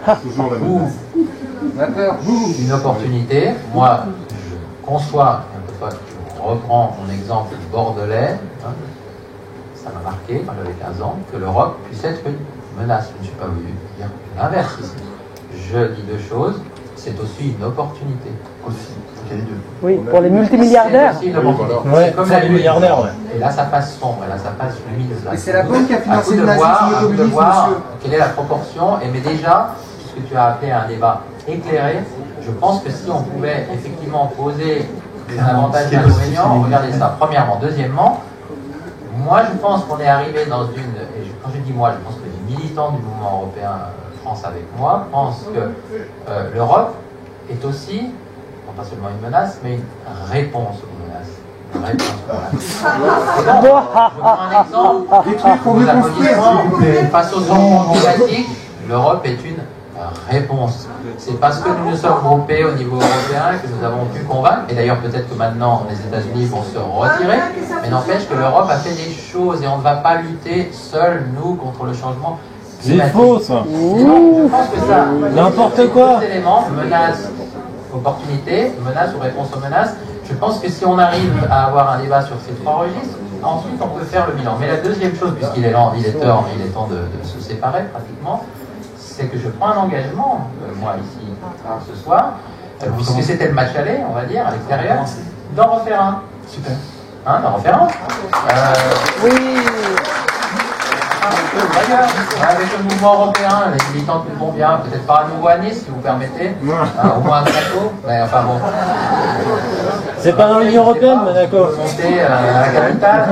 ou une opportunité. Moi, je conçois, je reprends mon exemple bordelais, ça m'a marqué quand j'avais 15 ans, que l'Europe puisse être une menace. Je ne suis pas venu dire l'inverse ici. Je dis deux choses. C'est aussi une opportunité. Oui, pour les multimilliardaires. C'est aussi une opportunité. Ouais, comme les milliardaires. Ouais. Et là, ça passe sombre, et là, ça passe humide. Et c'est la banque qui a financé le nazisme de voir quelle est la proportion. Mais déjà, ce que tu as appelé un débat éclairé, je pense que si on pouvait effectivement poser les avantages et les inconvénients, regardez ça. Premièrement. Deuxièmement, moi, je pense qu'on est arrivé dans une... Et quand je dis moi, je pense que les militants du mouvement européen France avec moi, pense que l'Europe est aussi, non pas seulement une menace, mais une réponse aux menaces. Une réponse aux menaces. Je prends un exemple. Des trucs qu'on veut construire. Face aux changements climatiques, l'Europe est une réponse. C'est parce que nous nous sommes groupés au niveau européen que nous avons pu convaincre, et d'ailleurs peut-être que maintenant les États-Unis vont se retirer, mais n'empêche que l'Europe a fait des choses et on ne va pas lutter seul, nous, contre le changement. C'est faux ça. Je pense que ça. N'importe quoi. Deux éléments, menace, opportunité, menace ou réponse aux menaces. Je pense que si on arrive à avoir un débat sur ces trois registres, ensuite on peut faire le bilan. Mais la deuxième chose, puisqu'il est temps de se séparer pratiquement, c'est que je prends un engagement, moi ici, ce soir, puisque c'était le match aller, on va dire, à l'extérieur, d'en refaire un. Super. Hein, d'en refaire un. Oui. D'ailleurs, avec le mouvement européen, les militants qui vont bien, peut-être pas à nouveau à Nice, si vous permettez, au moins un plateau, mais enfin bon. C'est pas dans l'Union européenne, mais d'accord. Monter à la capitale,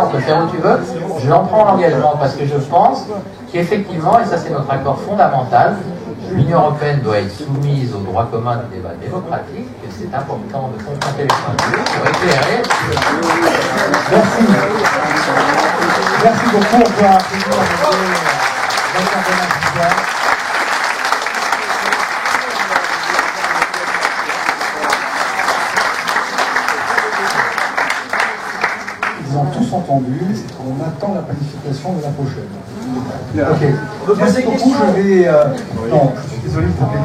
on peut le faire où tu veux. Je l'en prends l'engagement parce que je pense qu'effectivement, et ça c'est notre accord fondamental, l'Union européenne doit être soumise au droit commun du débat démocratique, que c'est important de confronter les points de vue pour éclairer. Merci. Merci beaucoup. On peut applaudir Ils ont tous entendu, on attend la planification de la prochaine. Ok. Merci beaucoup, je vais... Non, je suis désolé pour les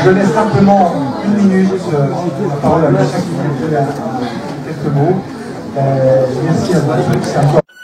je laisse simplement une minute la parole à quelqu'un qui voulait donner quelques mots. Merci à vous tous.